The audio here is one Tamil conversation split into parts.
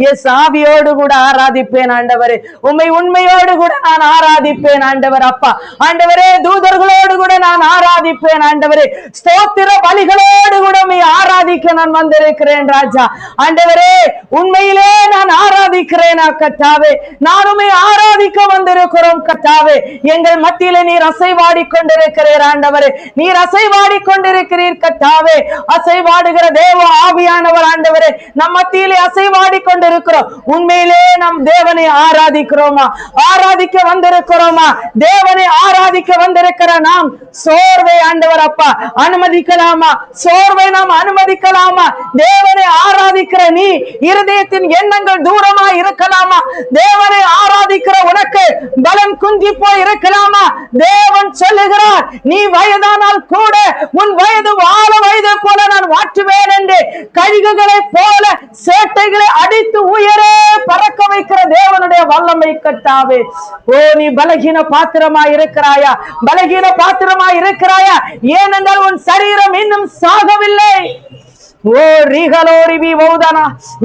எஸ் ஆவியோடு கூட ஆராதிப்பேன் ஆண்டவரே. உம்மை உண்மையோடு கூட நான் ஆராதிப்பேன் ஆண்டவர். அப்பா ஆண்டவரே, தூதர்களோடு கூட நான் ஆராதிப்பேன் ஆண்டவரே. ஸ்தோத்திர பலிகளோடு கூட உம்மை ஆராதிக்க நான் வந்திருக்கிறேன் ராஜா. ஆண்டவரே, உண்மையிலே நான் ஆராதிக்கிறேன் கர்த்தாவே. நான் உம்மை ஆராதிக்க வந்திருக்கிறோம் கர்த்தாவே. எங்கள் மத்தியிலே நீர் அசைவாடி கொண்டிருக்கிறீர் ஆண்டவரே. நீர் அசைவாடி கொண்டிருக்கிறீர் கர்த்தாவே. அசைவாடுகிற தேவ ஆவியானவர் ஆண்டவரே நம் மத்தியிலே அசைவாடி கொண்டிருக்கிறோம். உண்மையிலே நம் தேவனை ஆராதிக்கிறோமா? ஆராதிக்க வந்திருக்கிறோமா? தேவனை ஆராதிக்க வந்திருக்கிற நாம் சோர்வை ஆண்டவர் அப்பா அனுமதிக்கலாமா? சோர்வை நாம் அனுமதிக்கலாமா? தேவனை ஆராதிக்கிற நீ இருதயத்தின் எண்ணங்கள் தூரமா இருக்கலாமா? தேவனை ஆராதிக்கிற உனக்கு பலம் குந்தி போய் இருக்கலாமா? தேவன் சொல்லுகிறார், நீ வயதானால் கூட உன் வயது வாழ வயதை போல நான் மாற்றுவேன் என்று கழுகுகளை போல சேட்டைகளை அடித்து உயரே பறக்க வைக்கிற தேவனுடைய வல்லமை கர்த்தாவே. ஓ, நீ பலகீன பாத்திரமா இருக்கிறாயா? பலகீன பாத்திரமா இருக்கிறாயா? ஏனென்றால் உன் சரீரம் இன்னும் சாகவில்லை. ஓ ரிகலோரி we பௌதனா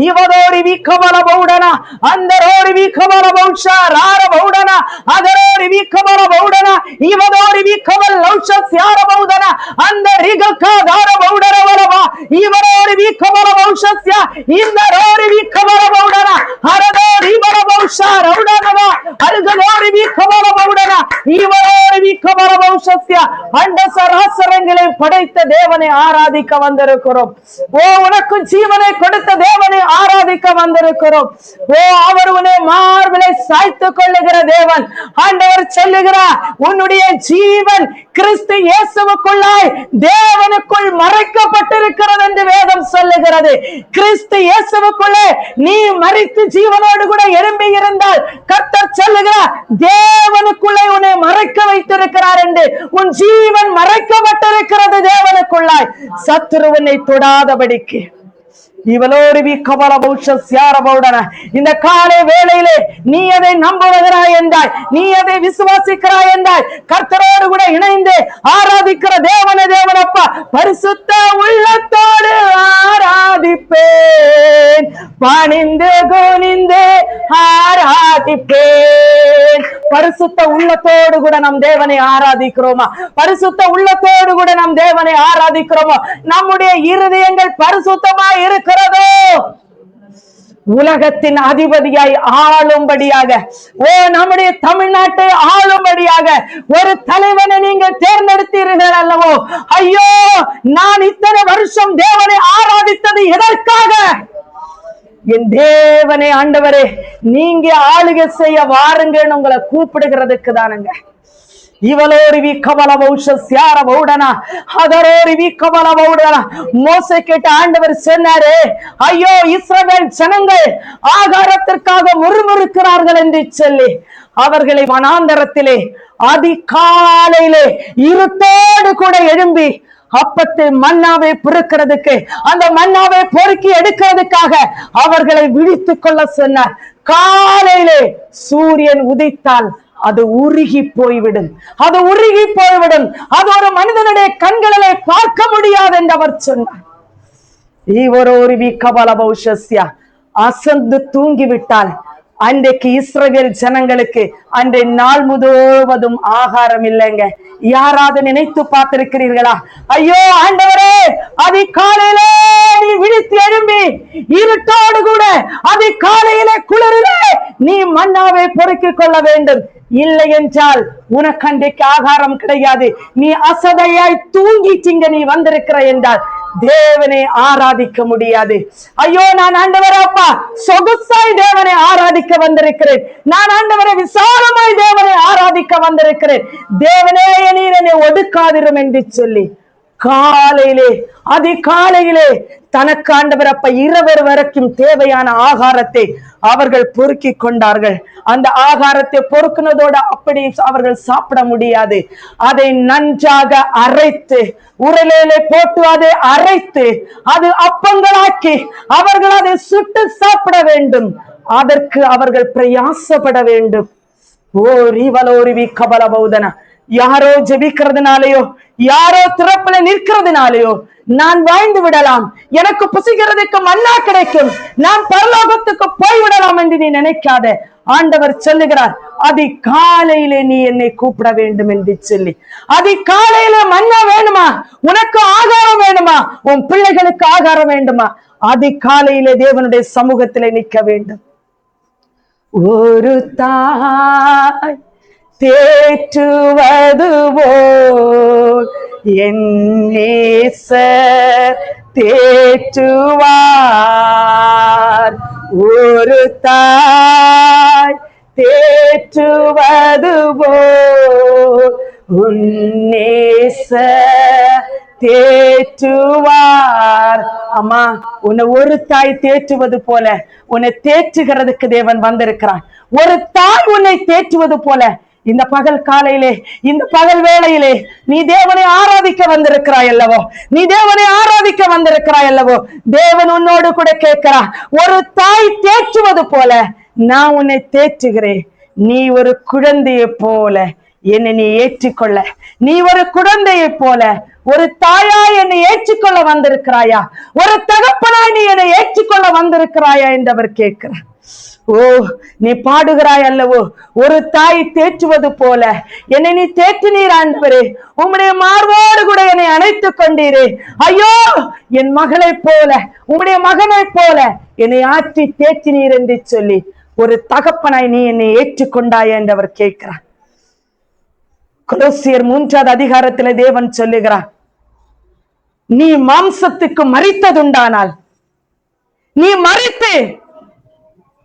இவதோரி we Kamal பௌடனா அந்தரோரி we Kamal பௌஷா ரார பௌடனா அதரோரி we Kamal பௌடனா இவதோரி we கமல லௌஷ ஸ்யார பௌதனா அந்த ரிகல்கா தார பௌடர வரவா இவரோரி வி கமல பௌஷஸ்யா இந்தரோரி வி கமல பௌடனா அரதோரி வர பௌஷா ரௌடனவா அல்கலோரி வி கமல பௌடனா இவரோரி வி கமல பௌஷஸ்யா அண்ட சராசரங்களை படைத்த தேவனை ஆராதிக்க வந்திருக்கிறோம். ஓ, உனக்கு ஜீவனை கொடுத்த தேவனை ஆராதிக்க வந்திருக்கிறோம். ஓ, அவர் உன்னை மார்பிலை சாய்த்துக் கொள்ளுகிற தேவன். ஆண்டவர் சொல்லுகிறார், உன்னுடைய ஜீவன் கிறிஸ்து இயேசுவுக்குள்ளாய் தேவனுக்குள் மறைக்கப்பட்டிருக்கிறது என்று வேதம் சொல்லுகிறது. கிறிஸ்து இயேசுவுக்குள்ளே நீ மரித்து ஜீவனோடு கூட எழும்பி இருந்தால் கர்த்தர் சொல்லுகிறார், தேவனுக்குள்ளே உன்னை மறைக்க வைத்திருக்கிறார் என்று. உன் ஜீவன் மறைக்கப்பட்டிருக்கிறது தேவனுக்குள்ளாய். சத்துருவனை தொடாதபடிக்கு இவளோடு இந்த காலை வேளையிலே நீ அதை நம்புகிறாய் என்றாய், நீ அதை விசுவாசிக்கிறாய் என்றாய், கர்த்தரோடு கூட இணைந்து ஆராதிக்கிற தேவனே தேவனப்பா பரிசுத்த உள்ளத்தோடு ஆராதிப்பேன், பணிந்து குனிந்து ஆராதிப்பேன். பரிசுத்த உள்ளத்தோடு கூட நம் தேவனை ஆராதிக்கிறோமா? பரிசுத்த உள்ளத்தோடு கூட நம் தேவனை ஆராதிக்கிறோமா? நம்முடைய இருதயங்கள் பரிசுத்தமா இருக்கிறதோ? உலகத்தின் அதிபதியாய் ஆளும்படியாக, ஓ நம்முடைய தமிழ்நாட்டை ஆளும்படியாக ஒரு தலைவனை நீங்கள் தேர்ந்தெடுத்தீர்கள் அல்லவோ? ஐயோ, நான் இத்தனை வருஷம் தேவனை ஆராதித்தது எதற்காக? என் தேவனே ஆண்டவரே, நீங்க ஆளுகை செய்ய வாருங்கன்னு உங்களை கூப்பிடுகிறதுக்கு தானுங்க. இவளோரி வி கமல பௌஷஸ்யார பௌடனா அதரோரி வி கமல பௌடனா. மோசே கேட்ட ஆண்டவர் சொன்னாரு, ஐயோ இஸ்ரவேல் ஜனங்கள் ஆகாரத்திற்காக முறுமுறுக்கிறார்கள் என்று சொல்லி அவர்களை வனாந்தரத்திலே அதிகாலையிலே இருட்டோடு கூட எழும்பி அப்பத்தை மன்னாவை பொறுக்கிறதுக்கு, அந்த மன்னாவை பொறுக்கி எடுக்கிறதுக்காக அவர்களை விழித்துக் கொள்ள சொன்னார். காலையிலே சூரியன் உதித்தால் அது உருகி போய்விடும், அது உருகி போய்விடும், அது ஒரு மனிதனுடைய கண்களிலே பார்க்க முடியாது என்று அவர் சொன்னார். அசந்து தூங்கிவிட்டால் அன்றைக்கு இஸ்ரவேல் ஜனங்களுக்கு அன்றைய நாள் முழுவதும் ஆகாரம் இல்லைங்க. யாராவது நினைத்து பார்த்திருக்கிறீர்களா? ஐயோ ஆண்டவரே, அதிகாலையிலே நீ விழித்து எழும்பி இருட்டோடு கூட அதிகாலையிலே குளிரிலே நீ மன்னாவை பொறுக்கிக் கொள்ள வேண்டும். இல்லை என்றால் உனக்கு அன்றைக்கு ஆகாரம் கிடையாது. நீ அசதையாய் தூங்கிச்சிங்க நீ வந்திருக்கிற என்றால் தேவனை ஆராதிக்க முடியாது. ஐயோ, நான் ஆண்டவரே அப்பா சொகுசாய் தேவனை ஆராதிக்க வந்திருக்கிறேன். நான் ஆண்டவரை விசாலமாய் தேவனை ஆராதிக்க வந்திருக்கிறேன். தேவனே நீர் என்னை ஒடுக்காதிரும் என்று சொல்லி காலையிலே அதிகாலையிலே தனக்கு ஆண்டவர் அப்ப இரவு வரைக்கும் தேவையான ஆகாரத்தை அவர்கள் பொறுக்கி கொண்டார்கள். அந்த ஆகாரத்தை பொறுக்கினதோடு அப்படி அவர்கள் சாப்பிட முடியாது. அதை நன்றாக அரைத்து உரலிலே போட்டு அதை அரைத்து அது அப்பங்களாக்கி அவர்கள் அதை சுட்டு சாப்பிட வேண்டும். அதற்கு அவர்கள் பிரயாசப்பட வேண்டும். ஓ ரிவலோரிவி கபல பௌதன யாரோ ஜெபிக்கிறதுனாலயோ, யாரோ திறப்புல நிற்கிறதுனாலயோ நான் வாழ்ந்து விடலாம், எனக்கு புசிக்கிறதுக்கு மன்னா கிடைக்கும், நான் பரலோகத்துக்கு போய்விடலாம் என்று நீ நினைக்காத. ஆண்டவர் சொல்லுகிறார், அதிகாலையிலே நீ என்னை கூப்பிட வேண்டும் என்று சொல்லி. அதிகாலையில மன்னா வேணுமா, உனக்கு ஆகாரம் வேணுமா, உன் பிள்ளைகளுக்கு ஆகாரம் வேண்டுமா, அதிகாலையிலே தேவனுடைய சமூகத்திலே நிற்க வேண்டும். ஒரு தாய் தேற்றுவது போல் என் நேசர் தேற்றுவார். ஒரு தாய் தேற்றுவது போல் உன் நேசர் தேற்றுவார். அம்மா, உன்னை ஒரு தாய் தேற்றுவது போல உன்னை தேற்றுகிறதுக்கு தேவன் வந்திருக்கிறான். ஒரு தாய் உன்னை தேற்றுவது போல இந்த பகல் காலையிலே, இந்த பகல் வேளையிலே நீ தேவனை ஆராதிக்க வந்திருக்கிறாய் அல்லவோ, நீ தேவனை ஆராதிக்க வந்திருக்கிறாய் அல்லவோ. தேவன் உன்னோடு கூட கேட்கிறார், ஒரு தாய் தேற்றுவது போல நான் உன்னை தேற்றுகிறேன். நீ ஒரு குழந்தையை போல என்னை நீ ஏற்றுக்கொள்ள, நீ ஒரு குழந்தையை போல ஒரு தாயா என்னை ஏற்றுக்கொள்ள வந்திருக்கிறாயா, ஒரு தகப்பனாய் நீ என்னை ஏற்றுக்கொள்ள வந்திருக்கிறாயா என்று அவர் கேட்கிறார். ஓ, நீ பாடுகிறாய் அல்லவோ, ஒரு தாய் தேற்றுவது போல என்னை நீ தேற்றினீர் ஆண்டவரே, உம்முடைய மார்போடு கூட என்னை அணைத்துக் கொண்டீரே. ஐயோ, என் மகளை போல உம்முடைய மகனை போல என்னை ஆற்றி தேற்றினீர் என்று சொல்லி ஒரு தகப்பனாய் நீ என்னை ஏற்றுக்கொண்டாய் என்று அவர் கேட்கிறார். கொலோசியர் 3வது அதிகாரத்திலே தேவன் சொல்லுகிறார், நீ மாம்சத்துக்கு மரித்ததுண்டானால், நீ மரித்து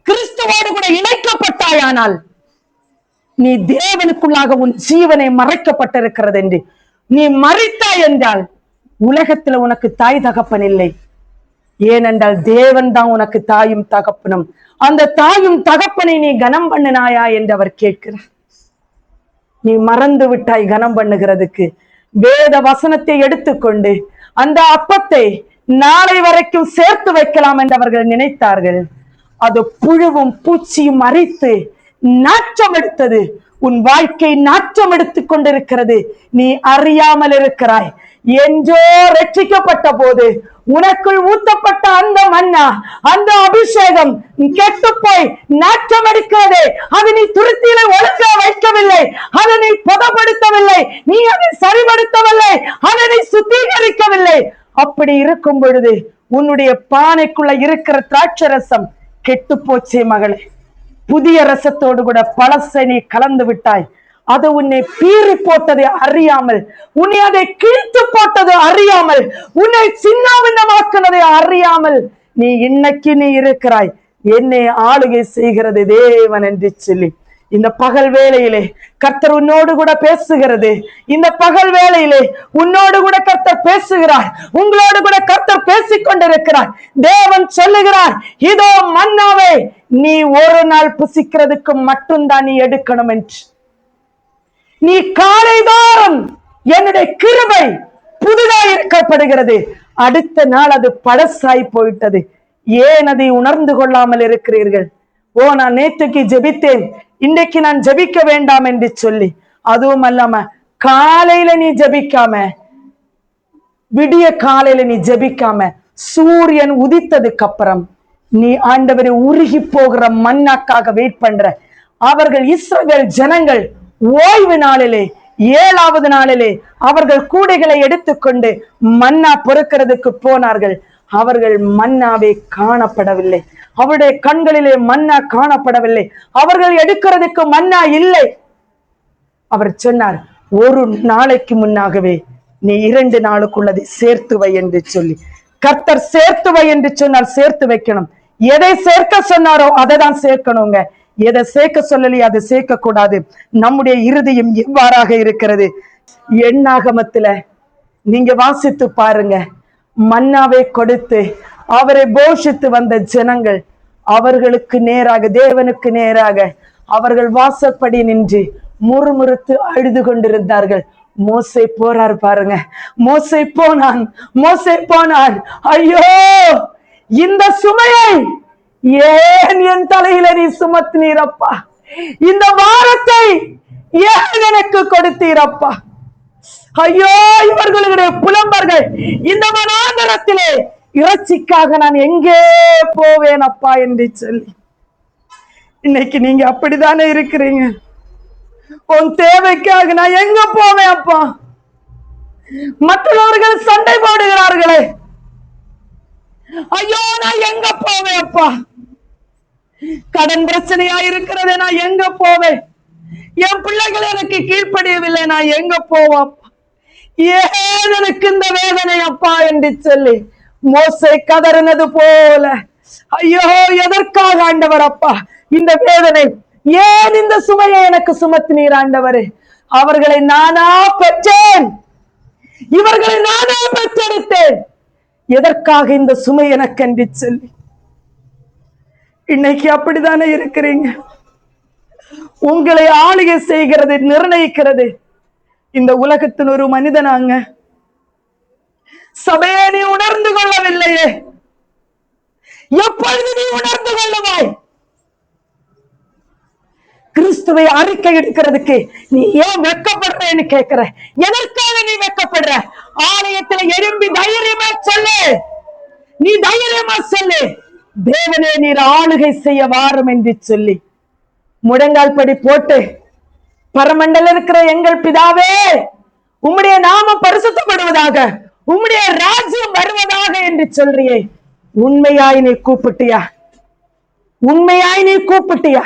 கிறிஸ்துவோடு கூட இணைக்கப்பட்டாயானால் நீ தேவனுக்குள்ளாக உன் ஜீவனை மறைக்கப்பட்டிருக்கிறது என்று நீ மரித்தாய் என்றால் உலகத்துல உனக்கு தாய் தகப்பன் இல்லை. ஏனென்றால் தேவன் தான் உனக்கு தாயும் தகப்பனும். அந்த தாயும் தகப்பனை நீ கனம் பண்ணினாயா என்று அவர் கேட்கிறார். நீ மறந்து விட்டாய் கனம் பண்ணுகிறதுக்கு. வேத வசனத்தை எடுத்துக்கொண்டு அந்த அப்பத்தை நாளை வரைக்கும் சேர்த்து வைக்கலாம் என்று அவர்கள் நினைத்தார்கள். அது புழுவும் பூச்சியும் அரித்து நாற்றம் எடுத்தது. உன் வாழ்க்கை நாற்றம் எடுத்துக் கொண்டிருக்கிறது, நீ அறியாமல் இருக்கிறாய். என்றோ ரட்சிக்கப்பட்ட போது உனக்குள் ஊத்தப்பட்ட அந்த மன்னா, அந்த அபிஷேகம் கெட்டு போய் நாற்றம் எடுக்காதே. அதை நீ துருத்தியில ஒழுங்கா வைக்கவில்லை, அதை நீ பதப்படுத்தவில்லை, நீ அதை சரிபடுத்தவில்லை, அதை நீ சுத்திகரிக்கவில்லை. அப்படி இருக்கும் பொழுது உன்னுடைய பானைக்குள்ள இருக்கிற திராட்சரசம் கெட்டு போச்சே மகளே. புதிய ரசத்தோடு கூட பழசை நீ கலந்து விட்டாய். அது உன்னை பீறி போட்டதை அறியாமல், உன்னை அதை கிழித்து போட்டது அறியாமல், உன்னை சின்னாபின்னமாக்குனதை அறியாமல் நீ இன்னைக்கு நீ இருக்கிறாய். என்னை ஆளுகை செய்கிறது தேவன் என்று சொல்லி இந்த பகல் வேளையிலே கர்த்தர் உன்னோடு கூட பேசுகிறது. இந்த பகல் வேளையிலே உன்னோடு கூட கர்த்தர் பேசுகிறார், உங்களோடு கூட கர்த்தர் பேசிக் கொண்டிருக்கிறார். தேவன் சொல்லுகிறார், இதோ மன்னாவை நீ ஒரு நாள் புசிக்கிறதுக்கு மட்டும்தான் நீ எடுக்கணும் என்று. நீ காலைதோறும் என்னுடைய கிருபை புதிதாய் இருக்கப்படுகிறது, அடுத்த நாள் அது பழசாய் போயிட்டது. ஏன் அதை உணர்ந்து கொள்ளாமல் இருக்கிறீர்கள்? ஓ, நான் நேற்றுக்கு ஜெபித்தேன், இன்றைக்கு நான் ஜெபிக்க வேண்டாம் என்று சொல்லி, அதுவும் அல்லாம காலையில நீ ஜெபிக்காம, விடிய காலையில நீ ஜெபிக்காம, சூரியன் உதித்ததுக்கு அப்புறம் நீ ஆண்டவரை உருகி போகிற மன்னாக்காக வெயிட் பண்ற. அவர்கள் இஸ்ரவேல் ஜனங்கள் ஓய்வு நாளிலே 7வது நாளிலே அவர்கள் கூடைகளை எடுத்துக்கொண்டு மன்னா பொறுக்கிறதுக்கு போனார்கள். அவர்கள் மன்னாவே காணப்படவில்லை, அவருடைய கண்களிலே மன்னா காணப்படவில்லை, அவர்கள் எடுக்கிறதுக்கு மன்னா இல்லை. அவர் சொன்னார், ஒரு நாளைக்கு முன்னாகவே நீ 2 நாளுக்குள்ளதை சேர்த்து வை என்று சொல்லி. கர்த்தர் சேர்த்து வை என்று சொன்னார், சேர்த்து வைக்கணும். எதை சேர்க்க சொன்னாரோ அதை தான் சேர்க்கணுங்க. எதை சேர்க்க சொல்லலையே அதை சேர்க்க கூடாது. நம்முடைய இருதயம் எவ்வாறாக இருக்கிறது? எண்ணாகமத்துல நீங்க வாசித்து பாருங்க. மன்னாவை கொடுத்து அவரை போஷித்து வந்த ஜனங்கள் அவர்களுக்கு நேராக, தேவனுக்கு நேராக அவர்கள் வாசப்படி நின்று முறுமுறுத்து அழுது கொண்டிருந்தார்கள். மோசே போறார் பாருங்க. மோசே போனான். ஐயோ, இந்த சுமையை ஏன் என் தலையில நீ சுமத்தினீரப்பா? இந்த வாரத்தை ஏன் எனக்கு கொடுத்தீரப்பா? ஐயோ, இவர்களுடைய புலம்பர்கள் இந்த மனாந்தரத்திலே இறைச்சிக்காக நான் எங்கே போவேன் அப்பா என்று சொல்லி. இன்னைக்கு நீங்க அப்படித்தானே இருக்கிறீங்க. உன் தேவைக்காக நான் எங்க போவேன் அப்பா? மற்றவர்கள் சண்டை போடுகிறார்களே, ஐயோ நான் எங்க போவேன் அப்பா? கடன் பிரச்சனையா இருக்கிறது, நான் எங்க போவேன்? என் பிள்ளைகள் எனக்கு கீழ்ப்படியவில்லை, நான் எங்க போவேன்? ஏன் எனக்கு இந்த வேதனை அப்பா என்று சொல்லி மோசே கதறினது போல, ஐயோ எதற்காக ஆண்டவர் அப்பா இந்த வேதனை? ஏன் இந்த சுமையை எனக்கு சுமத்தினீர் ஆண்டவரே? அவர்களை நானா பெற்றேன், இவர்களை நானா பெற்றெடுத்தேன், எதற்காக இந்த சுமை எனக்கு என்று சொல்லி. இன்னைக்கு அப்படித்தானே இருக்கிறீங்க. உங்களை ஆளுகை செய்கிறது, நிர்ணயிக்கிறது இந்த உலகத்தின் ஒரு மனிதனாங்க. சபையை நீ உணர்ந்து கொள்ளவில்லையே, எப்பொழுது நீ உணர்ந்து கொள்ளுவாய்? கிறிஸ்துவை அறிக்கை எடுக்கிறதுக்கு நீ ஏன் வெட்கப்படுறேன்னு கேட்கிற? எதற்காக நீ வெட்கப்படுற? ஆலயத்தில் எழும்பி தைரியமா சொல்லு, நீ தைரியமா சொல்லு, தேவனே நீர் ஆளுகை செய்ய வாரும் என்று சொல்லி முழங்கால் படி போட்டு, பரமண்டல இருக்கிற எங்கள் பிதாவே, உம்முடைய நாமம் பரிசுத்தப்படுவதாக, உம்முடைய ராஜ்யம் வருவதாக என்று சொல்றியே, உண்மையாய் நீ கூப்பிட்டியா? உண்மையாய் நீ கூப்பிட்டியா?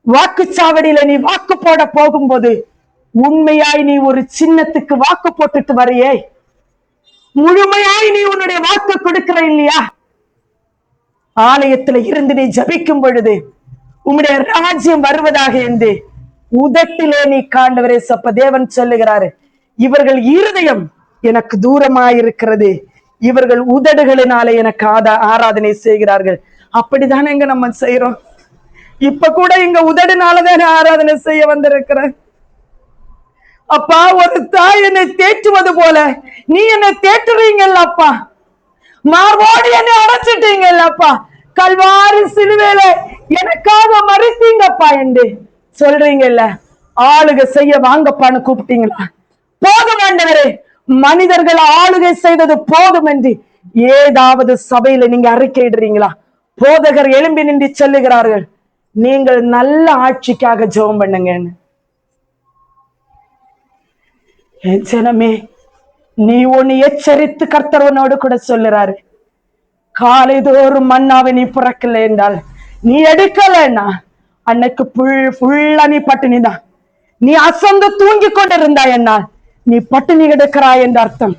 வாக்குச்சாவடியில நீ வாக்கு போட போகும்போது உண்மையாய் நீ ஒரு சின்னத்துக்கு வாக்கு போட்டுட்டு வரையே, முழுமையாய் நீ உன்னுடைய வாக்கு கொடுக்கிற இல்லையா? ஆலயத்துல இருந்து நீ ஜபிக்கும் பொழுது உம்முடைய ராஜ்யம் வருவதாக என்று உதட்டிலே நீ காண்டவரே சப்ப தேவன் சொல்லுகிறாரு, இவர்கள் இருதயம் எனக்கு தூரமாயிருக்கிறது, இவர்கள் உதடுகளினாலே எனக்கு ஆராதனை செய்கிறார்கள். அப்படித்தானே இங்க நம்ம செய்யறோம். இப்ப கூட இங்க உதடுனாலதான் ஆராதனை செய்ய வந்திருக்கிற அப்பா. ஒரு தாய் என்னை தேற்றுவது போல நீ என்னை தேற்றுறீங்கல்ல அப்பா, மார்போடு என்னை அடைச்சிட்டீங்கல்ல அப்பா, கல்வாரி சிலுவையில எனக்காக மறித்தீங்கப்பா என்று சொல்றீங்கல்ல. ஆளுகை செய்ய வாங்கப்பான்னு கூப்பிட்டீங்களா? போதும் ஆண்டவரே, மனிதர்கள் ஆளுகை செய்தது போதும் என்று ஏதாவது சபையில நீங்க அறிக்கையிடுறீங்களா? போதகர் எழும்பி நின்று சொல்லுகிறார்கள், நீங்கள் நல்ல ஆட்சிக்காக ஜெபம் பண்ணுங்கன்னு. ஜனமே, நீ ஒன்னு எச்சரித்து கர்த்தரவனோடு கூட சொல்லுறாரு, காலை தோறும் மன்னாவை நீ பிறக்கல என்றால், நீ எடுக்கலன்னா அன்னைக்கு ஃபுல்லா நீ பட்டினி தான். நீ அசந்து தூங்கி கொண்டிருந்தாய் என்னால் நீ பட்டினி கிடக்கிறாய் என்ற அர்த்தம்.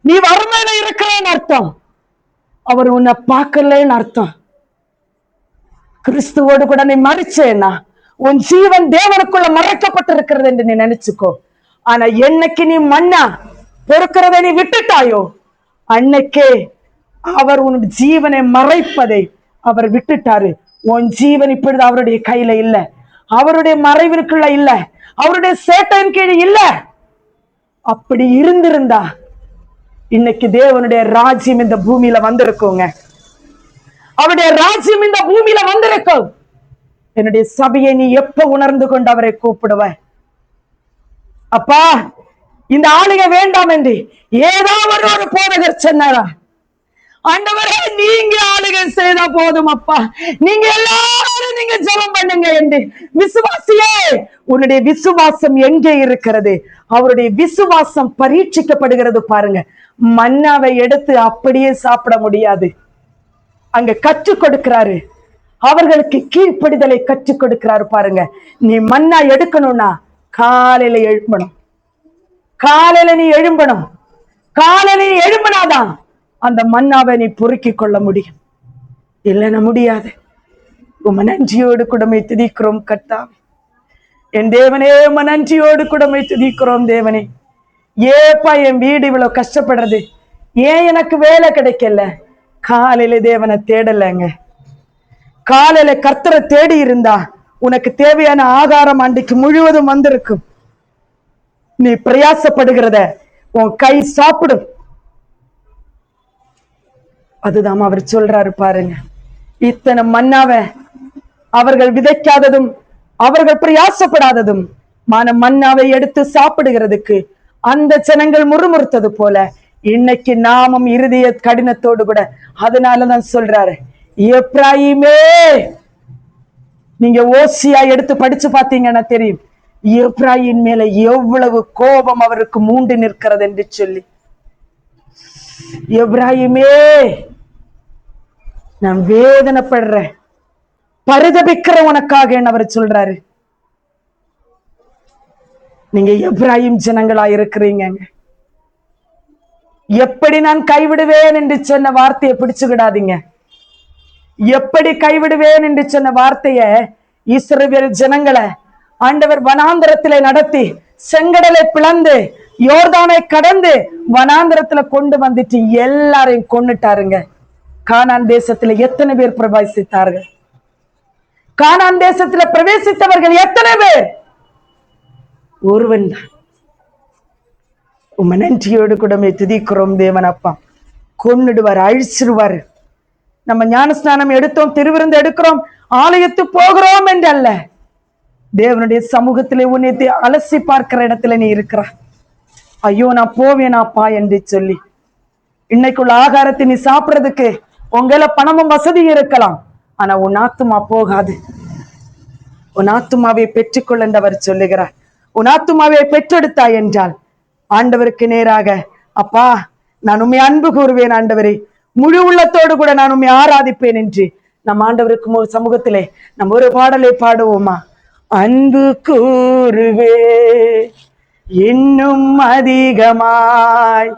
நீ வறுமையில இருக்கிறேன்னு அர்த்தம். அவர் உன்னை பார்க்கலன்னு அர்த்தம். கிறிஸ்துவோடு கூட நீ மறிச்சேன்னா உன் ஜீவன் தேவனுக்குள்ள மறைக்கப்பட்டிருக்கிறது என்று நீ நினைச்சுக்கோ. ஆனா என்னைக்கு நீ மண்ணா பொறுக்கிறதை நீ விட்டுட்டாயோ, அன்னைக்கே அவர் உன் ஜீவனை மறைப்பதை அவர் விட்டுட்டாரு. உன் ஜீவன் இப்பொழுது அவருடைய கையில இல்ல, அவருடைய மறைவிற்குள்ள இல்ல, அவருடைய சேட்டையின் கீழ் இல்ல. அப்படி இருந்திருந்தா இன்னைக்கு தேவனுடைய ராஜ்யம் இந்த பூமியில வந்திருக்குங்க. அவருடைய ராஜ்யம் இந்த பூமியில வந்திருக்கும். என்னுடைய சபையை நீ எப்ப உணர்ந்து கொண்டு அவரை கூப்பிடுவ? அப்பா, இந்த ஆளுகை வேண்டாம் என்று ஏதாவது ஒரு போதகர் சொன்னாரா? ஆண்டவரே, நீங்க ஆளுகை செய்தா போதும் அப்பா, நீங்க எல்லாரும் நீங்க ஜெபம் பண்ணுங்க என்று. விசுவாசியே, உன்னுடைய விசுவாசம் எங்கே இருக்கிறது? அவருடைய விசுவாசம் பரீட்சிக்கப்படுகிறது பாருங்க. மன்னாவை எடுத்து அப்படியே சாப்பிட முடியாது. அங்க கற்றுக் கொடுக்கிறாரு, அவர்களுக்கு கீழ்ப்படிதலை கற்றுக் கொடுக்கிறாரு பாருங்க. நீ மன்னா எடுக்கணும்னா காலையில எழும்பணும், காலையில நீ எழும்பணும், காலையில நீ எழும்பினாதான் அந்த மன்னாவை நீ பொறுக்கிக் கொள்ள முடியும். இல்லைன்னா முடியாது. உம நன்றியோடு குடமை துதிக்கிறோம் கர்த்தாவே. என் தேவனே, உம நன்றியோடு குடமை துதிக்கிறோம் தேவனே. ஏப்பா என் வீடு இவ்வளவு கஷ்டப்படுறது, ஏன் எனக்கு வேலை கிடைக்கல? காலையில தேவனை தேடலைங்க. காலையில கர்த்தரை தேடி இருந்தா உனக்கு தேவையான ஆகாரம் அன்றைக்கு முழுவதும் வந்திருக்கும். நீ பிரயாசப்படுகிறத உன் கை சாப்பிடும். அதுதான் அவர் சொல்றாரு பாருங்க. இத்தனை மன்னாவை அவர்கள் விதைக்காததும் அவர்கள் பிரயாசப்படாததும் மன்னாவை எடுத்து சாப்பிடுகிறதுக்கு அந்த ஜனங்கள் முறுமுறுத்தது போல இன்னைக்கு நாமும் இருதய கடினத்தோடு கூட, அதனாலதான் சொல்றாரு, எப்ராயிமே, நீங்க ஓசியா எடுத்து படிச்சு பாத்தீங்கன்னா தெரியும் எப்ராயிம் மேல எவ்வளவு கோபம் அவருக்கு மூண்டு நிற்கிறது என்று சொல்லி. எப்ராயிமே, நான் வேதனைப்படுறேன், பரிதபிக்கிற உனக்காக அவர் சொல்றாரு. நீங்க எப்ராயிம் ஜனங்களா இருக்கிறீங்க. எப்படி நான் கைவிடுவேன் என்று சொன்ன வார்த்தையை பிடிச்சுக்கிடாதீங்க. எப்படி கைவிடுவேன் என்று சொன்ன வார்த்தைய இஸ்ரவேல் ஜனங்களை ஆண்டவர் வனாந்தரத்திலே நடத்தி செங்கடலை பிளந்து யோர்தானை கடந்து வனாந்தரத்துல கொண்டு வந்துட்டு எல்லாரையும் கொன்னுட்டாருங்க. கானான் தேசத்துல எத்தனை பேர் பிரவேசித்தார்கள்? கானான் தேசத்துல பிரவேசித்தவர்கள் எத்தனை பேர்? ஒருவன் தான். உம்ம நன்றியோடு கூடமே துதிக்கிறோம் தேவன். அப்பா கொன்னுடுவார், அழிச்சிருவாரு. நம்ம ஞானஸ்நானம் எடுத்தோம், திருவிருந்து எடுக்கிறோம், ஆலயத்து போகிறோம் என்றல்ல, தேவனுடைய சமூகத்திலே உன்னை அலசி பார்க்கிற இடத்துல நீ இருக்கிற. ஐயோ நான் போவேனாப்பா என்று சொல்லி இன்னைக்குள்ள ஆகாரத்தை நீ சாப்பிடுறதுக்கு உங்கள பணமும் வசதியும் இருக்கலாம், ஆனா உன் ஆத்துமா போகாது. உன் ஆத்துமாவை பெற்றுக்கொள் என்று அவர் சொல்லுகிறார். உன் ஆத்துமாவை பெற்றெடுத்தாய் என்றால் ஆண்டவருக்கு நேராக, அப்பா நான் உண்மை அன்பு கூறுவேன் ஆண்டவரே, முழு உள்ளத்தோடு கூட நான் உண்மை ஆராதிப்பேன் என்று நம் ஆண்டவருக்கு சமூகத்திலே நம்ம ஒரு பாடலை பாடுவோமா? அன்பு கூறுவே இன்னும் அதிகமாய்.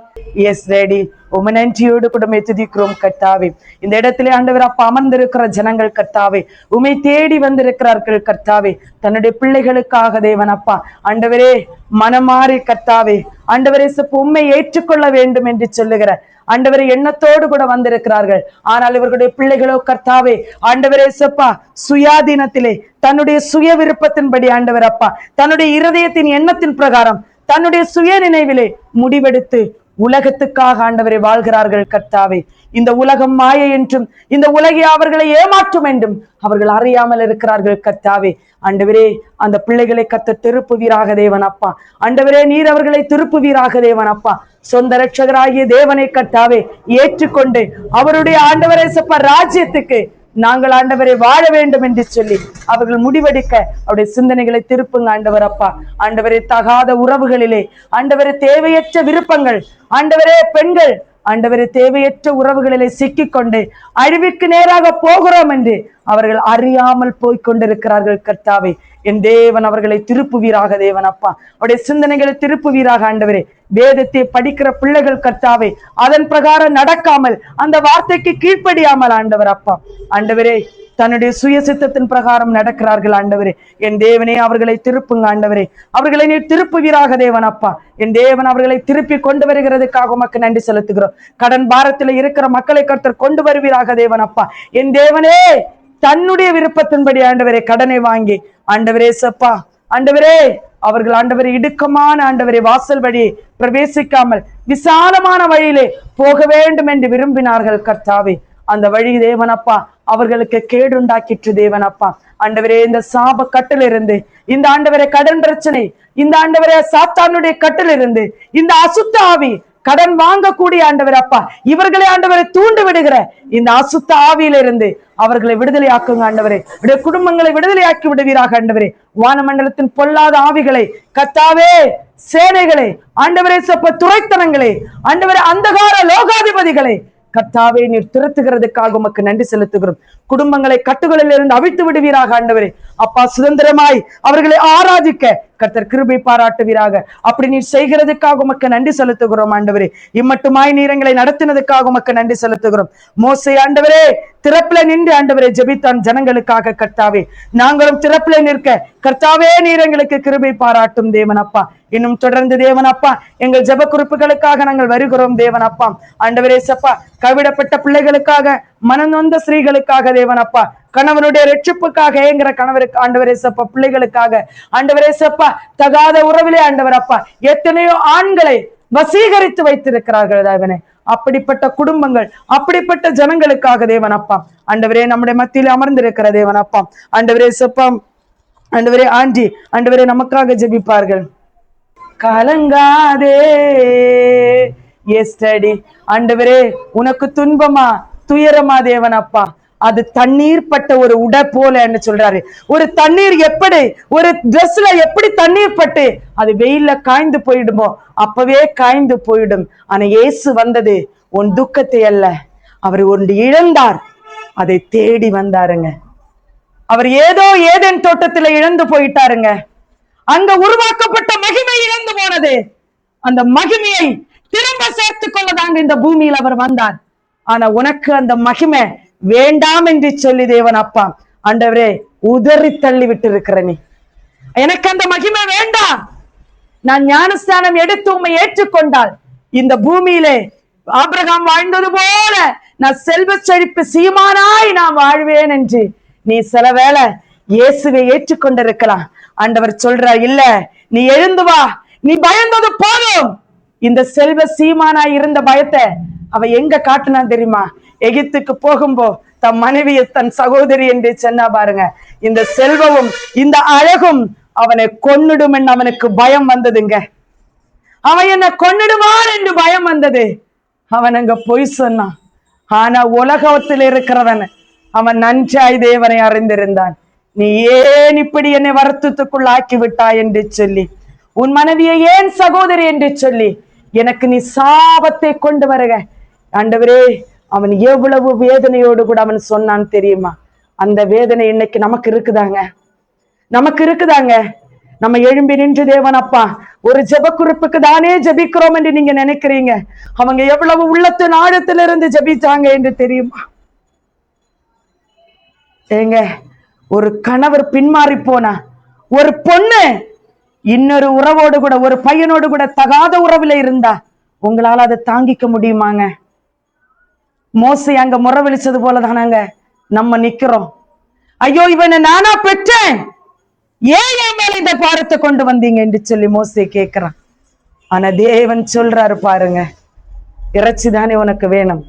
Yes ready. உம நன்றியோடு கூடமே துதிக்கிறோம் கர்த்தாவே. இந்த இடத்திலே ஆண்டவர் அப்பா அமர்ந்திருக்கிற ஜனங்கள் கர்த்தாவே, உமை தேடி வந்திருக்கிறார்கள் கர்த்தாவே, தன்னுடைய பிள்ளைகளுக்காக தேவன் அப்பா ஆண்டவரே மனமாறி கர்த்தாவே ஆண்டவரே உம்மை ஏற்றுக்கொள்ள வேண்டும் என்று சொல்லுகிற ஆண்டவரை எண்ணத்தோடு கூட வந்திருக்கிறார்கள். ஆனால் இவர்களுடைய பிள்ளைகளோ கர்த்தாவே ஆண்டவரே சப்பா சுயாதீனத்திலே தன்னுடைய சுய விருப்பத்தின்படி ஆண்டவர் அப்பா தன்னுடைய இருதயத்தின் எண்ணத்தின் பிரகாரம் தன்னுடைய சுய நினைவிலே முடிவெடுத்து உலகத்துக்காக ஆண்டவரை வாழ்கிறார்கள் கர்த்தாவே. இந்த உலகம் மாயை என்றும் இந்த உலகை அவர்களை ஏமாற்றும் என்றும் அவர்கள் அறியாமல் இருக்கிறார்கள் கர்த்தாவே. ஆண்டவரே அந்த பிள்ளைகளை கத்த திருப்புவீராக தேவன் அப்பா. ஆண்டவரே நீர் அவர்களை திருப்புவீராக தேவன் அப்பா. சொந்த ரட்சகராகிய தேவனை கர்த்தாவே ஏற்றுக்கொண்டு அவருடைய ஆண்டவரே சப்பா ராஜ்யத்துக்கு நாங்கள் ஆண்டவரை வாழ வேண்டும் என்று சொல்லி அவர்கள் முடிவெடுக்க அவருடைய சிந்தனைகளை திருப்புங்க ஆண்டவர் அப்பா. ஆண்டவரே தகாத உறவுகளிலே ஆண்டவரே தேவையற்ற விருப்பங்கள், ஆண்டவரே பெண்கள் ஆண்டவரே தேவையற்ற உறவுகளிலே சிக்கிக்கொண்டு அழிவுக்கு நேராக போகிறோம் என்று அவர்கள் அறியாமல் போய்கொண்டிருக்கிறார்கள் கர்த்தாவே. என் தேவன் அவர்களை திருப்புவீராக தேவன் அப்பா. அவருடைய சிந்தனைகளை திருப்புவீராக ஆண்டவரே. வேதத்தை படிக்கிற பிள்ளைகள் கர்த்தாவே அதன் பிரகாரம் நடக்காமல் அந்த வார்த்தைக்கு கீழ்ப்படியாமல் ஆண்டவர் அப்பா ஆண்டவரே தன்னுடைய சுய சித்தத்தின் பிரகாரம் நடக்கிறார்கள் ஆண்டவரே. என் தேவனே அவர்களை திருப்புங்க ஆண்டவரே. அவர்களை நீ திருப்புவீராக தேவன் அப்பா. என் தேவன் அவர்களை திருப்பி கொண்டு வருகிறதுக்காக உமக்கு நன்றி செலுத்துகிறோம். கடன் பாரத்தில் இருக்கிற மக்களை கர்த்தர் கொண்டு வருவீராக தேவன் அப்பா. என் தேவனே தன்னுடைய விருப்பத்தின்படி ஆண்டவரே கடனை வாங்கி ஆண்டவரே சப்பா ஆண்டவரே அவர்கள் ஆண்டவரை இடுக்கமான ஆண்டவரை வாசல் வழியை பிரவேசிக்காமல் விசாலமான வழியிலே போக வேண்டும் என்று விரும்பினார்கள் கர்த்தாவே. அந்த வழி தேவனப்பா அவர்களுக்கு கேடுண்டாக்கிற்று தேவனப்பா. ஆண்டவரே இந்த சாப கட்டிலிருந்து, இந்த ஆண்டவரை கடன் பிரச்சனை, இந்த ஆண்டவரே சாத்தானுடைய கட்டிலிருந்து, இந்த அசுத்த ஆவி கடன் வாங்கக்கூடிய ஆண்டவர் அப்பா இவர்களை ஆண்டவரை தூண்டு விடுகிற இந்த அசுத்த ஆவியிலிருந்து அவர்களை விடுதலை ஆக்குங்க ஆண்டவரே. குடும்பங்களை விடுதலையாக்கி விடுவீராக ஆண்டவரே. வானமண்டலத்தின் பொல்லாத ஆவிகளை கர்த்தாவே, சேனைகளை ஆண்டவரே சப்ப துரைத்தனங்களை ஆண்டவரே அந்தகார லோகாதிபதிகளை கர்த்தாவே நீர் திருத்துகிறதுக்காக உமக்கு நன்றி செலுத்துகிறோம். குடும்பங்களை கட்டுகளில் இருந்து அவிழ்த்து விடுவீராக ஆண்டவரே. அப்பா சுதந்திரமாய் அவர்களை ஆராதிக்க கர்த்தர் கிருபை பாராட்டுவீராக. அப்படி நீர் செய்கிறதுக்காக உமக்கு நன்றி செலுத்துகிறோம் ஆண்டவரே. இம்மட்டுமாய் நீர் எங்களை நடத்தினதுக்காக உமக்கு நன்றி செலுத்துகிறோம். மோசே ஆண்டவரே திறப்பில நின்று ஆண்டவரை ஜெபித்தான் ஜனங்களுக்காக கர்த்தாவே. நாங்களும் திறப்பில நிற்க கர்த்தாவே நீர் எங்களுக்கு கிருபை பாராட்டும் தேவனப்பா. இன்னும் தொடர்ந்து தேவனப்பா எங்கள் ஜெப குறிப்புகளுக்காக நாங்கள் வருகிறோம் தேவனப்பா. ஆண்டவரே சப்பா கைவிடப்பட்ட பிள்ளைகளுக்காக, மனநொந்த ஸ்திரீகளுக்காக தேவனப்பா, கணவனுடைய ரட்சிப்புக்காக ஏங்குற கணவருக்கு ஆண்டவரே சப்பா, பிள்ளைகளுக்காக ஆண்டவரே சப்பா, தகாத உறவிலே ஆண்டவர் அப்பா எத்தனையோ ஆண்களை வசீகரித்து வைத்திருக்கிறார்கள் தேவனே. அப்படிப்பட்ட குடும்பங்கள், அப்படிப்பட்ட ஜனங்களுக்காக தேவன் அப்பா ஆண்டவரே நம்முடைய மத்தியில் அமர்ந்திருக்கிற தேவன் அப்பா ஆண்டவரே சப்பா ஆண்டவரே ஆண்டி ஆண்டவரே நமக்காக ஜெபிப்பார்கள். கலங்காதே எஸ்டடி. ஆண்டவரே உனக்கு துன்பமா துயரமா தேவன் அப்பா, அது தண்ணீர் பட்ட ஒரு உடை போல சொல்றாரு. ஒரு தண்ணீர் எப்படி ஒரு ட்ரெஸ்ல எப்படி தண்ணீர் பட்டு அது வெயில்ல காய்ந்து போயிடுமோ அப்பவே காய்ந்து போயிடும். ஆனா இயேசு வந்தது உன் துக்கத்தை அல்ல, அவர் ஒன்று இழந்தார், அதை தேடி வந்தாருங்க. அவர் ஏதோ ஏதேன் தோட்டத்துல இழந்து போயிட்டாருங்க. அங்க உருவாக்கப்பட்ட மகிமை இழந்து போனது. அந்த மகிமையை திரும்ப சேர்த்துக் கொள்ளதாங்க இந்த பூமியில் அவர் வந்தார். ஆனா உனக்கு அந்த மகிமை வேண்டாம் என்று சொல்லி தேவன் அப்பா ஆண்டவரே உதறி தள்ளி விட்டு இருக்கிற நீ, எனக்கு அந்த மகிமை வேண்டாம், நான் ஞானஸ்தானம் எடுத்து உண்மை ஏற்றுக்கொண்டால் இந்த பூமியிலே ஆபிரகாம் வாழ்ந்தது போல நான் செல்வ செழிப்பு சீமானாய் நான் வாழ்வேன் என்று நீ சில வேளை இயேசுவை ஏற்றுக்கொண்டிருக்கலாம். ஆண்டவர் சொல்றார், இல்ல நீ எழுந்து வா, நீ பயந்தது போதும். இந்த செல்வ சீமானாய் இருந்த பயத்தை அவ எங்க காட்டுனா தெரியுமா? எகிப்துக்கு போகும்போ தன் மனைவியை தன் சகோதரி என்று சொன்னா பாருங்க. இந்த செல்வமும் இந்த அழகும் அவனை கொன்னுடும் என்று அவனுக்கு பயம் வந்ததுங்க. அவன் என்ன கொன்னுடுவான் என்று பயம் வந்தது. அவன் அங்க பொய் சொன்னான். ஆனா உலகத்தில் இருக்கிறவன் அவன் நன்றாய் தேவனை அறிந்திருந்தான். நீ ஏன் இப்படி என்னை வருத்தத்துக்குள் ஆக்கி விட்டாய் என்று சொல்லி, உன் மனைவியை ஏன் சகோதரி என்று சொல்லி எனக்கு நீ சாபத்தை கொண்டு வருக. ஆண்டவரே, அவன் எவ்வளவு வேதனையோடு கூட அவன் சொன்னான் தெரியுமா? அந்த வேதனை இன்னைக்கு நமக்கு இருக்குதாங்க, நமக்கு இருக்குதாங்க. நம்ம எழும்பி நின்று தேவன் அப்பா ஒரு ஜெப குறிப்புக்கு தானே ஜெபிக்கிறோம் என்று நீங்க நினைக்கிறீங்க. அவங்க எவ்வளவு உள்ளத்தின் ஆழத்திலிருந்து ஜெபிச்சாங்க என்று தெரியுமா? ஏங்க, ஒரு கணவர் பின்மாறி போனா, ஒரு பொண்ணு இன்னொரு உறவோடு கூட ஒரு பையனோடு கூட தகாத உறவுல இருந்தா உங்களால அதை தாங்கிக்க முடியுமாங்க? மோசை அங்க முறை விழிச்சது போலதானாங்க நம்ம நிக்கிறோம். ஐயோ, இவனை நானா பெற்றேன், ஏன் என் மேல இந்த பாரத்தை கொண்டு வந்தீங்க என்று சொல்லி மோசை கேட்கிறான். ஆனா தேவன் சொல்றாரு பாருங்க, இறைச்சி தானே உனக்கு வேணும்,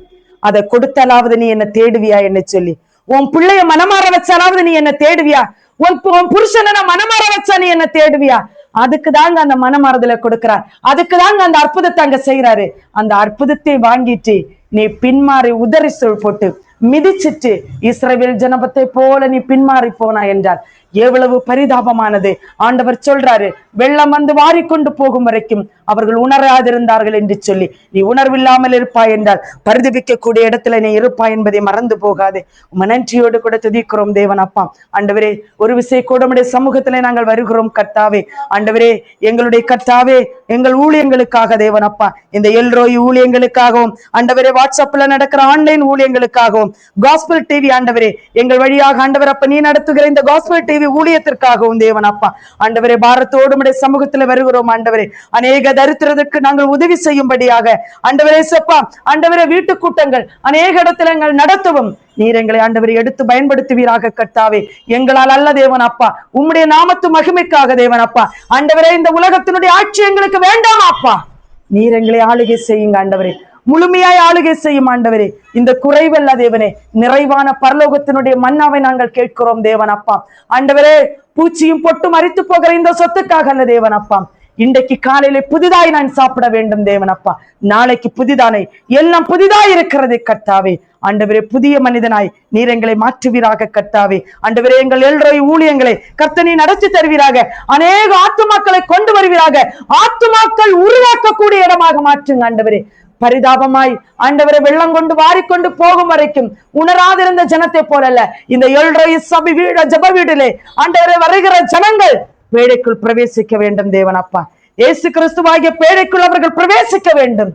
அதை கொடுத்தாலாவது நீ என்ன தேடுவியா என்று சொல்லி. உன் பிள்ளைய மனமாற வச்சாலாவது நீ என்ன தேடுவியா? உன் புருஷனை மனமாற வச்சா நீ என்ன தேடுவியா? அதுக்கு தாங்க அந்த மனமாறுதலை கொடுக்கிறார். அதுக்கு தாங்க அந்த அற்புதத்தை அங்க செய்யறாரு. அந்த அற்புதத்தை வாங்கிட்டு நீ பின்மாறி உதறி சொல் போட்டு மிதிச்சிட்டு இஸ்ரவேல் ஜனபத்தை போல நீ பின்மாறி போனா என்றால் எவ்வளவு பரிதாபமானது. ஆண்டவர் சொல்றாரு, வெள்ளம் வந்து வாரிக்கொண்டு போகும் வரைக்கும் அவர்கள் உணராதிருந்தார்கள் என்று சொல்லி, நீ உணர்வில்லாமல் இருப்பாய் என்றால் பரிதபிக்க கூடிய இடத்துல நீ இருப்பாய் என்பதை மறந்து போகாது. நன்றியோடு கூட துதிக்கிறோம் தேவன் அப்பா. ஆண்டவரே, ஒரு விசை கூட உம்முடைய சமூகத்திலே நாங்கள் வருகிறோம் கர்த்தாவே. ஆண்டவரே, எங்களுடைய கர்த்தாவே, எங்கள் ஊழியங்களுக்காக தேவன் அப்பா, இந்த எல்ரோய் ஊழியங்களுக்காகவும் ஆண்டவரே, வாட்ஸ்அப்ல நடக்கிற ஆன்லைன் ஊழியங்களுக்காகவும், காஸ்பல் டிவி ஆண்டவரே, எங்கள் வழியாக ஆண்டவர் அப்ப நீ நடத்துகிற இந்த காஸ்பல் டிவி ஊழியத்திற்காகவும் தேவன் அப்பா ஆண்டவரே, பாரத்தோடு உம்முடைய சமூகத்துல வருகிறோம் ஆண்டவரே. அநேக தரித்திரத்துக்கு நாங்கள் உதவி செய்யும்படியாக ஆண்டவரே சப்பா ஆண்டவரே, வீட்டு கூட்டங்கள் அநேக இடத்துல எங்கள் நடத்தவும் நீர் எங்களை ஆண்டவரை எடுத்து பயன்படுத்துவீராக கர்த்தாவே. எங்களால் அல்ல தேவன் அப்பா, உம்முடைய நாமத்து மகிமைக்காக தேவன் அப்பா ஆண்டவரே, இந்த உலகத்தினுடைய ஆட்சி எங்களுக்கு வேண்டாம் அப்பா, நீர் எங்களை ஆளுகை செய்யுங்க ஆண்டவரே, முழுமையாய் ஆளுகை செய்யும் ஆண்டவரே. இந்த குறைவல்ல தேவனே, நிறைவான பரலோகத்தினுடைய மன்னாவை நாங்கள் கேட்கிறோம் தேவன் அப்பா ஆண்டவரே. பூச்சியும் பொட்டும் அரித்து போகிற இந்த சொத்துக்காக அல்ல தேவன் அப்பா, இன்றைக்கு காலையில புதிதாய் நான் சாப்பிட வேண்டும் தேவன் அப்பா, நாளைக்கு புதிதானே எல்லாம் புதிதாய் இருக்கிறது கர்த்தாவே. ஆண்டவரே, புதிய மனிதனாய் நீர் எங்களை மாற்றுவீராக கர்த்தாவே. ஆண்டவரே, எங்கள் எல்ரோய் ஊழியங்களை கர்த்தனை நடத்தி தருவீராக, அநேக ஆத்துமாக்களை கொண்டு வருவீராக, ஆத்துமாக்கள் உருவாக்கக்கூடிய இடமாக மாற்றுங்க ஆண்டவரே. பரிதாபமாய் ஆண்டவரை வெள்ளம் கொண்டு வாரிக்கொண்டு போகும் வரைக்கும் உணராதிருந்த ஜனத்தை போலல்ல, இந்த எல்ரோய் சபை வீடு ஜப வீட்டிலே ஆண்டவரை வருகிற ஜனங்கள் பேழைக்குள் பிரவேசிக்க வேண்டும் தேவன் அப்பா. இயேசு கிறிஸ்துவாகிய பேழைக்குள் அவர்கள் பிரவேசிக்க வேண்டும்,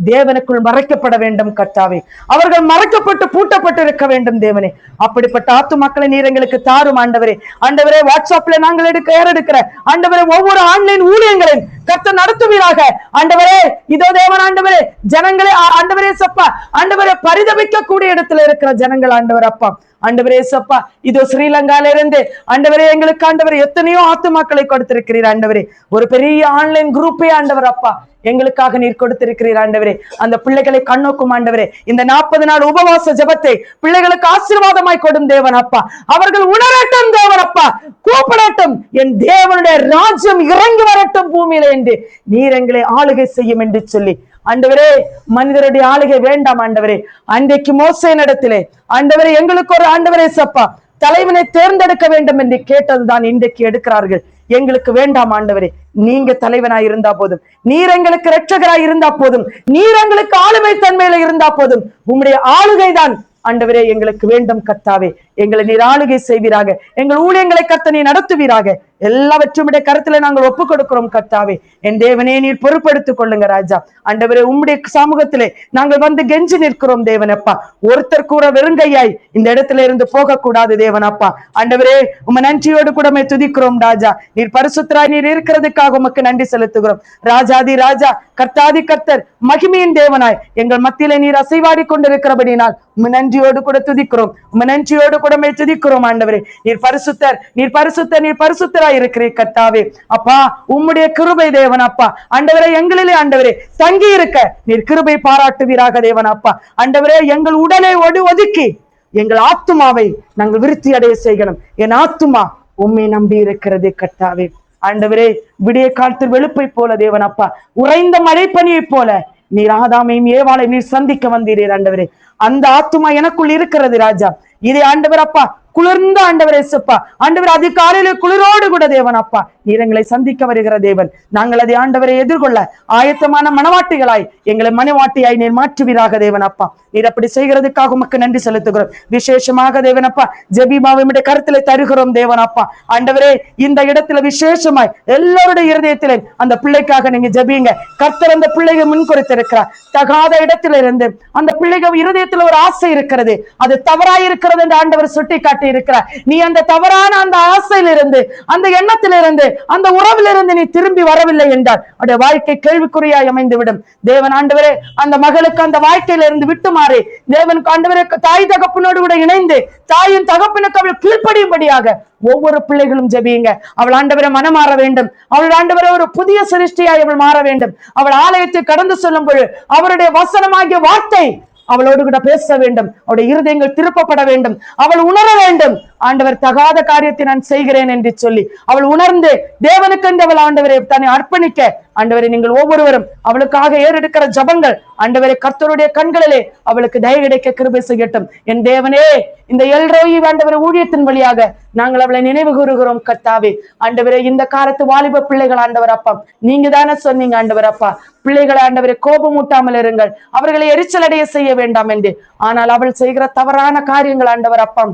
தேவனுக்குள் மறைக்கப்பட வேண்டும் கர்த்தாவே. அவர்கள் மறைக்கப்பட்டு பூட்டப்பட்டு இருக்க வேண்டும் தேவனே. அப்படிப்பட்ட ஆத்துமாக்களை நீர் எங்களுக்கு தாரும் ஆண்டவரே. ஆண்டவரே, வாட்ஸ்அப்ல நாங்கள் எடுக்கிற ஆண்டவரே ஒவ்வொரு ஆன்லைன் ஊழியங்களையும் கர்த்தர் நடத்துவீராக ஆண்டவரே. இதோ தேவன் ஆண்டவரே, ஜனங்களே ஆண்டவரே சப்பா ஆண்டவரே, பரிதபிக்க கூடிய இடத்துல இருக்கிற ஜனங்கள் ஆண்டவர் அப்பா ஆண்டவரே சப்பா, இதோ ஸ்ரீலங்கால இருந்து ஆண்டவரே எங்களுக்கு ஆண்டவரே எத்தனையோ ஆத்துமாக்களை கொடுத்திருக்கிறீர் ஆண்டவரே. ஒரு பெரிய ஆன்லைன் குரூப்பே ஆண்டவர் அப்பா எங்களுக்காக நீர் கொடுத்திருக்கிறீர் ஆண்டவரே. அந்த பிள்ளைகளை கண்ணோக்கும் ஆண்டவரே, இந்த 40 நாள் உபவாச ஜபத்தை பிள்ளைகளுக்கு ஆசீர்வாதமாய் கொடும் தேவன் அப்பா. அவர்கள் உணரட்டும் தேவன் அப்பா, கூப்பிடட்டும், என் தேவனுடைய ராஜ்யம் இறங்கி வரட்டும் பூமியில என்று நீர் எங்களை ஆளுகை செய்யும் என்று சொல்லி, ஆண்டவரே மனிதருடைய ஆளுகை வேண்டாம் ஆண்டவரே. அன்றைக்கு மோசேயினிடத்திலே ஆண்டவரே எங்களுக்கு ஒரு ஆண்டவரே சப்பா தலைவனை தேர்ந்தெடுக்க வேண்டும் என்று கேட்டதுதான் இன்றைக்கு எடுக்கிறார்கள். எங்களுக்கு வேண்டாம் ஆண்டவரே, நீங்க தலைவனாய் இருந்தா போதும், நீர் எங்களுக்கு இரட்சகராய் இருந்தா போதும், நீர் எங்களுக்கு ஆளுமை தன்மையில இருந்தா போதும். உம்முடைய ஆளுகை தான் ஆண்டவரே எங்களுக்கு வேண்டும் கர்த்தாவே. எங்களை நீர் ஆளுகை செய்வீராக, எங்கள் ஊழியங்களை கர்த்த நீ நடத்துவீராக. எல்லாவற்றும் கருத்துல நாங்கள் ஒப்புக் கொடுக்கிறோம் கர்த்தாவே. என் தேவனே நீர் பொறுப்பெடுத்துக் கொள்ளுங்க ராஜா. ஆண்டவரே உம்முடைய சமூகத்திலே நாங்கள் வந்து கெஞ்சி நிற்கிறோம் தேவனப்பா. ஒருத்தர் கூட வெறுங்கையாய் இந்த இடத்துல இருந்து போகக்கூடாது தேவனப்பா. ஆண்டவரே உம்மை நன்றியோடு கூட துதிக்கிறோம் ராஜா. நீர் பரிசுத்தராய் நீர் இருக்கிறதுக்காக உமக்கு நன்றி செலுத்துகிறோம். ராஜாதி ராஜா, கர்த்தாதி கர்த்தர், மகிமையின் தேவனாய் எங்கள் மத்தியிலே நீர் அசைவாடி கொண்டிருக்கிறபடினால் உம்மை நன்றியோடு கூட துதிக்கிறோம், உம்மை நன்றியோடு கூட துதிக்கிறோம் ஆண்டவரே. நீர் பரிசுத்தர், நீர் பரிசுத்தர், நீர் பரிசுத்தராய் இருக்கிறீர் கர்த்தாவே. அப்பா உம்முடைய கிருபை தேவன் அப்பா ஆண்டவரே எங்களிலே ஆண்டவரே தங்கி இருக்க நீர் கிருபை பாராட்டுவீராக தேவன் அப்பா. ஆண்டவரே எங்கள் உடலை ஒதுக்கி எங்கள் ஆத்துமாவை நாங்கள் விருத்தி அடைய செய்யணும். என் ஆத்துமா உம்மை நம்பி இருக்கிறதே கர்த்தாவே. ஆண்டவரே விடிய காலத்தில் வெளுப்பை போல தேவன் அப்பா, உறைந்த மழை பனியை போல நீர் ஆதாமையும் ஏவாளை நீர் சந்திக்க வந்தீரே ஆண்டவரே. அந்த ஆத்துமா எனக்குள் இருக்கிறது ராஜா. இதை ஆண்டவர் அப்பா குளிர்ந்த ஆண்டவரே சப்பா ஆண்டவர் அதிகாலையில குளிரோடு கூட தேவன் அப்பா நீர் எங்களை சந்திக்க வருகிற தேவன். நாங்கள் அதை ஆண்டவரை எதிர்கொள்ள ஆயத்தமான மனவாட்டிகளாய் எங்களை மனவாட்டியாய் நீர் மாற்றுவீராக தேவன் அப்பா. நீர் அப்படி செய்கிறதுக்காக உமக்கு நன்றி செலுத்துகிறோம். விசேஷமாக தேவன் அப்பா ஜெபிமாவுடைய கருத்துல தருகிறோம் தேவன் அப்பா. ஆண்டவரே இந்த இடத்துல விசேஷமாய் எல்லாருடைய இருதயத்திலே அந்த பிள்ளைக்காக நீங்க ஜெபிங்க. கர்த்தர் அந்த பிள்ளைகள் முன்குறித்திருக்கிறார். தகாத இடத்துல இருந்து அந்த பிள்ளைகள் இருதயத்துல ஒரு ஆசை இருக்கிறது, அது தவறாய் இருக்கிறது என்று ஆண்டவர் சுட்டி காட்டி இருக்கிறார். நீ அந்த தவறான அந்த ஆசையிலிருந்து, அந்த எண்ணத்திலிருந்து, அந்த உறவிலிருந்து நீ திரும்பி வரவில்லை என்றால் அவருடைய வாழ்க்கை கேள்விக்குறியாய் அமைந்துவிடும். தேவன் ஆண்டவரே அந்த மகளுக்கு அந்த வாழ்க்கையிலிருந்து விட்டு மாறி தேவன் ஆண்டவரே தாய் தகப்பனோடு கூட இணைந்து தாயின் தகப்பனுக்கு அவள் கீழ்ப்படியும்படியாக ஒவ்வொரு பிள்ளைகளும் ஜெபியுங்க. அவள் ஆண்டவரை மனமாற வேண்டும். அவள் ஆண்டவரை ஒரு புதிய சிருஷ்டியாய் அவள் மாற வேண்டும். அவள் ஆலயத்தை கடந்து சொல்லும் பொழுது அவருடைய வசனமாகிய வார்த்தை அவளோடு கூட பேச வேண்டும். அவருடைய இருதயங்கள் திருப்பப்பட வேண்டும். அவள் உணர வேண்டும், ஆண்டவர் தகாத காரியத்தை நான் செய்கிறேன் என்று சொல்லி அவள் உணர்ந்து தேவனுக்கு என்று அவள் ஆண்டவரை தன்னை அர்ப்பணிக்க ஆண்டவரை நீங்கள் ஒவ்வொருவரும் அவளுக்காக ஏறெடுக்கிற ஜபங்கள் ஆண்டவரை கர்த்தருடைய கண்களிலே அவளுக்கு தயவு கிடைக்க கிருபை செய்யட்டும். என் தேவனே இந்த எல்ரோயி ஆண்டவரை ஊழியத்தின் வழியாக நாங்கள் அவளை நினைவு கூறுகிறோம் கர்த்தாவே. ஆண்டவரே இந்த காலத்து வாலிப பிள்ளைகள் ஆண்டவர் அப்பா நீங்க தானே சொன்னீங்க ஆண்டவர் அப்பா பிள்ளைகளை ஆண்டவரை கோபமூட்டாமல் இருங்கள், அவர்களை எரிச்சல் அடைய செய்ய வேண்டாம் என்று. ஆனால் அவள் செய்கிற தவறான காரியங்கள் ஆண்டவர் அப்பா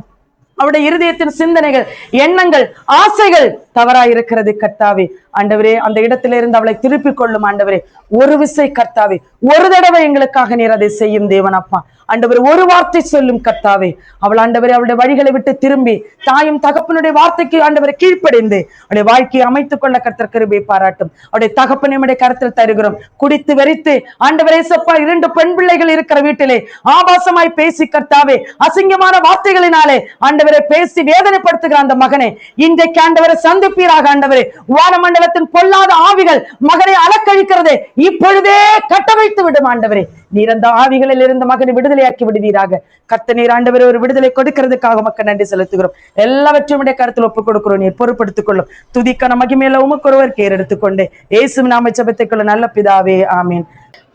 அவருடைய இருதயத்தின் சிந்தனைகள், எண்ணங்கள், ஆசைகள் தவறாய் இருக்கிறது கர்த்தாவே. ஆண்டவரே அந்த இடத்திலிருந்து அவளை திருப்பிக் கொள்ளும் ஆண்டவரே. ஒரு விசை கர்த்தாவே, ஒரு தடவை எங்களுக்காக நீர் அதை செய்யும் தேவன் அப்பா. ஆண்டவர் ஒரு வார்த்தை சொல்லும் கர்த்தாவே. அவள் ஆண்டவரே அவளுடைய வழிகளை விட்டு திரும்பி தாயும் தகப்பனுடைய வார்த்தைக்கு ஆண்டவரை கீழ்ப்படைந்து அவருடைய வாழ்க்கையை அமைத்துக் கொள்ள கர்த்தர் கிருபை பாராட்டும். அவருடைய தகப்பனுடைய கருத்தில் தருகிறோம். குடித்து வெறித்து ஆண்டவரே சப்பா 2 பெண் பிள்ளைகள் இருக்கிற வீட்டிலே ஆபாசமாய் பேசி கர்த்தாவே அசிங்கமான வார்த்தைகளினாலே ஆண்டவரை பேசி வேதனைப்படுத்துகிற அந்த மகனை இன்றைக்கு ஆண்டவரை சந்திப்பீராக ஆண்டவரே. வானமண்டலத்தின் பொல்லாத ஆவிகள் மகனை அலக்கழிக்கிறதே இப்பொழுதே கட்டமைத்து விடும் ஆண்டவரே. நீர் அந்த ஆவிகளில் இருந்த மகனை விடுதலையாக்கி விடுவீராக. கர்த்தர் நீர் ஆண்டவரே ஒரு விடுதலை கொடுக்கிறதுக்காக மக்கள் நன்றி செலுத்துகிறோம். எல்லாவற்றையும் கருத்தில் ஒப்புக் கொடுக்கிறோம். நீர் பொறுப்படுத்திக் கொள்ளும். துதிக்கான மகிமையில உமக்கு ஒருவர் கேர் எடுத்துக்கொண்டு இயேசு நாம ஜெபத்தை கொள்ள நல்ல பிதாவே ஆமீன்.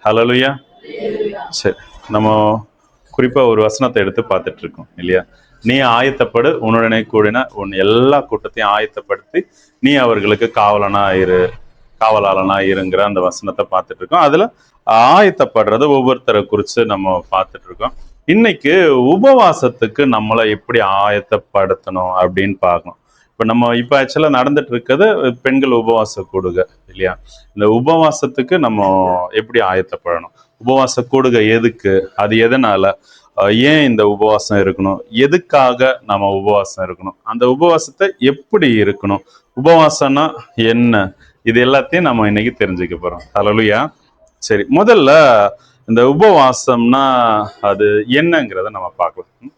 ஹல்லேலூயா. சரி, நம்ம குறிப்பா ஒரு வசனத்தை எடுத்து பார்த்துட்டு இருக்கோம் இல்லையா? நீ ஆயத்தப்படு, உன்னுடனே கூடின உன் எல்லா கூட்டத்தையும் ஆயத்தப்படுத்தி நீ அவர்களுக்கு காவலாளனா இருங்கிற அந்த வசனத்தை பார்த்துட்டு இருக்கோம். அதுல ஆயத்தப்படுறது ஒவ்வொருத்தரை குறிச்சு நம்ம பார்த்துட்டு இருக்கோம். இன்னைக்கு உபவாசத்துக்கு நம்மளை எப்படி ஆயத்தப்படுத்தணும் அப்படின்னு பார்க்கணும். இப்ப ஆக்சுவலா நடந்துட்டு இருக்கிறது பெண்கள் உபவாச கூடுகை இல்லையா? இந்த உபவாசத்துக்கு நம்ம எப்படி ஆயத்தப்படணும்? உபவாச கூடுகை எதுக்கு? அது எதனால? ஏன் இந்த உபவாசம் இருக்கணும்? எதுக்காக நம்ம உபவாசம் இருக்கணும்? அந்த உபவாசத்தை எப்படி இருக்கணும்? உபவாசம்னா என்ன? இது எல்லாத்தையும் நம்ம இன்னைக்கு தெரிஞ்சுக்க போறோம். ஹல்லேலூயா. சரி, முதல்ல இந்த உபவாசம்னா அது என்னங்கிறத நம்ம பார்க்கலாம்.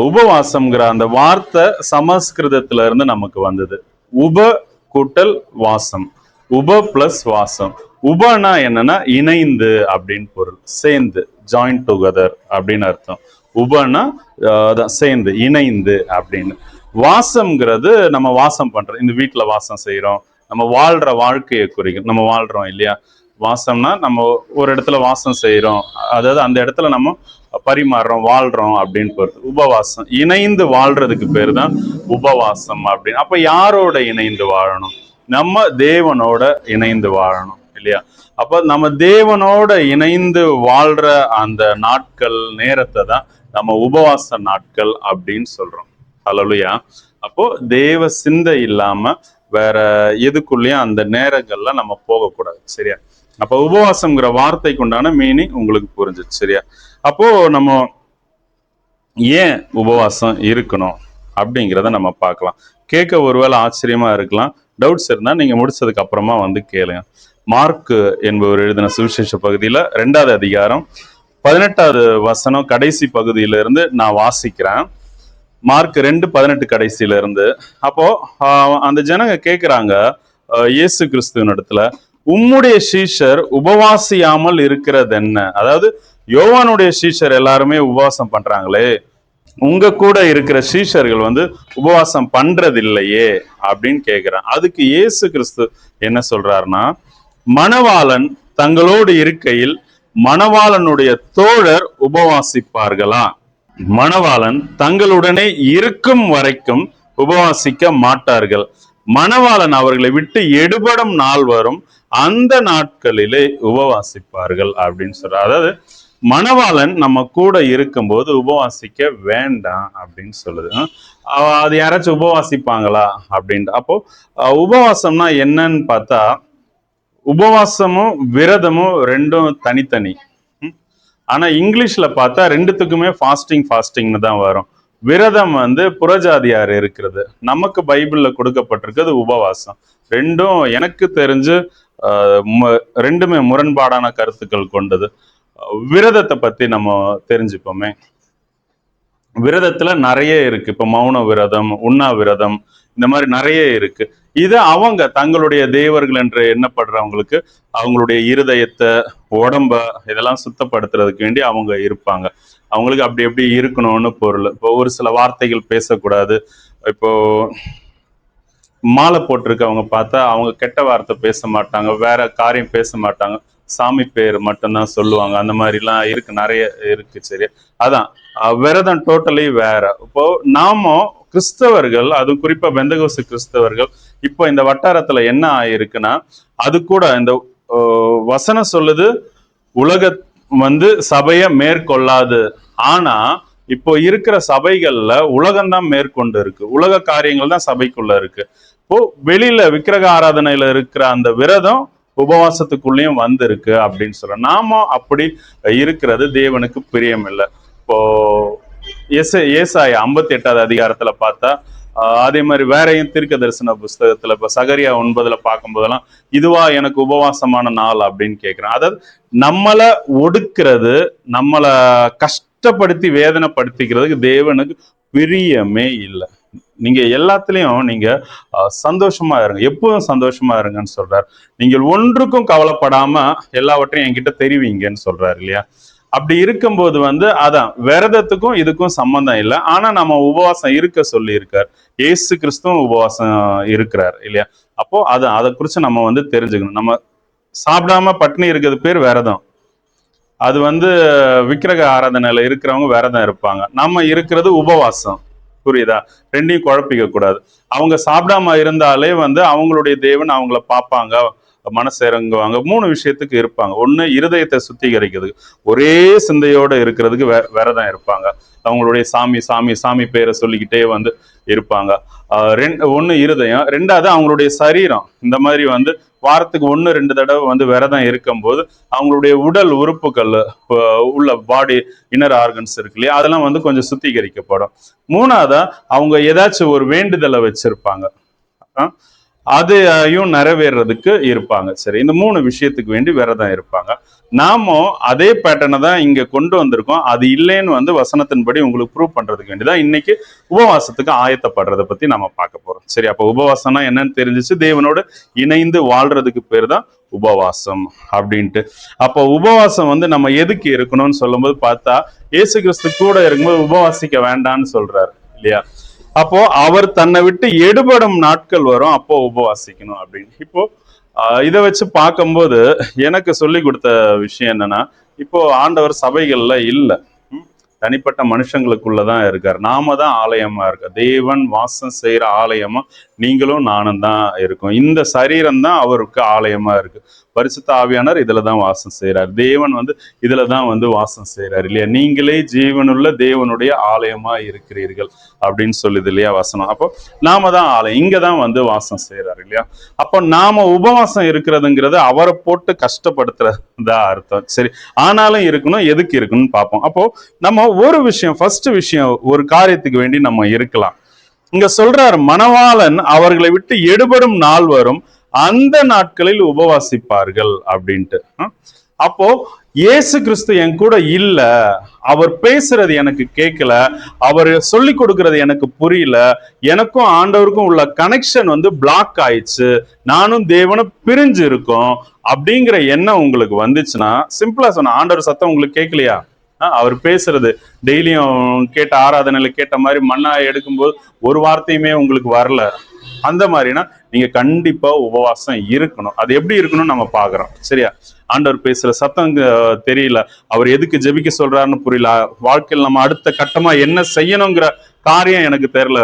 உபவாசம்ங்கிற அந்த வார்த்தை சமஸ்கிருதத்துல இருந்து நமக்கு வந்தது. உப கூட்டல் வாசம், உப பிளஸ் வாசம். உபனா என்னன்னா இணைந்து அப்படின்னு பொருள், சேர்ந்து, ஜாயின் டுகெதர் அப்படின்னு அர்த்தம். உபனா சேர்ந்து, இணைந்து அப்படின்னு. வாசம்ங்கிறது நம்ம வாசம் பண்றோம், இந்த வீட்டுல வாசம் செய்யறோம், நம்ம வாழ்ற வாழ்க்கையை குறிக்கும். நம்ம வாழ்றோம் இல்லையா, வாசம்னா நம்ம ஒரு இடத்துல வாசம் செய்யறோம், அதாவது அந்த இடத்துல நம்ம பரிமாறுறோம், வாழ்றோம் அப்படின்னு பொறுத்து. உபவாசம் இணைந்து வாழ்றதுக்கு பேர் தான் உபவாசம் அப்படின்னு. அப்ப யாரோட இணைந்து வாழணும்? நம்ம தேவனோட இணைந்து வாழணும் இல்லையா. அப்ப நம்ம தேவனோட இணைந்து வாழ்ற அந்த நாட்கள், நேரத்தை தான் நம்ம உபவாச நாட்கள் அப்படின்னு சொல்றோம். ஹல்லேலூயா. அப்போ தேவ சிந்தை இல்லாம வேற எதுக்குள்ளேயும் அந்த நேரங்கள்ல நம்ம போகக்கூடாது, சரியா. அப்ப உபவாசம்ங்கிற வார்த்தைக்கு உண்டான மீனிங் உங்களுக்கு புரிஞ்சுச்சு, சரியா. அப்போ நம்ம ஏன் உபவாசம் இருக்கணும் அப்படிங்கிறத நம்ம பார்க்கலாம். கேட்க ஒருவேளை ஆச்சரியமா இருக்கலாம், டவுட்ஸ் இருந்தா நீங்க முடிச்சதுக்கு அப்புறமா வந்து கேளுங்க. மார்க் என்பவர் எழுதின சுவிசேஷ பகுதியில 2வது அதிகாரம் 18வது வசனம் கடைசி பகுதியில இருந்து நான் வாசிக்கிறேன். மார்க் 2:18 கடைசியில இருந்து. அப்போ அந்த ஜனங்க கேட்கிறாங்க இயேசு கிறிஸ்துவின் இடத்துல, உம்முடைய சீஷர் உபவாசியாமல் இருக்கிறது என்ன? அதாவது யோவானுடைய சீஷர் எல்லாருமே உபவாசம் பண்றாங்களே, உங்க கூட இருக்கிற சீஷர்கள் வந்து உபவாசம் பண்றது இல்லையே அப்படின்னு கேட்கிறான். அதுக்கு இயேசு கிறிஸ்து என்ன சொல்றாருன்னா, மணவாளன் தங்களோடு இருக்கையில் மணவாளனுடைய தோழர் உபவாசிப்பார்களா? மணவாளன் தங்களுடனே இருக்கும் வரைக்கும் உபவாசிக்க மாட்டார்கள். மணவாளன் அவர்களை விட்டு எடுபடும் நாள் வரும், அந்த நாட்களிலே உபவாசிப்பார்கள் அப்படின்னு சொல்ற. அதாவது மணவாளன் நம்ம கூட இருக்கும்போது உபவாசிக்க வேண்டாம் அப்படின்னு சொல்லுது. அது யாராச்சும் உபவாசிப்பாங்களா அப்படின்ட்டு. அப்போ உபவாசம்னா என்னன்னு பார்த்தா, உபவாசமும் விரதமும் ரெண்டும் தனித்தனி. ஆனா இங்கிலீஷ்ல பார்த்தா ரெண்டுத்துக்குமே ஃபாஸ்டிங்னு தான் வரும். விரதம் வந்து புறஜாதியார் இருக்கிறது, நமக்கு பைபிள்ல கொடுக்கப்பட்டிருக்கிறது உபவாசம். ரெண்டும் எனக்கு தெரிஞ்சு ரெண்டுமே முரண்பாடான கருத்துக்கள் கொண்டது. விரதத்தை பத்தி நம்ம தெரிஞ்சுப்போமே. விரதத்துல நிறைய இருக்கு. இப்ப மௌன விரதம், உண்ணா விரதம், இந்த மாதிரி நிறைய இருக்கு. இது அவங்க தங்களுடைய தேவர்கள் என்று எண்ணப்படுறவங்களுக்கு அவங்களுடைய இருதயத்தை, உடம்ப இதெல்லாம் சுத்தப்படுத்துறதுக்கு வேண்டி அவங்க இருப்பாங்க. அவங்களுக்கு அப்படி எப்படி இருக்கணும்னு பொருள். இப்போ ஒரு சில வார்த்தைகள் பேசக்கூடாது. இப்போ மாலை போட்டிருக்கவங்க பார்த்தா அவங்க கெட்ட வார்த்தை பேச மாட்டாங்க, வேற காரியம் பேச மாட்டாங்க, சாமி பேர் மட்டும்தான் சொல்லுவாங்க. அந்த மாதிரிலாம் இருக்கு, நிறைய இருக்கு, சரி. அதான் விரதம் டோட்டலி வேற. இப்போ நாம கிறிஸ்தவர்கள், அது குறிப்பா பெந்தகோஸ்து கிறிஸ்தவர்கள், இப்போ இந்த வட்டாரத்துல என்ன ஆயிருக்குன்னா, அது கூட இந்த வசனம் சொல்லுது உலக வந்து சபைய மேற்கொள்ளாது. ஆனா இப்போ இருக்கிற சபைகள்ல உலகம்தான் மேற்கொண்டு இருக்கு, உலக காரியங்கள் தான் சபைக்குள்ள இருக்கு. இப்போ வெளியில விக்கிரக ஆராதனையில இருக்கிற அந்த விரதம் உபவாசத்துக்குள்ளேயும் வந்திருக்கு அப்படின்னு சொல்ற. நாம அப்படி இருக்கிறது தேவனுக்கு பிரியம் இல்லை. இப்போ ஏசாயா 58வது அதிகாரத்துல பார்த்தா அதே மாதிரி வேறையும் தீர்க்க தரிசன புஸ்தகத்துல இப்ப சகரியா 9 பார்க்கும் போதெல்லாம் இதுவா எனக்கு உபவாசமான நாள் அப்படின்னு கேட்கிறேன். அதாவது நம்மளை ஒடுக்கிறது, நம்மளை கஷ்டப்படுத்தி வேதனைப்படுத்திக்கிறதுக்கு தேவனுக்கு பிரியமே இல்லை. நீங்க எல்லாத்துலயும் நீங்க சந்தோஷமா இருங்க, எப்பவும் சந்தோஷமா இருங்கன்னு சொல்றாரு. நீங்கள் ஒன்றுக்கும் கவலைப்படாம எல்லாவற்றையும் என்கிட்ட தெரிவிங்கன்னு சொல்றாரு இல்லையா. அப்படி இருக்கும்போது வந்து அதான் விரதத்துக்கும் இதுக்கும் சம்பந்தம் இல்லை. ஆனா நம்ம உபவாசம் இருக்க சொல்லி இருக்கார். ஏசு கிறிஸ்துவும் உபவாசம் இருக்கிறார் இல்லையா. அப்போ அதை குறிச்சு நம்ம வந்து தெரிஞ்சுக்கணும். நம்ம சாப்பிடாம பட்டினி இருக்கிறது பேர் விரதம். அது வந்து விக்கிரக ஆராதனையில இருக்கிறவங்க விரதம் இருப்பாங்க, நம்ம இருக்கிறது உபவாசம். புரியுதா? ரெண்டையும் குழப்பிக்க கூடாது. அவங்க சாப்பிடாம இருந்தாலே வந்து அவங்களுடைய தேவன் அவங்கள பார்ப்பாங்க, மனசு இறங்குவாங்க. 3 விஷயத்துக்கு இருப்பாங்க. ஒண்ணு, இருதயத்தை சுத்திகரிக்கிறதுக்கு ஒரே சிந்தையோட இருக்கிறதுக்கு விரதம் இருப்பாங்க. அவங்களுடைய சாமி பேரை சொல்லிக்கிட்டே வந்து இருப்பாங்க. ஒண்ணு இருதயம், 2வது அவங்களுடைய சரீரம். இந்த மாதிரி வந்து வாரத்துக்கு 1-2 தடவை வந்து விரதம் இருக்கும்போது அவங்களுடைய உடல் உறுப்புகள் உள்ள பாடி இன்னர் ஆர்கன்ஸ் இருக்கு இல்லையா, அதெல்லாம் வந்து கொஞ்சம் சுத்திகரிக்கப்படும். 3வது அவங்க ஏதாச்சும் ஒரு வேண்டுதலை வச்சிருப்பாங்க, அதையும் நிறைவேறதுக்கு இருப்பாங்க. சரி, இந்த 3 விஷயத்துக்கு வேண்டி விரதம் இருப்பாங்க. நாமும் அதே பேட்டர்னை தான் இங்க கொண்டு வந்திருக்கோம். அது இல்லைன்னு வந்து வசனத்தின்படி உங்களுக்கு ப்ரூவ் பண்றதுக்கு வேண்டிதான் இன்னைக்கு உபவாசத்துக்கு ஆயத்தப்படுறதை பத்தி நம்ம பார்க்க போறோம். சரி, அப்போ உபவாசம்னா என்னன்னு தெரிஞ்சிச்சு. தேவனோடு இணைந்து வாழ்றதுக்கு பேர் தான் உபவாசம் அப்படின்ட்டு. அப்போ உபவாசம் வந்து நம்ம எதுக்கு இருக்கணும்னு சொல்லும் போது பார்த்தா, இயேசு கிறிஸ்து கூட இருக்கும்போது உபவாசிக்க வேண்டாம்னு சொல்றாரு இல்லையா. அப்போ அவர் தன்னை விட்டு எடுபடும் நாட்கள் வரும், அப்போ உபவாசிக்கணும் அப்படின்னு. இப்போ இதை வச்சு பார்க்கும்போது எனக்கு சொல்லி கொடுத்த விஷயம் என்னன்னா, இப்போ ஆண்டவர் சபைகள்ல இல்ல, தனிப்பட்ட மனுஷங்களுக்குள்ளதான் இருக்கார். நாம தான் ஆலயமா இருக்க, தேவன் வாசம் செய்யற ஆலயமா நீங்களும் நானும் தான் இருக்கும். இந்த சரீரம் தான் அவருக்கு ஆலயமா இருக்கு. பரிசுத்த ஆவியானவர் இதுலதான் வாசம் செய்யறார். தேவன் இதுலதான் வாசம் செய்யறார் இல்லையா? நீங்களே ஜீவனுள்ள தேவனுடைய ஆலயமா இருக்கிறீர்கள் அப்படின்னு சொல்லுது இல்லையா வசனம். அப்போ நாம தான் ஆலயம், இங்கதான் வாசம் செய்யறாரு இல்லையா? அப்போ நாம உபவாசம் இருக்கிறதுங்கிறது அவரை போட்டு கஷ்டப்படுத்துறதா அர்த்தம். சரி, ஆனாலும் இருக்கணும், எதுக்கு இருக்கணும்னு பார்ப்போம். அப்போ நம்ம ஒரு விஷயம், ஃபர்ஸ்ட் விஷயம், ஒரு காரியத்துக்கு வேண்டி நம்ம இருக்கலாம். இங்க சொல்றாரு, மணவாளன் அவர்களை விட்டு எடுபடும் நாள் வரும், அந்த நாட்களில் உபவாசிப்பார்கள் அப்படின்ட்டு. அப்போ இயேசு கிறிஸ்து என் கூட இல்ல, அவர் பேசுறது எனக்கு கேட்கல, அவர் சொல்லி கொடுக்கறது எனக்கு புரியல, எனக்கும் ஆண்டவருக்கும் உள்ள கனெக்ஷன் பிளாக் ஆயிடுச்சு, நானும் தேவனும் பிரிஞ்சு இருக்கோம் அப்படிங்கிற எண்ணம் உங்களுக்கு வந்துச்சுன்னா, சிம்பிளா சொன்ன, ஆண்டவர் சத்தம் உங்களுக்கு கேட்கலையா? அவர் பேசுறது டெய்லியும் கேட்ட ஆராதனையில கேட்ட மாதிரி மண்ணா எடுக்கும்போது ஒரு வார்த்தையுமே உங்களுக்கு வரல, அந்த மாதிரினா நீங்க கண்டிப்பா உபவாசம் இருக்கணும். அது எப்படி இருக்கணும்னு நம்ம பாக்குறோம். சரியா? ஆண்டவர் பேசுற சத்தம் தெரியல, அவர் எதுக்கு ஜெபிக்க சொல்றாருன்னு புரியல, வாழ்க்கையில் நம்ம அடுத்த கட்டமா என்ன செய்யணுங்கிற காரியம் எனக்கு தெரியல,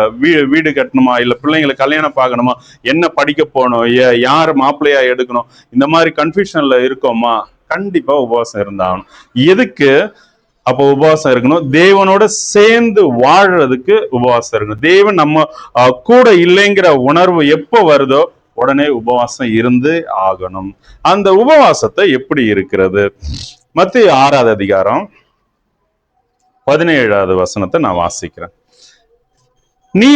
வீடு கட்டணுமா, இல்ல பிள்ளைங்களை கல்யாணம் பார்க்கணுமா, என்ன படிக்க போகணும், யார் மாப்பிள்ளையா எடுக்கணும், இந்த மாதிரி கன்ஃபியூஷன்ல இருக்கோமா, கண்டிப்பா உபவாசம் இருந்தாகணும். எதுக்கு அப்போ உபவாசம் இருக்கணும்? தேவனோட சேர்ந்து வாழ்றதுக்கு உபவாசம் இருக்கணும். தேவன் நம்ம கூட இல்லைங்கிற உணர்வு எப்போ வருதோ உடனே உபவாசம் இருந்து ஆகணும். அந்த உபவாசத்தை எப்படி இருக்கிறது? மத்தேயு 6வது அதிகாரம் 17வது வசனத்தை நான் வாசிக்கிறேன். நீ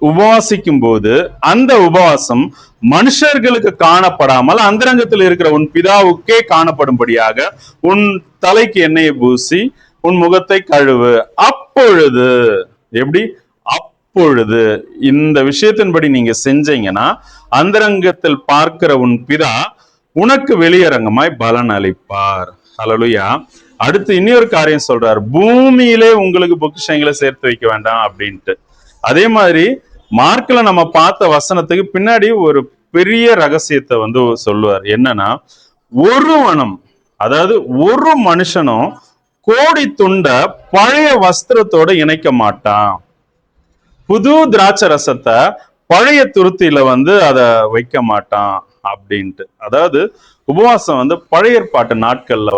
உபவாசிக்கும் போது அந்த உபவாசம் மனுஷர்களுக்கு காணப்படாமல் அந்தரங்கத்தில் இருக்கிற உன் பிதாவுக்கே காணப்படும்படியாக உன் தலைக்கு எண்ணெயை பூசி உன் முகத்தை கழுவு. அப்பொழுது, எப்படி? அப்பொழுது இந்த விஷயத்தின்படி நீங்க செஞ்சீங்கன்னா அந்தரங்கத்தில் பார்க்கிற உன் பிதா உனக்கு வெளியரங்கமாய் பலன் அளிப்பார். ஹல்லேலூயா. அடுத்து இன்னொரு காரியம் சொல்றாரு, பூமியிலே உங்களுக்கு பொக்கிஷங்களை சேர்த்து வைக்க வேண்டாம் அப்படின்ட்டு. அதே மாதிரி மார்க்ல நம்ம பார்த்த வசனத்துக்கு பின்னாடி ஒரு பெரிய ரகசியத்தை சொல்லுவார். என்னன்னா, ஒருவனும், அதாவது ஒரு மனுஷனும் கோடி துண்ட பழைய வஸ்திரத்தோட இணைக்க மாட்டான், புது திராட்சை ரசத்தை பழைய துருத்தியில அதை வைக்க மாட்டான் அப்படின்ட்டு. அதாவது உபவாசம் பழைய ஏற்பாட்டு நாட்கள்ல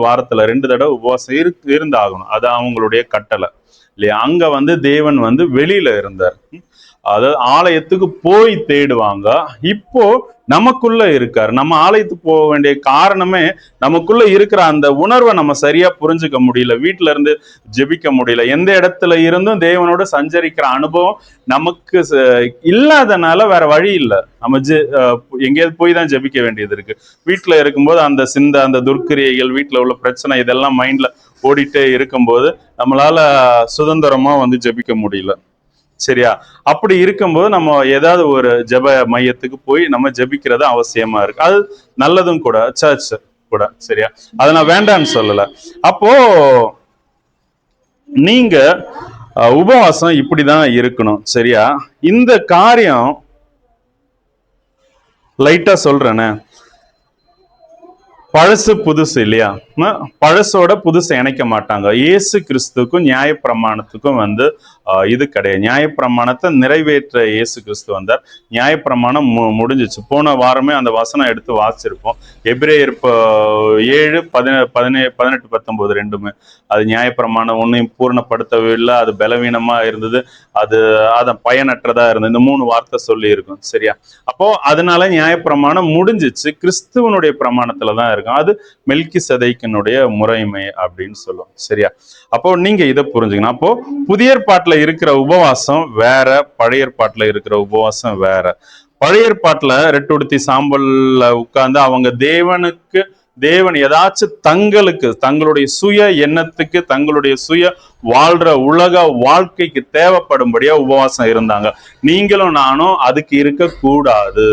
வாரத்துல 2 தடவை உபவாசம் இருந்தாகணும். அது அவங்களுடைய கட்டளை இல்லையா? அங்க தேவன் வெளியில இருந்தார், அதாவது ஆலயத்துக்கு போய் தேடுவாங்க. இப்போ நமக்குள்ள இருக்காரு. நம்ம ஆலயத்துக்கு போக வேண்டிய காரணமே நமக்குள்ள இருக்கிற அந்த உணர்வை நம்ம சரியா புரிஞ்சுக்க முடியல, வீட்டுல இருந்து ஜெபிக்க முடியல, எந்த இடத்துல இருந்தும் தேவனோட சஞ்சரிக்கிற அனுபவம் நமக்கு இல்லாதனால வேற வழி இல்லை, நம்ம எங்கேயாவது போய் தான் ஜெபிக்க வேண்டியது இருக்கு. வீட்டுல இருக்கும்போது அந்த துர்க்கிரியைகள், வீட்டுல உள்ள பிரச்சனை, இதெல்லாம் மைண்ட்ல ஓடிட்டே இருக்கும்போது நம்மளால சுதந்திரமா ஜெபிக்க முடியல. சரியா? அப்படி இருக்கும்போது நம்ம ஏதாவது ஒரு ஜெப மையத்துக்கு போய் நம்ம ஜெபிக்கிறது அவசியமா இருக்கு. அது நல்லதும் கூட, சர்ச் கூட. சரியா? அதை நான் வேண்டான்னு சொல்லல. அப்போ நீங்க உபவாசம் இப்படிதான் இருக்கணும். சரியா? இந்த காரியம் லைட்டா சொல்றேனே, பழசு புதுசு இல்லையா? பழசோட புதுசை இணைக்க மாட்டாங்க. இயேசு கிறிஸ்துக்கும் நியாயப்பிரமாணத்துக்கும் இது கிடையாது. நியாயப்பிரமாணத்தை நிறைவேற்ற இயேசு கிறிஸ்து வந்தார். நியாயப்பிரமாணம் முடிஞ்சிச்சு. போன வாரமே அந்த வசனம் எடுத்து வாசிச்சிருப்போம். எபிரேயர் 7:18-19 ரெண்டுமே அது நியாயப்பிரமாணம் ஒன்னையும் பூர்ணப்படுத்தவில்லை, அது பலவீனமா இருந்தது, அது பயனற்றதா இருந்தது, இந்த 3 வார்த்தை சொல்லி இருக்கும். சரியா? அப்போ அதனால நியாயப்பிரமாணம் முடிஞ்சிச்சு, கிறிஸ்துவனுடைய பிரமாணத்துலதான் இருக்கும். அது மெல்கிசேதேக்கினுடைய முறைமை அப்படின்னு சொல்லுவோம். சரியா? அப்போ நீங்க இதை புரிஞ்சுக்கணும். அப்போ புதிய ஏற்பாட்டுல இருக்கிற உபவாசம் வேற, பழைய ஏற்பாட்டுல இருக்கிற உபவாசம் வேற. பழைய ஏற்பாட்டுல ரெட்டுடுத்தி சாம்பல்ல உட்கார்ந்து அவங்க தேவன் ஏதாச்சும் தங்களுடைய சுய எண்ணத்துக்கு, தங்களுடைய சுய வாழ்ற உலக வாழ்க்கைக்கு தேவைப்படும்படியா உபவாசம் இருந்தாங்க. நீங்களும் நானும் அதுக்கு இருக்க கூடாது.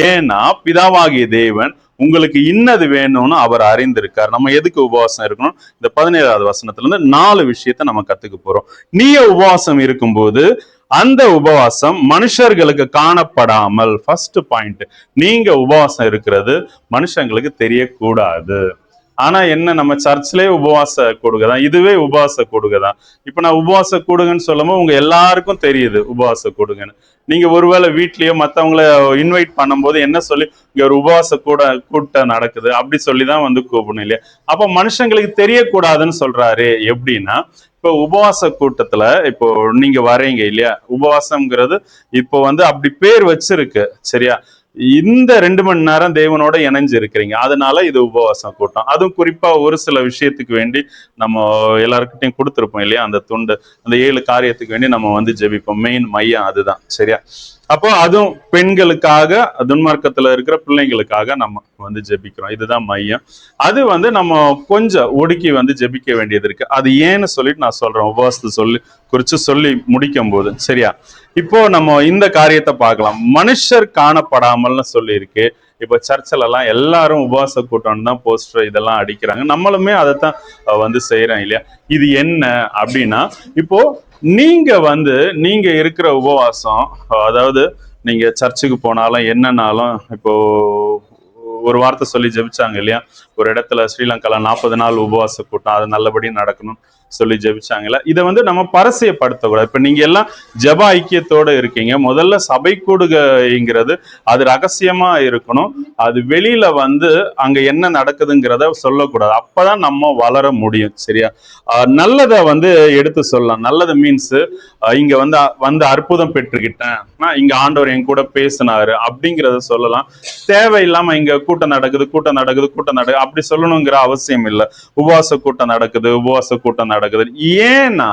ஏன்னா பிதாவாகிய தேவன் உங்களுக்கு இன்னது வேணும்னு அவர் அறிந்திருக்கார். நம்ம எதுக்கு உபவாசம் இருக்கணும்? இந்த 17வது வசனத்துல இருந்து 4 விஷயத்தை நம்ம கத்துக்க போறோம். நீங்க உபவாசம் இருக்கும்போது அந்த உபவாசம் மனுஷர்களுக்கு காணப்படாமல், ஃபர்ஸ்ட் பாயிண்ட், நீங்க உபவாசம் இருக்கிறது மனுஷங்களுக்கு தெரியக்கூடாது. ஆனா என்ன, நம்ம சர்ச்லயே உபவாச கூடுகை தான், இதுவே உபவாச கூடுகை தான். இப்ப நான் உபவாச கூடுகன்னு சொல்லும்போது உங்க எல்லாருக்கும் தெரியுது உபவாச கூடுகன்னு. நீங்க ஒருவேளை வீட்லயோ மத்தவங்கள இன்வைட் பண்ணும்போது என்ன சொல்லி, இங்க ஒரு உபவாச கூட்டம் நடக்குது அப்படி சொல்லிதான் வந்து கூப்பிடணும் இல்லையா? அப்ப மனுஷங்களுக்கு தெரியக்கூடாதுன்னு சொல்றாரு. எப்படின்னா, இப்போ உபவாச கூட்டத்துல இப்போ நீங்க வரீங்க இல்லையா, உபவாசம்ங்கிறது இப்போ வந்து அப்படி பேர் வச்சிருக்கு, சரியா? இந்த 2 மணி நேரம் தேவனோட இணைஞ்சு இருக்கிறீங்க, அதனால இது உபவாசம் கூட்டம். அதுவும் குறிப்பா ஒரு சில விஷயத்துக்கு வேண்டி நம்ம எல்லாருக்கிட்டையும் கொடுத்துருப்போம் இல்லையா, அந்த துண்டு, அந்த 7 காரியத்துக்கு வேண்டி நம்ம வந்து ஜெபிப்போம். மெயின் மையம் அதுதான், சரியா? அப்போ அதுவும் பெண்களுக்காக, துன்மார்க்கத்துல இருக்கிற பிள்ளைங்களுக்காக நம்ம வந்து ஜெபிக்கிறோம், இதுதான் மையம். அது வந்து நம்ம கொஞ்சம் ஒடுக்கி வந்து ஜெபிக்க வேண்டியது இருக்கு. அது ஏன்னு சொல்லிட்டு நான் சொல்றேன், உபவாசத்தை குறிச்சு சொல்லி முடிக்கும் போது, சரியா? இப்போ நம்ம இந்த காரியத்தை பார்க்கலாம். மனுஷர் காணப்படாமல்னு சொல்லி இருக்கு. இப்போ சர்ச்சில் எல்லாம் எல்லாரும் உபவாச கூட்டம் தான் போஸ்டர் இதெல்லாம் அடிக்கிறாங்க, நம்மளுமே அதைத்தான் வந்து செய்யறோம் இல்லையா? இது என்ன அப்படின்னா, இப்போ நீங்க இருக்கிற உபவாசம், அதாவது நீங்க சர்ச்சுக்கு போனாலும் என்னன்னாலும், இப்போ ஒரு வார்த்தை சொல்லி ஜெபிச்சாங்க இல்லையா, ஒரு இடத்துல ஸ்ரீலங்கால 40 நாள் உபவாச கூட்டம், அது நல்லபடி நடக்கணும் சொல்லி ஜெபிச்சாங்கல்ல. இதை வந்து நம்ம பரசியப்படுத்தக்கூடாது. இப்ப நீங்க எல்லாம் ஜெப ஐக்கியத்தோட இருக்கீங்க. முதல்ல சபை கூடுகைங்கிறது அது ரகசியமா இருக்கணும். அது வெளியில வந்து அங்க என்ன நடக்குதுங்கிறத சொல்லக்கூடாது. அப்பதான் நம்ம வளர முடியும், சரியா? நல்லதை வந்து எடுத்து சொல்லலாம். நல்லது மீன்ஸ் இங்க வந்து அற்புதம் பெற்றுக்கிட்டேன், இங்க ஆண்டவர் என் கூட பேசினாரு அப்படிங்கிறத சொல்லலாம். தேவையில்லாம இங்க கூட்டம் நடக்குது அப்படி சொல்லணுங்கிற அவசியம் இல்லை. உபவாச கூட்டம் நடக்குது ஏன்னா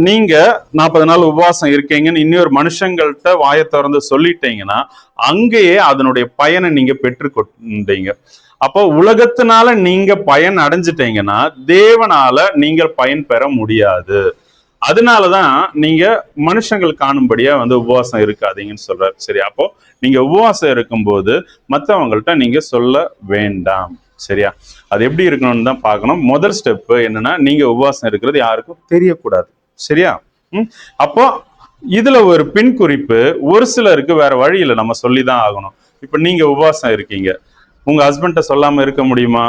நீங்க 40 நாள் உபவாசம் இருக்கீங்கன்னு இன்னொரு மனுஷங்கள்ட்ட வாயை திறந்து சொல்லிட்டீங்கன்னா அங்கேயே அதனுடைய பயனை நீங்க பெற்றுக்கொண்டீங்க. அப்போ உலகத்தினால நீங்க பயன் அடைஞ்சிட்டீங்கன்னா தேவனால நீங்கள் பயன் பெற முடியாது. அதனாலதான் நீங்க மனுஷங்கள் காணும்படியா வந்து உபவாசம் இருக்காதீங்கன்னு சொல்றாரு, சரி? அப்போ நீங்க உபவாசம் இருக்கும்போது மற்றவங்கள்ட்ட நீங்க சொல்ல வேண்டாம், சரியா? அது எப்படி இருக்கணும்னு தான் பார்க்கணும். முதல் ஸ்டெப் என்னன்னா, நீங்க உபவாசம் இருக்கிறது யாருக்கும் தெரியக்கூடாது, சரியா? அப்போ இதுல ஒரு பின் குறிப்பு, ஒரு சிலருக்கு வேற வழியில நம்ம சொல்லிதான் ஆகணும். இப்ப நீங்க உபவாசம் இருக்கீங்க, உங்க ஹஸ்பண்ட சொல்லாம இருக்க முடியுமா?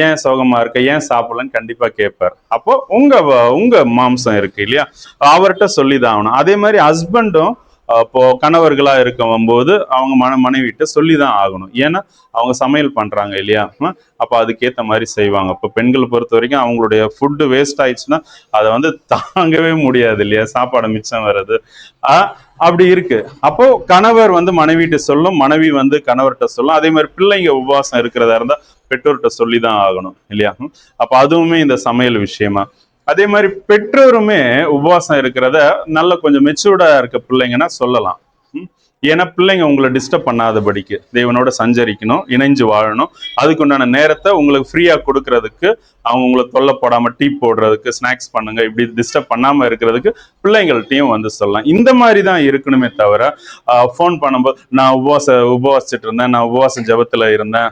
ஏன் சோகமா இருக்க, ஏன் சாப்பிடலன்னு கண்டிப்பா கேட்பார். அப்போ உங்க மாம்சம் இருக்கு இல்லையா, அவர்கிட்ட சொல்லிதான் ஆகணும். அதே மாதிரி ஹஸ்பண்டும் இப்போ கணவர்களா இருக்கும் போது அவங்க மனைவிட்ட சொல்லிதான் ஆகணும். ஏன்னா அவங்க சமையல் பண்றாங்க இல்லையா, அப்ப அதுக்கேற்ற மாதிரி செய்வாங்க. இப்போ பெண்களை பொறுத்த வரைக்கும் அவங்களுடைய ஃபுட்டு வேஸ்ட் ஆயிடுச்சுன்னா அதை வந்து தாங்கவே முடியாது இல்லையா, சாப்பாடு மிச்சம் வர்றது அப்படி இருக்கு. அப்போ கணவர் வந்து மனைவிட்ட சொல்லும், மனைவி வந்து கணவர்கிட்ட சொல்லும். அதே மாதிரி பிள்ளைங்க உபவாசம் இருக்கிறதா இருந்தா பெற்றோர்கிட்ட சொல்லிதான் ஆகணும் இல்லையா? அப்ப அதுவுமே இந்த சமையல் விஷயமா. அதே மாதிரி பெற்றோருமே உபவாசம் இருக்கிறத நல்ல கொஞ்சம் மெச்சூர்டா இருக்க பிள்ளைங்கன்னா சொல்லலாம். ஏன்னா பிள்ளைங்க உங்களை டிஸ்டர்ப் பண்ணாதபடிக்கு தேவனோட சஞ்சரிக்கணும், இணைஞ்சு வாழணும். அதுக்கு உண்டான நேரத்தை உங்களுக்கு ஃப்ரீயா கொடுக்கறதுக்கு, அவங்க உங்களை தொல்லைப்படாம டீ போடுறதுக்கு, ஸ்நாக்ஸ் பண்ணுங்க, இப்படி டிஸ்டர்ப் பண்ணாம இருக்கிறதுக்கு பிள்ளைங்கள்ட்டையும் வந்து சொல்லலாம். இந்த மாதிரி தான் இருக்கணுமே தவிர ஃபோன் பண்ணும்போது நான் உபவாசிச்சுட்டு இருந்தேன், நான் உபவாச ஜபத்துல இருந்தேன்,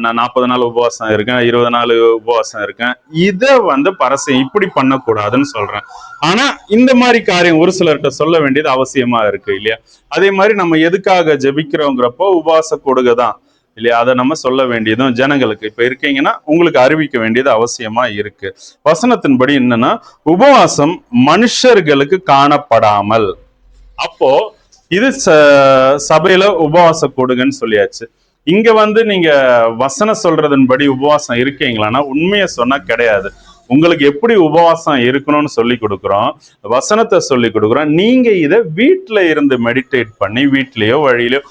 நான் 40 நாள் உபவாசம் இருக்கேன், 20 நாள் உபவாசம் இருக்கேன், இதை வந்து பரசியம் இப்படி பண்ணக்கூடாதுன்னு சொல்றேன். ஆனா இந்த மாதிரி காரியம் ஒரு சிலர்கிட்ட சொல்ல வேண்டியது அவசியமா இருக்கு இல்லையா? அதே மாதிரி நம்ம எதுக்காக ஜெபிக்கிறோங்கிறப்போ உபவாச கொடுகை தான் இல்லையா, அதை நம்ம சொல்ல வேண்டியதும் ஜனங்களுக்கு இப்ப இருக்கீங்கன்னா உங்களுக்கு அறிவிக்க வேண்டியது அவசியமா இருக்கு. வசனத்தின்படி என்னன்னா, உபவாசம் மனுஷர்களுக்கு காணப்படாமல். அப்போ இது சபையில உபவாச கொடுங்கன்னு சொல்லியாச்சு. இங்க வந்து நீங்க வசனம் சொல்றதன்படி உபவாசம் இருக்கீங்களான்னா உண்மையை சொன்னா கிடையாது. உங்களுக்கு எப்படி உபவாசம் இருக்கணும்னு சொல்லி கொடுக்குறோம், வசனத்தை சொல்லி கொடுக்குறோம். நீங்க இதை வீட்டுல இருந்து மெடிடேட் பண்ணி வீட்லயோ வழியிலயோ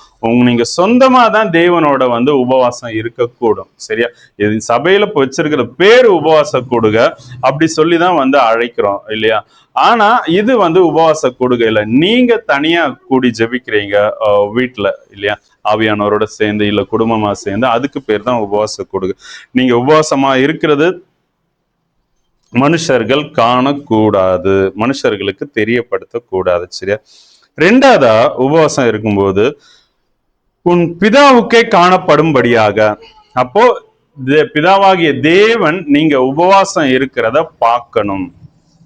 நீங்க சொந்தமா தான் தேவனோட வந்து உபவாசம் இருக்கக்கூடும், சரியா? இது சபையில வச்சிருக்கிற பேரு உபவாச கொடுகை அப்படி சொல்லிதான் வந்து அழைக்கிறோம் இல்லையா? ஆனா இது வந்து உபவாச கொடுகை இல்ல. நீங்க தனியா கூடி ஜெபிக்கிறீங்க வீட்டுல இல்லையா, ஆவியானவரோட சேர்ந்து இல்ல குடும்பமா சேர்ந்து, அதுக்கு பேர் தான் உபவாச கொடுகை. நீங்க உபவாசமா இருக்கிறது மனுஷர்கள் காணக்கூடாது, மனுஷர்களுக்கு தெரியப்படுத்தக்கூடாது, சரியா? ரெண்டாவதா உபவாசம் இருக்கும்போது உன் பிதாவுக்கே காணப்படும்படியாக. அப்போ பிதாவாகிய தேவன் நீங்க உபவாசம் இருக்கிறத பார்க்கணும்.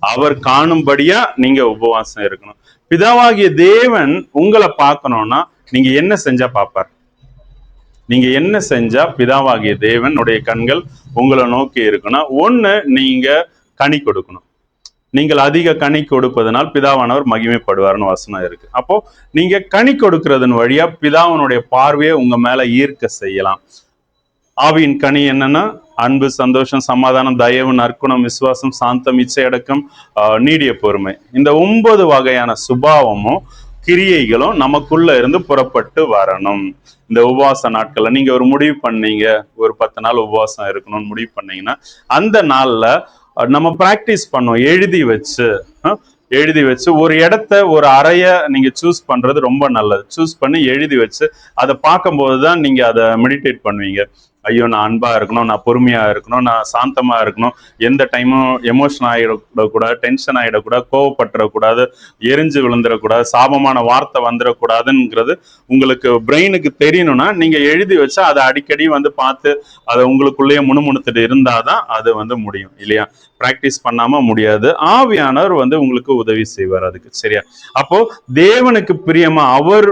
அவர் காணும்படியா நீங்க உபவாசம் இருக்கணும். பிதாவாகிய தேவன் உங்களை பார்க்கணும்னா நீங்க என்ன செஞ்சா பார்ப்பார்? நீங்க என்ன செஞ்சா பிதாவாகிய தேவனுடைய கண்கள் உங்களை நோக்கி இருக்குன்னா, ஒண்ணு நீங்க கனி கொடுக்கணும். நீங்கள் அதிக கனி கொடுப்பதனால் பிதாவானவர் மகிமைப்படுவார்னு வசனம் இருக்கு. அப்போ நீங்க கனி கொடுக்கறதன் வழியா பிதாவினுடைய பார்வையை உங்க மேல ஈர்க்க செய்யலாம். ஆவியின் கனி என்னன்னா அன்பு, சந்தோஷம், சமாதானம், தயவு, நற்குணம், விசுவாசம், சாந்தம், இச்சையடக்கம், நீடிய பொறுமை. இந்த 9 வகையான சுபாவமும் கிரியைகளும் நமக்குள்ள இருந்து புறப்பட்டு வரணும். இந்த உபவாச நாட்கள்ல நீங்க ஒரு முடிவு பண்ணீங்க, ஒரு 10 நாள் உபவாசம் இருக்கணும்னு முடிவு பண்ணீங்கன்னா, அந்த நாள்ல நம்ம பிராக்டிஸ் பண்ணோம். எழுதி வச்சு ஒரு இடத்த, ஒரு அறைய நீங்க சூஸ் பண்றது ரொம்ப நல்லது. சூஸ் பண்ணி எழுதி வச்சு அதை பார்க்கும்போது தான் நீங்க அதை மெடிடேட் பண்ணுவீங்க. ஐயோ, நான் அன்பா இருக்கணும், நான் பொறுமையா இருக்கணும், நான் சாந்தமா இருக்கணும், எந்த டைமும் எமோஷன் ஆகிடக்கூடாது, டென்ஷன் ஆகிடக்கூடாது, கோவப்பட்டுறக்கூடாது, எரிஞ்சு விழுந்துடக்கூடாது, சாபமான வார்த்தை வந்துடக்கூடாதுங்கிறது உங்களுக்கு பிரெயினுக்கு தெரியணும்னா நீங்க எழுதி வச்சா அதை அடிக்கடி பார்த்து அதை உங்களுக்குள்ளேயே முணுமுணுத்துட்டு இருந்தாதான் அது முடியும் இல்லையா? பிராக்டிஸ் பண்ணாம முடியாது. ஆவியானவர் உங்களுக்கு உதவி செய்வார் அதுக்கு. சரியா? அப்போ தேவனுக்கு பிரியமா அவர்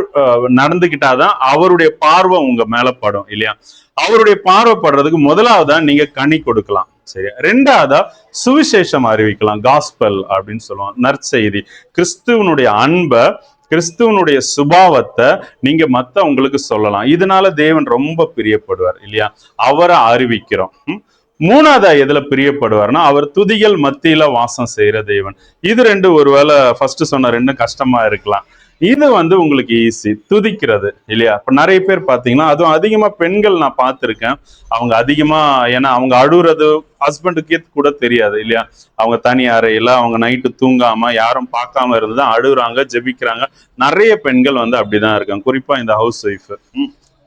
நடந்துகிட்டாதான் அவருடைய பார்வை உங்க மேல படும் இல்லையா? அவருடைய பார்வைப்படுறதுக்கு முதலாவதா நீங்க கனி கொடுக்கலாம். சரியா? ரெண்டாவதா சுவிசேஷம் அறிவிக்கலாம். காஸ்பல் அப்படின்னு சொல்லுவோம், நற்செய்தி. கிறிஸ்துவனுடைய அன்பை, கிறிஸ்துவனுடைய சுபாவத்தை நீங்க மத்தவங்களுக்கு சொல்லலாம். இதனால தேவன் ரொம்ப பிரியப்படுவார் இல்லையா? அவரை அறிவிக்கிறோம். மூணாவதா எதுல பிரியப்படுவார்னா, அவர் துதிகள் மத்தியில வாசம் செய்யற தேவன். இது ரெண்டு ஒருவேளை ஃபர்ஸ்ட் சொன்ன ரெண்டு கஷ்டமா இருக்கலாம். இது உங்களுக்கு ஈஸி, துதிக்கிறது இல்லையா? இப்ப நிறைய பேர் பாத்தீங்கன்னா, அதுவும் அதிகமா பெண்கள் நான் பார்த்திருக்கேன். அவங்க அதிகமா, ஏன்னா அவங்க அழுறது ஹஸ்பண்டுக்கே கூட தெரியாது இல்லையா? அவங்க தனி அறையில அவங்க நைட்டு தூங்காம யாரும் பார்க்காம இருந்துதான் அழுகுறாங்க, ஜெபிக்கிறாங்க. நிறைய பெண்கள் அப்படிதான் இருக்காங்க. குறிப்பா இந்த ஹவுஸ் ஒய்ஃப்,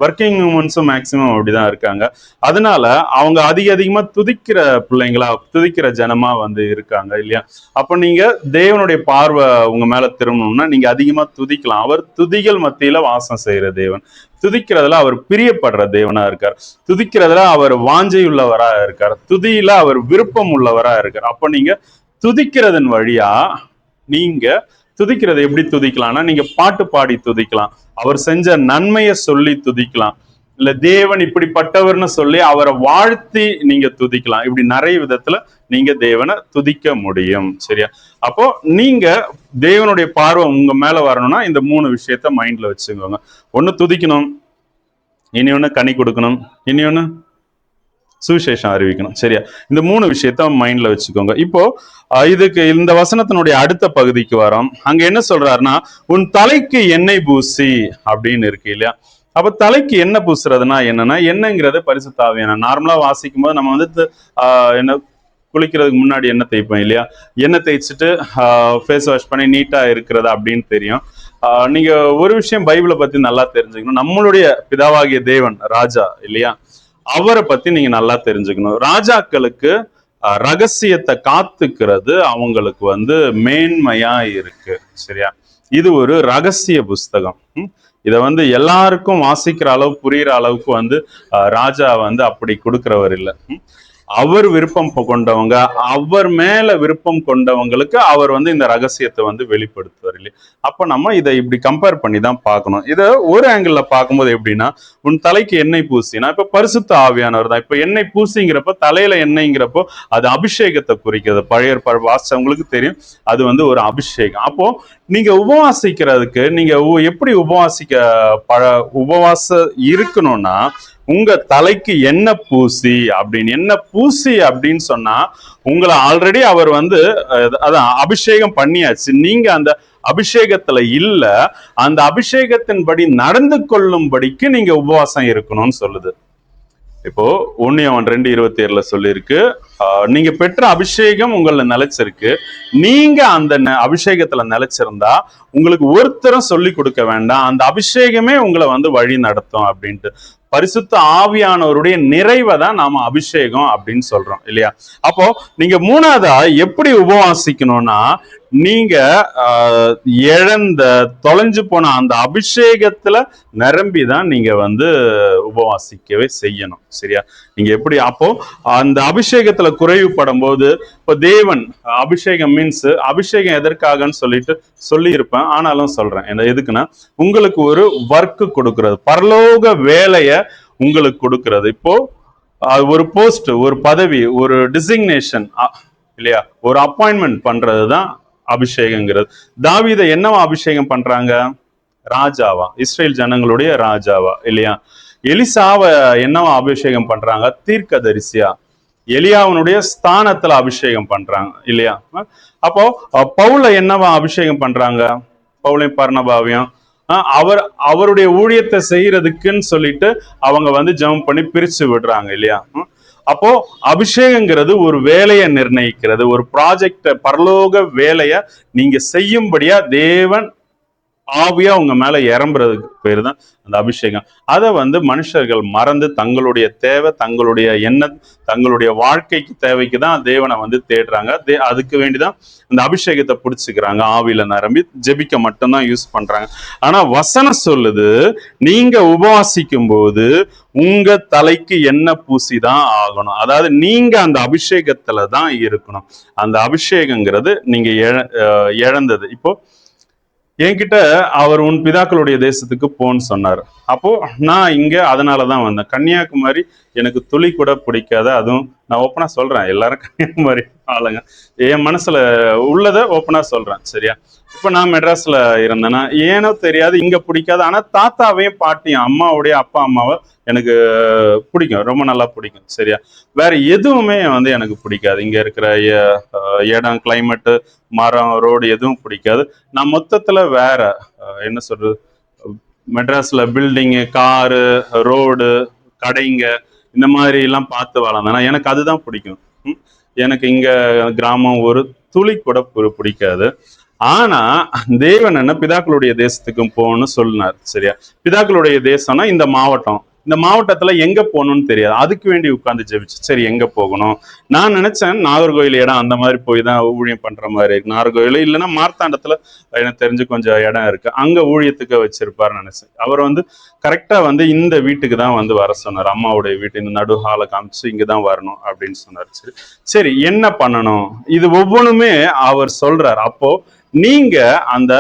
ஒர்க்கிங் உமன்ஸும் மேக்சிமம் அப்படிதான் இருக்காங்க. அதனால அவங்க அதிகமா துதிக்கிற பிள்ளைங்களா, துதிக்கிற ஜனமா இருக்காங்க இல்லையா? அப்ப நீங்க தேவனுடைய பார்வை உங்க மேல திரும்பணும்னா நீங்க அதிகமா துதிக்கலாம். அவர் துதிகள் மத்தியில வாசம் செய்யற தேவன். துதிக்கிறதுல அவர் பிரியப்படுற தேவனா இருக்கார். துதிக்கிறதுல அவர் வாஞ்சை உள்ளவரா இருக்கார். துதியில அவர் விருப்பம் உள்ளவரா இருக்கார். அப்ப நீங்க துதிக்கிறதன் வழியா, நீங்க துதிக்கிறது எப்படி துதிக்கலாம்னா, நீங்க பாட்டு பாடி துதிக்கலாம், அவர் செஞ்ச நன்மையை சொல்லி துதிக்கலாம், இல்ல தேவன் இப்படிப்பட்டவர்னு சொல்லி அவரை வாழ்த்தி நீங்க துதிக்கலாம். இப்படி நிறைய விதத்துல நீங்க தேவனை துதிக்க முடியும். சரியா? அப்போ நீங்க தேவனுடைய பார்வை உங்க மேல வரணும்னா இந்த 3 விஷயத்த மைண்ட்ல வச்சுக்கோங்க. ஒண்ணு துதிக்கணும், இனி ஒண்ணு கனி கொடுக்கணும், இனி ஒண்ணு சுவிசேஷம் அறிவிக்கணும். சரியா? இந்த 3 விஷயத்த மைண்ட்ல வச்சுக்கோங்க. இப்போ இதுக்கு இந்த வசனத்தினுடைய அடுத்த பகுதிக்கு வரோம். அங்க என்ன சொல்றாருன்னா, உன் தலைக்கு எண்ணெய் பூசி அப்படின்னு இருக்கு இல்லையா? அப்ப தலைக்கு எண்ணெய் பூசுறதுனா என்னன்னா, எண்ணெய்ங்கிறது பரிசுத்த ஆவியானவர். நார்மலா வாசிக்கும் போது நம்ம என்ன, குளிக்கிறதுக்கு முன்னாடி எண்ணெய் தேய்ப்போம் இல்லையா? எண்ணெய் தேய்ச்சிட்டு ஃபேஸ் வாஷ் பண்ணி நீட்டா இருக்கிறது அப்படின்னு தெரியும். நீங்க ஒரு விஷயம் பைபிளை பத்தி நல்லா தெரிஞ்சுக்கணும். நம்மளுடைய பிதாவாகிய தேவன் ராஜா இல்லையா? அவரை பத்தி நீங்க நல்லா தெரிஞ்சுக்கணும். ராஜாக்களுக்கு ரகசியத்தை காத்துக்கிறது அவங்களுக்கு மேன்மையா இருக்கு. சரியா? இது ஒரு ரகசிய புஸ்தகம். இத எல்லாருக்கும் வாசிக்கிற அளவு, புரியுற அளவுக்கு ராஜா அப்படி கொடுக்கிறவர் இல்லை. அவர் விருப்பம் கொண்டவங்க, அவர் மேல விருப்பம் கொண்டவங்களுக்கு அவர் இந்த ரகசியத்தை வெளிப்படுத்துவார் இல்லையா? அப்ப நம்ம இதை இப்படி கம்பேர் பண்ணி தான் பார்க்கணும். இதை ஒரு ஆங்கிள் பார்க்கும்போது எப்படின்னா, உன் தலைக்கு எண்ணெய் பூசினா இப்ப பரிசுத்த ஆவியானவர் தான். இப்ப எண்ணெய் பூசிங்கிறப்ப, தலையில எண்ணெய்ங்கிறப்போ அது அபிஷேகத்தை குறிக்கிறது. பழைய வாசவங்களுக்கு தெரியும், அது ஒரு அபிஷேகம். அப்போ நீங்க உபவாசிக்கிறதுக்கு நீங்க எப்படி உபவாசம் இருக்கணும்னா, உங்க தலைக்கு எண்ணெய் பூசி அப்படின்னு சொன்னா, உங்களை ஆல்ரெடி அவர் அதான் அபிஷேகம் பண்ணியாச்சு. நீங்க அந்த அபிஷேகத்துல இல்ல, அந்த அபிஷேகத்தின்படி நடந்து கொள்ளும்படிக்கு நீங்க உபவாசம் இருக்கணும்னு சொல்லுது. இப்போ 1 யோவான் 2:27 சொல்லியிருக்கு, நீங்க பெற்ற அபிஷேகம் உங்களை நிலைச்சிருக்கு. நீங்க அந்த அபிஷேகத்துல நிலைச்சிருந்தா உங்களுக்கு ஒருத்தரும் சொல்லி கொடுக்க வேண்டாம், அந்த அபிஷேகமே உங்களை வழி நடத்தும் அப்படின்ட்டு. பரிசுத்த ஆவியானவருடைய நிறைவை தான் நாம அபிஷேகம் அப்படின்னு சொல்றோம் இல்லையா? அப்போ நீங்க மூணாவதா எப்படி உபவாசிக்கணும்னா, நீங்க இழந்த தொலைஞ்சு போன அந்த அபிஷேகத்துல நிரம்பிதான் நீங்க வந்து உபவாசிக்கவே செய்யணும். சரியா? நீங்க எப்படி அப்போ அந்த அபிஷேகத்துல குறைவுபடும் போது, இப்போ தேவன் அபிஷேகம் மீன்ஸ் அபிஷேகம் எதற்காகன்னு சொல்லிட்டு சொல்லி இருப்பேன், ஆனாலும் சொல்றேன். எதுக்குன்னா உங்களுக்கு ஒரு ஒர்க் கொடுக்கிறது, பரலோக வேலைய உங்களுக்கு கொடுக்கிறது. இப்போ ஒரு போஸ்ட், ஒரு பதவி, ஒரு டிசிக்னேஷன் இல்லையா, ஒரு அப்பாயின்மெண்ட் பண்றதுதான் அபிஷேகங்கிறது. தாவீதை என்னவா அபிஷேகம் பண்றாங்க? ராஜாவா, இஸ்ரேல் ஜனங்களுடைய ராஜாவா இல்லையா? எலிசாவை என்னவா அபிஷேகம் பண்றாங்க? தீர்க்கதரிசியா. எலியாவனுடைய ஸ்தானத்துல அபிஷேகம் பண்றாங்க இல்லையா? அப்போ பவுல என்னவா அபிஷேகம் பண்றாங்க? பவுலையும் பர்னபாவையும் அவருடைய ஊழியத்தை செய்யறதுக்குன்னு சொல்லிட்டு அவங்க வந்து ஜெபம் பண்ணி பிரிச்சு விடுறாங்க இல்லையா? அப்போ அபிஷேகங்கிறது ஒரு வேலையை நிர்ணயிக்கிறது, ஒரு ப்ராஜெக்ட், பரலோக வேலையை நீங்க செய்யும்படியா தேவன் ஆவியா உங்க மேல இறம்புறதுக்கு பேர் தான் அந்த அபிஷேகம். அதை வந்து மனுஷர்கள் மறந்து தங்களுடைய தேவை, தங்களுடைய எண்ணம், தங்களுடைய வாழ்க்கைக்கு தேவைக்கு தான் தேவனை வந்து தேடுறாங்க. அதுக்கு வேண்டிதான் அந்த அபிஷேகத்தை பிடிச்சுக்கிறாங்க, ஆவியில நிரம்பி ஜெபிக்க மட்டும்தான் யூஸ் பண்றாங்க. ஆனா வசனம் சொல்லுது, நீங்க உபவாசிக்கும் போது உங்க தலைக்கு எண்ணெய் பூசிதான் ஆகணும். அதாவது நீங்க அந்த அபிஷேகத்துல தான் இருக்கணும். அந்த அபிஷேகங்கிறது நீங்க இழந்தது. இப்போ என்கிட்ட அவர் உன் பிதாக்களுடைய தேசத்துக்கு போன்னு சொன்னார். அப்போ நான் இங்க அதனாலதான் வந்தேன். கன்னியாகுமரி எனக்கு துளி கூட பிடிக்காத, அதுவும் நான் ஓப்பனா சொல்றேன், எல்லாரும் கன்னியாகுமரி ஆளுங்க, என் மனசுல உள்ளதை ஓப்பனா சொல்றேன். சரியா? இப்ப நான் மெட்ராஸ்ல இருந்தேன்னா ஏனோ தெரியாது இங்க பிடிக்காது, ஆனா தாத்தாவையும் பாட்டியும் அம்மாவுடைய அப்பா அம்மாவை எனக்கு பிடிக்கும், ரொம்ப நல்லா பிடிக்கும். சரியா? வேற எதுவுமே வந்து எனக்கு பிடிக்காது. இங்க இருக்கிற இடம், கிளைமேட்டு, மரம், ரோடு எதுவும் பிடிக்காது. நான் மொத்தத்துல வேற என்ன சொல்றது, மெட்ராஸ்ல பில்டிங்கு, காரு, ரோடு, கடைங்க இந்த மாதிரி எல்லாம் பார்த்து வளர்ந்தேன்னா எனக்கு அதுதான் பிடிக்கும். எனக்கு இங்க கிராமம் ஒரு துளி கூட பிடிக்காது. ஆனா தேவன் என்ன பிதாக்களுடைய தேசத்துக்கும் போகணும்னு சொன்னார். சரியா? பிதாக்களுடைய தேசம்னா இந்த மாவட்டம், இந்த மாவட்டத்துல எங்க போகணும்னு தெரியாது, அதுக்கு வேண்டி உட்கார்ந்து ஜெபிச்சு சரி எங்க போகணும். நான் நினைச்சேன் நாகர்கோயில் இடம் அந்த மாதிரி போய் தான் ஊழியம் பண்ற மாதிரி இருக்கு. நாகர்கோயில் இல்லைன்னா மார்த்தாண்டத்துல எனக்கு தெரிஞ்சு கொஞ்சம் இடம் இருக்கு, அங்க ஊழியத்துக்கு வச்சிருப்பாருன்னு நினைச்சேன். அவர் வந்து கரெக்டா வந்து இந்த வீட்டுக்கு தான் வந்து வர சொன்னார், அம்மாவுடைய வீட்டு இந்த நடுஹால காமிச்சு இங்கதான் வரணும் அப்படின்னு சொன்னார். சரி சரி என்ன பண்ணணும், இது ஒவ்வொன்றுமே அவர் சொல்றார். அப்போ நீங்க அந்த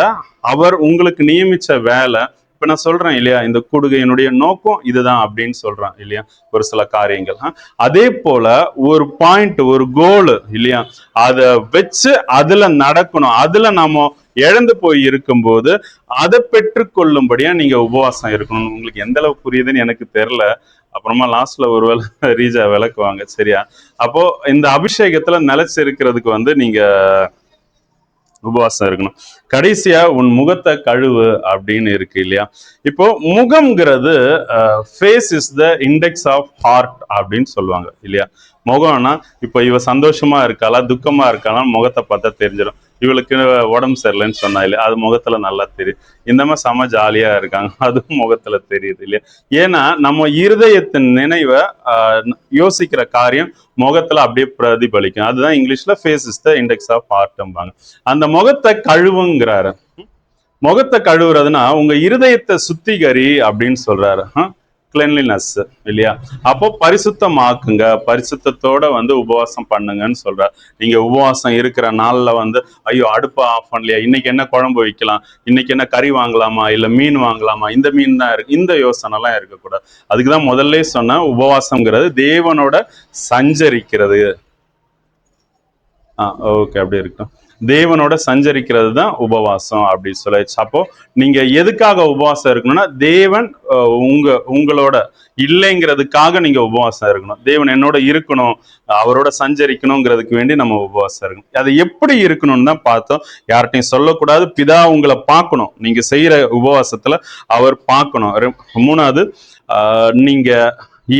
அவர் உங்களுக்கு நியமிச்ச வேலை, இப்ப நான் சொல்றேன் இல்லையா, இந்த கூடுகையினுடைய நோக்கம் இதுதான் அப்படின்னு சொல்றேன் இல்லையா, ஒரு சில காரியங்கள். அதே போல ஒரு பாயிண்ட், ஒரு கோல் இல்லையா, அதை வச்சு அதுல நடக்கணும். அதுல நம்ம இழந்து போய் இருக்கும்போது அதை பெற்றுக்கொள்ளும்படியா நீங்க உபவாசம் இருக்கணும். உங்களுக்கு எந்த அளவு புரியுதுன்னு எனக்கு தெரியல, அப்புறமா லாஸ்ட்ல ஒருவேளை ரீஜா விளக்குவாங்க. சரியா? அப்போ இந்த அபிஷேகத்துல நிலைச்சு இருக்கிறதுக்கு வந்து நீங்க உபவாசம் இருக்கணும். கடைசியா உன் முகத்தை கழுவு அப்படின்னு இருக்கு இல்லையா? இப்போ முகம்ங்கிறது face is the index of heart அப்படின்னு சொல்லுவாங்க இல்லையா? முகம்னா இப்போ இவ சந்தோஷமா இருக்காளா துக்கமா இருக்காளா முகத்தை பார்த்தா தெரிஞ்சிடும். இவளுக்கு உடம்பு சரியில்லைன்னு சொன்னா இல்லையா, அது முகத்துல நல்லா தெரியும். இந்த மாதிரி செம ஜாலியா இருக்காங்க, அதுவும் முகத்துல தெரியுது இல்லையா? ஏன்னா நம்ம இருதயத்தின் நினைவை யோசிக்கிற காரியம் முகத்துல அப்படியே பிரதிபலிக்கும். அதுதான் இங்கிலீஷ்ல face is the index of ஹார்ட்ம்பாங்க. அந்த முகத்தை கழுவுங்கிறாரு. முகத்தை கழுவுறதுன்னா உங்க இருதயத்தை சுத்திகரி அப்படின்னு சொல்றாரு. கிளென்லினஸ் இல்லையா? அப்போ பரிசுத்தமாக்குங்க, பரிசுத்தத்தோட வந்து உபவாசம் பண்ணுங்கன்னு சொல்றாரு. நீங்க உபவாசம் இருக்கிற நாள்ல வந்து ஐயோ அடுப்பை ஆஃப் பண்ணலையா, இன்னைக்கு என்ன குழம்பு வைக்கலாம், இன்னைக்கு என்ன கறி வாங்கலாமா இல்ல மீன் வாங்கலாமா, இந்த மீன் தான் இருக்கு, இந்த யோசனை எல்லாம் இருக்கக்கூடாது. அதுக்குதான் முதல்ல சொன்ன உபவாசம்ங்கிறது தேவனோட சஞ்சரிக்கிறது. ஓகே, அப்படி இருக்கும். தேவனோட சஞ்சரிக்கிறது தான் உபவாசம் அப்படின்னு சொல்லிச்சு. அப்போ நீங்க எதுக்காக உபவாசம் இருக்கணும்னா தேவன் உங்களோட இல்லைங்கிறதுக்காக நீங்க உபவாசம் இருக்கணும். தேவன் என்னோட இருக்கணும், அவரோட சஞ்சரிக்கணுங்கிறதுக்கு வேண்டி நம்ம உபவாசம் இருக்கணும். அது எப்படி இருக்கணும்னு தான் பார்த்தோம். யார்கிட்டையும் சொல்லக்கூடாது, பிதா உங்களை பார்க்கணும், நீங்க செய்யற உபவாசத்துல அவர் பார்க்கணும். மூணாவது, நீங்க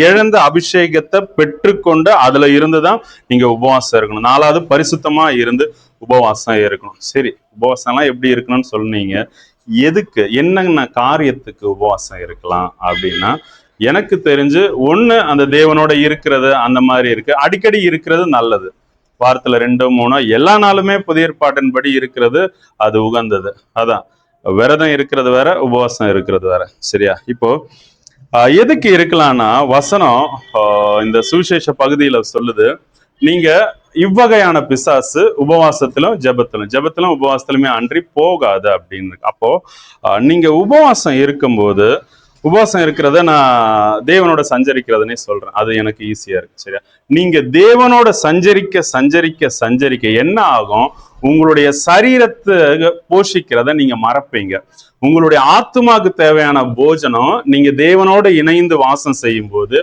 இழந்த அபிஷேகத்தை பெற்றுக்கொண்டு அதுல இருந்துதான் நீங்க உபவாசம் இருக்கணும். நாலாவது, பரிசுத்தமா இருந்து உபவாசம் இருக்கணும். சரி, உபவாசம்லாம் எப்படி இருக்கணும்னு சொன்னீங்க, எதுக்கு என்னென்ன காரியத்துக்கு உபவாசம் இருக்கலாம் அப்படின்னா, எனக்கு தெரிஞ்சு ஒண்ணு அந்த தேவனோட இருக்கிறது அந்த மாதிரி இருக்கு, அடிக்கடி இருக்கிறது நல்லது. வாரத்துல 2 3 எல்லா நாளுமே புதிய ஏற்பாட்டின்படி இருக்கிறது அது உகந்தது. அதான் விரதம் இருக்கிறது வேற, உபவாசம் இருக்கிறது வேற. சரியா? இப்போ எதுக்கு இருக்கலாம்னா வசனம் இந்த சுவிசேஷ பகுதியில சொல்லுது, நீங்க இவ்வகையான பிசாசு உபவாசத்திலும் ஜெபத்திலும் உபவாசத்திலுமே அன்றி போகாது அப்படின்னு. அப்போ நீங்க உபவாசம் இருக்கும்போது, உபவாசம் இருக்கிறத நான் தேவனோட சஞ்சரிக்கிறதுனே சொல்றேன். அது எனக்கு ஈஸியா இருக்கு. சரியா? நீங்க தேவனோட சஞ்சரிக்க என்ன ஆகும்? உங்களுடைய சரீரத்தை போஷிக்கிறத நீங்க மறப்பீங்க. உங்களுடைய ஆத்மாக்கு தேவையான போஜனம் நீங்க தேவனோட இணைந்து வாசம் செய்யும் போது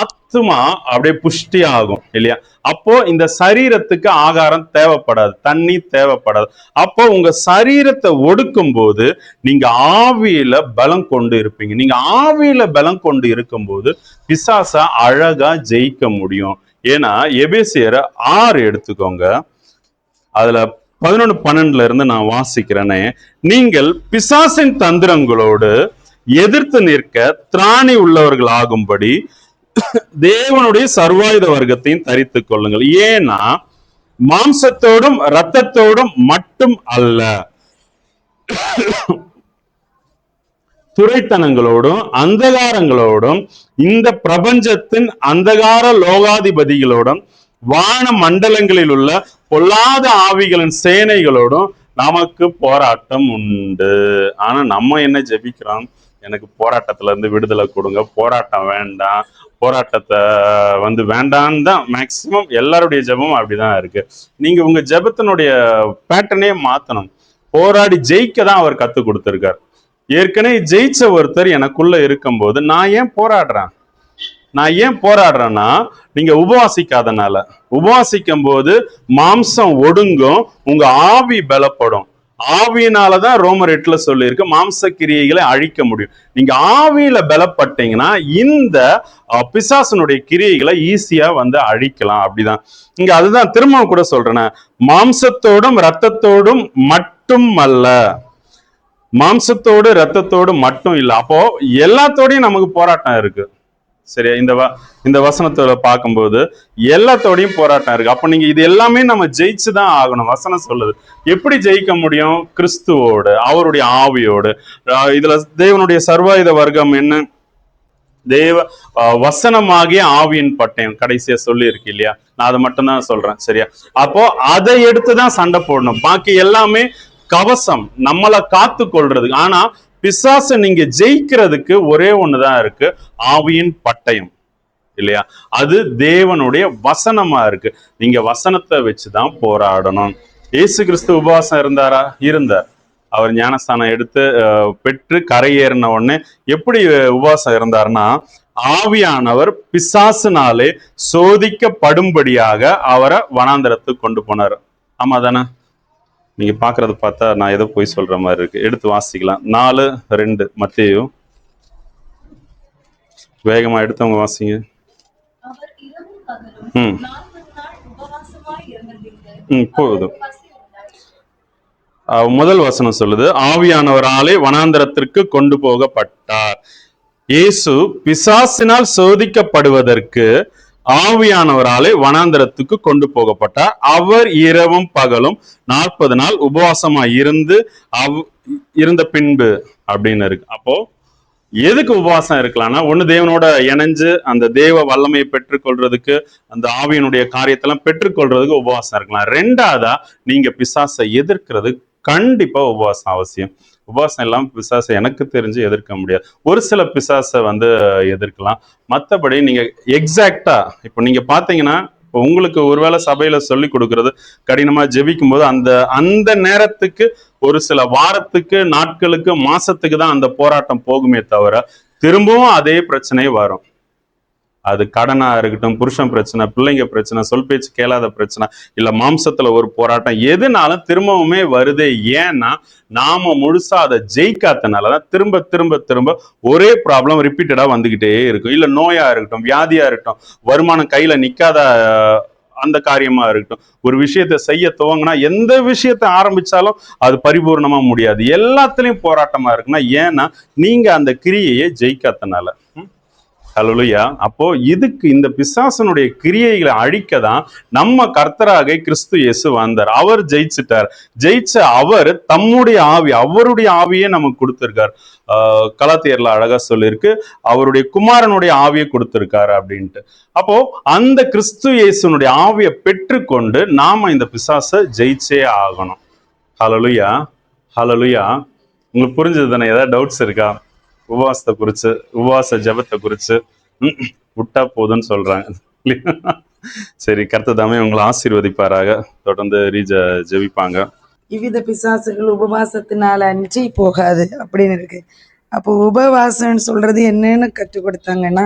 ஆத்மா அப்படியே புஷ்டி ஆகும் இல்லையா? அப்போ இந்த சரீரத்துக்கு ஆகாரம் தேவைப்படாது, தண்ணி தேவைப்படாது. அப்போ உங்க சரீரத்தை ஒடுக்கும் போது நீங்க ஆவியில பலம் கொண்டு இருப்பீங்க. நீங்க ஆவியில பலம் கொண்டு இருக்கும்போது பிசாச அழகா ஜெயிக்க முடியும். ஏன்னா எபேசியர் 6 எடுத்துக்கோங்க, அதுல 11-12 இருந்து நான் வாசிக்கிறேனே, நீங்கள் பிசாசின் தந்திரங்களோடு எதிர்த்து நிற்க திராணி உள்ளவர்கள் ஆகும்படி தேவனுடைய சர்வாயுத வர்க்கத்தையும் தரித்துக் கொள்ளுங்கள். ஏன்னா மாம்சத்தோடும் இரத்தத்தோடும் மட்டும் அல்ல, துரைத்தனங்களோடும் அந்தகாரங்களோடும் இந்த பிரபஞ்சத்தின் அந்தகார லோகாதிபதிகளோடும் வான மண்டலங்களில் உள்ள பொல்லாத ஆவிகளின் சேனைகளோடும் நமக்கு போராட்டம் உண்டு. ஆனா நம்ம என்ன ஜெபிக்கிறோம்? எனக்கு போராட்டத்துல இருந்து விடுதலை கொடுங்க, போராட்டம் வேண்டாம், போராட்டத்தை வேண்டான்னு தான் மேக்சிமம் எல்லாருடைய ஜெபமும் அப்படிதான் இருக்கு. நீங்க உங்க ஜெபத்தினுடைய பேட்டர்னே மாத்தணும். போராடி ஜெயிக்க தான் அவர் கத்து கொடுத்திருக்கார். ஏற்கனவே ஜெயிச்ச ஒருத்தர் எனக்குள்ள இருக்கும்போது நான் ஏன் போராடுறேன்னா நீங்க உபவாசிக்காதனால. உபவாசிக்கும் போது மாம்சம் ஒடுங்கும், உங்க ஆவி பலப்படும். ஆவியினாலதான் ரோமர் 8 சொல்லியிருக்கு மாம்ச கிரியைகளை அழிக்க முடியும். நீங்க ஆவியில பலப்பட்டீங்கன்னா இந்த பிசாசனுடைய கிரியைகளை ஈஸியா அழிக்கலாம். அப்படிதான் இங்க அதுதான் திரும்ப கூட சொல்றேன், மாம்சத்தோடும் இரத்தத்தோடும் மட்டும் அல்ல, மாம்சத்தோடு இரத்தத்தோடு மட்டும் இல்லை. அப்போ எல்லாத்தோடையும் நமக்கு போராட்டம் இருக்கு. சரியா? இந்த வசனத்தோட பார்க்கும்போது எல்லாத்தோடையும் போராட்டம் இருக்கு. அப்ப நீங்க இது எல்லாமே நம்ம ஜெயிச்சுதான் ஆகணும். வசனம் சொல்லுது. எப்படி ஜெயிக்க முடியும்? கிறிஸ்துவோடு, அவருடைய ஆவியோடு. இதுல தேவனுடைய சர்வாயுத வர்க்கம் என்ன? தேவ வசனமாகிய ஆவியின் பட்டயம் கடைசியா சொல்லி இருக்கு இல்லையா? நான் அதை மட்டும் தான் சொல்றேன். சரியா? அப்போ அதை எடுத்துதான் சண்டை போடணும். பாக்கி எல்லாமே கவசம், நம்மளை காத்து கொள்றது. ஆனா பிசாசை நீங்க ஜெயிக்கிறதுக்கு ஒரே ஒண்ணுதான் இருக்கு, ஆவியின் பட்டயம் இல்லையா? அது தேவனுடைய வசனமா இருக்கு. நீங்க வசனத்தை வச்சுதான் போராடணும். இயேசு கிறிஸ்து உபவாசம் இருந்தார். அவர் ஞானஸ்தானம் எடுத்து பெற்று கரையேறின உடனே எப்படி உபவாசம் இருந்தார்னா, ஆவியானவர் பிசாசுனாலே சோதிக்கப்படும்படியாக அவரை வனாந்தரத்துக்கு கொண்டு போனார். ஆமா தானே? நீங்க பாக்குறத பார்த்தா நான் ஏதோ போய் சொல்ற மாதிரி இருக்கு. எடுத்து வாசிக்கலாம். 4:2 மத்தேயு. வேகமா எடுத்தவங்க வாசிங்க. போதும். முதல் வசனம் சொல்லுது, ஆவியானவராலே வனாந்தரத்திற்கு கொண்டு போகப்பட்டார். இயேசு பிசாசினால் சோதிக்கப்படுவதற்கு ஆவியானவராலே வனாந்தரத்துக்கு கொண்டு போகப்பட்டார். அவர் இரவும் பகலும் 40 நாள் உபவாசமா இருந்த பின்பு அப்படின்னு இருக்கு. அப்போ எதுக்கு உபவாசம் இருக்கலாம்னா, ஒண்ணு தேவனோட இணைஞ்சு அந்த தேவ வல்லமையை பெற்றுக்கொள்றதுக்கு, அந்த ஆவியினுடைய காரியத்தெல்லாம் பெற்றுக்கொள்றதுக்கு உபவாசம் இருக்கலாம். 2வதா நீங்க பிசாசை எதிர்க்கிறது கண்டிப்பா உபவாசம் அவசியம். உபவாசம் இல்லாம பிசாசை எனக்கு தெரிஞ்சு எதிர்க்க முடியாது. ஒரு சில பிசாசை எதிர்க்கலாம். மற்றபடி நீங்க எக்ஸாக்டா இப்போ நீங்க பாத்தீங்கன்னா, உங்களுக்கு ஒருவேளை சபையில சொல்லி கொடுக்கறது கடினமா ஜெபிக்கும் போது அந்த நேரத்துக்கு ஒரு சில வாரத்துக்கு, நாட்களுக்கு, மாசத்துக்கு தான் அந்த போராட்டம் போகுமே தவிர திரும்பவும் அதே பிரச்சனை வரும். அது கடனா இருக்கட்டும், புருஷன் பிரச்சனை, பிள்ளைங்க பிரச்சனை, சொல் பேச்சு கேளாத பிரச்சனை, இல்ல மாம்சத்துல ஒரு போராட்டம், எதுனாலும் திரும்பவுமே வருதே. ஏன்னா நாம முழுசா அதை ஜெயிக்காதனாலதான் திரும்ப திரும்ப திரும்ப ஒரே ப்ராப்ளம் ரிப்பீட்டடா வந்துகிட்டே இருக்கும். இல்ல நோயா இருக்கட்டும், வியாதியா இருக்கட்டும், வருமானம் கையில நிக்காத அந்த காரியமா இருக்கட்டும், ஒரு விஷயத்தை செய்ய துவங்கினா எந்த விஷயத்தை ஆரம்பிச்சாலும் அது பரிபூர்ணமா முடியாது. எல்லாத்துலயும் போராட்டமா இருக்குன்னா ஏன்னா நீங்க அந்த கிரியையை ஜெயிக்காதனால. ஹல்லேலூயா. அப்போ இதுக்கு இந்த பிசாசனுடைய கிரியைகளை அழிக்க தான் நம்ம கர்த்தராக கிறிஸ்து இயேசு வந்தார். அவர் ஜெயிச்சிட்டார். ஜெயிச்ச அவர் தம்முடைய ஆவி, அவருடைய ஆவியே நமக்கு கொடுத்திருக்கார். கலாத்தியர்ல அழகா சொல்லியிருக்கு, அவருடைய குமாரனுடைய ஆவியை கொடுத்திருக்காரு அப்படின்ட்டு. அப்போ அந்த கிறிஸ்து இயேசுனுடைய ஆவியை பெற்றுக்கொண்டு நாம இந்த பிசாசை ஜெயிச்சே ஆகணும். ஹல்லேலூயா, ஹல்லேலூயா. உங்களுக்கு புரிஞ்சது தானே? ஏதாவது டவுட்ஸ் இருக்கா உபவாசத்தை குறிச்சு, உபவாச ஜெபத்தை குறிச்சு? விட்டா போதுன்னு சொல்றாங்க. சரி, கர்த்தர் தாமே உங்களை ஆசீர்வதிப்பாராக. தொடர்ந்து ஜெபிப்பாங்க. இவ்வித பிசாசுகள் உபவாசத்தினால அன்றி போகாது அப்படின்னு இருக்கு. அப்போ உபவாசம்னு சொல்றது என்னன்னு கற்றுக் கொடுத்தாங்கன்னா,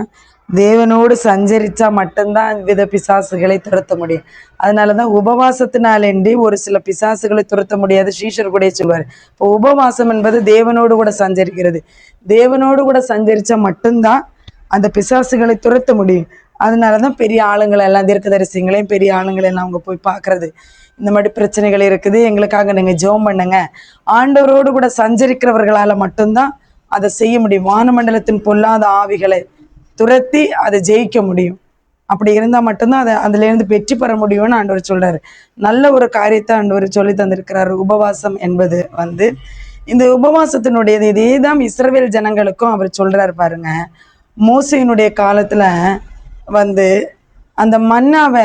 தேவனோடு சஞ்சரிச்சா மட்டும்தான் இவ்வித பிசாசுகளை துரத்த முடியும். அதனாலதான் உபவாசத்தினாலேண்டி ஒரு சில பிசாசுகளை துரத்த முடியாது சீஷர் கூட சொல்வார். இப்போ உபவாசம் என்பது தேவனோடு கூட சஞ்சரிக்கிறது. தேவனோடு கூட சஞ்சரிச்சா மட்டும்தான் அந்த பிசாசுகளை துரத்த முடியும். அதனாலதான் பெரிய ஆளுங்களை எல்லாம், தீர்க்கதரிசிங்களையும் பெரிய ஆளுங்களை எல்லாம் அவங்க போய் பார்க்கறது. இந்த மாதிரி பிரச்சனைகள் இருக்குது, எங்களுக்காக நீங்க ஜெபம் பண்ணுங்க. ஆண்டவரோடு கூட சஞ்சரிக்கிறவர்களால மட்டும்தான் அதை செய்ய முடியும். வானமண்டலத்தின் பொல்லாத ஆவிகளை துரத்தி அதை ஜெயிக்க முடியும். அப்படி இருந்தால் மட்டும்தான் அதை அதுலேருந்து வெற்றி பெற முடியும்னு ஆண்டவர் சொல்றாரு. நல்ல ஒரு காரியத்தை ஆண்டவர் சொல்லி தந்திருக்கிறாரு. உபவாசம் என்பது இந்த உபவாசத்தினுடையது இதே தான் இஸ்ரவேல் ஜனங்களுக்கும் அவர் சொல்றாரு பாருங்க. மோசையினுடைய காலத்துல அந்த மன்னாவை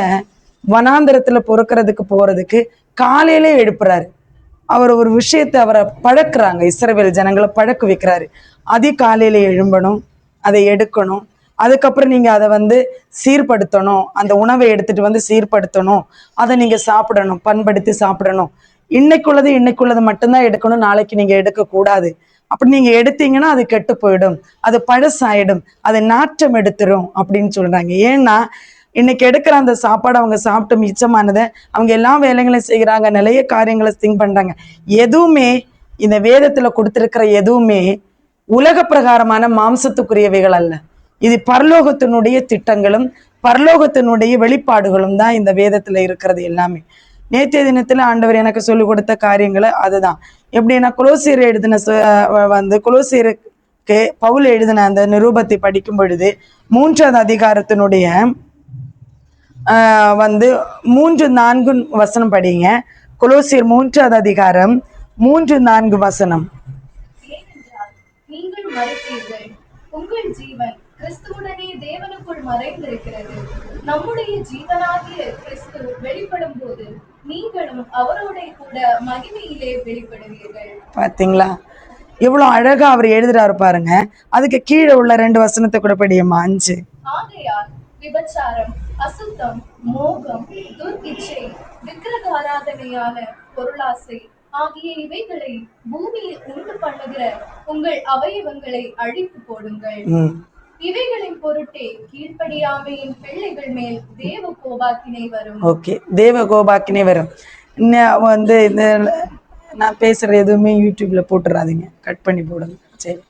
வனாந்திரத்துல பொறுக்கிறதுக்கு போறதுக்கு காலையிலே எழுப்புறாரு. அவர் ஒரு விஷயத்தை அவரை பழக்கிறாங்க, இஸ்ரவேல் ஜனங்களை பழக்க வைக்கிறாரு. காலையில எழும்பணும், அதை எடுக்கணும், அதுக்கப்புறம் நீங்க அதை சீர்படுத்தணும், அந்த உணவை எடுத்துட்டு சீர்படுத்தணும், அதை நீங்க சாப்பிடணும், பண்படுத்தி சாப்பிடணும். இன்னைக்குள்ளது மட்டும்தான் எடுக்கணும், நாளைக்கு நீங்க எடுக்கக்கூடாது. அப்படி நீங்க எடுத்தீங்கன்னா அது கெட்டு போயிடும், அது பழசாயிடும், அது நாற்றம் எடுத்துரும் அப்படின்னு சொல்றாங்க. ஏன்னா இன்னைக்கு எடுக்கிற அந்த சாப்பாடு அவங்க சாப்பிட்டு மிச்சமானதை அவங்க எல்லா வேலைகளையும் செய்கிறாங்க, நிறைய காரியங்களை திங்க் பண்றாங்க. எதுவுமே இந்த வேதத்துல கொடுத்திருக்கிற எதுவுமே உலக பிரகாரமான மாம்சத்துக்குரியவைகள் அல்ல. இது பரலோகத்தினுடைய திட்டங்களும் பரலோகத்தினுடைய வெளிப்பாடுகளும் தான் இந்த வேதத்துல இருக்கிறது எல்லாமே. நேற்றைய தினத்துல ஆண்டவர் எனக்கு சொல்லிக் கொடுத்த காரியங்களை அதுதான். எப்படின்னா கொலோசியர் எழுதின கொலோசியருக்கு பவுல் எழுதின அந்த நிருபத்தை படிக்கும் பொழுது 3ஆவது அதிகாரத்தினுடைய 3-4 வசனம் படிங்க. கொலோசியர் 3ஆவது அதிகாரம் 3-4 வசனம். நீங்கள் மறைத்தீர்கள், உங்கள் ஜீவன் கிறிஸ்துவுடனே தேவனுக்குள் மறைந்திருக்கிறது. நம்முடைய ஜீவனாகிய கிறிஸ்து வெளிப்படும் போது நீங்களும் அவரோட கூட மகிமையிலே வெளிப்படுவீர்கள். பாத்தீங்களா எவ்வளவு அழகா அவர் எழுதுறாரு பாருங்க. அதுக்கு கீழே உள்ள 2 வசனத்தை கூட படியுமா? 5. ஆகையால் விபச்சாரம், அசுத்தம், மோகம், துர்இச்சை, விக்கிரக ஆராதனையான பொருளாசை ஆகிய இவைகளை பூமியில் உண்டு பண்ணுகிற உங்கள் அவயவங்களை அழித்து போடுங்கள். இவைகளின் பொருட்டே கீழ்ப்படியாமையின் பிள்ளைகள் மேல் தேவ கோபாக்கினை வரும். ஓகே, தேவ கோபாக்கினை வரும். நான் பேசுற எதுவுமே யூடியூப்ல போட்டுறாதீங்க, கட் பண்ணி போடுங்க. சரி,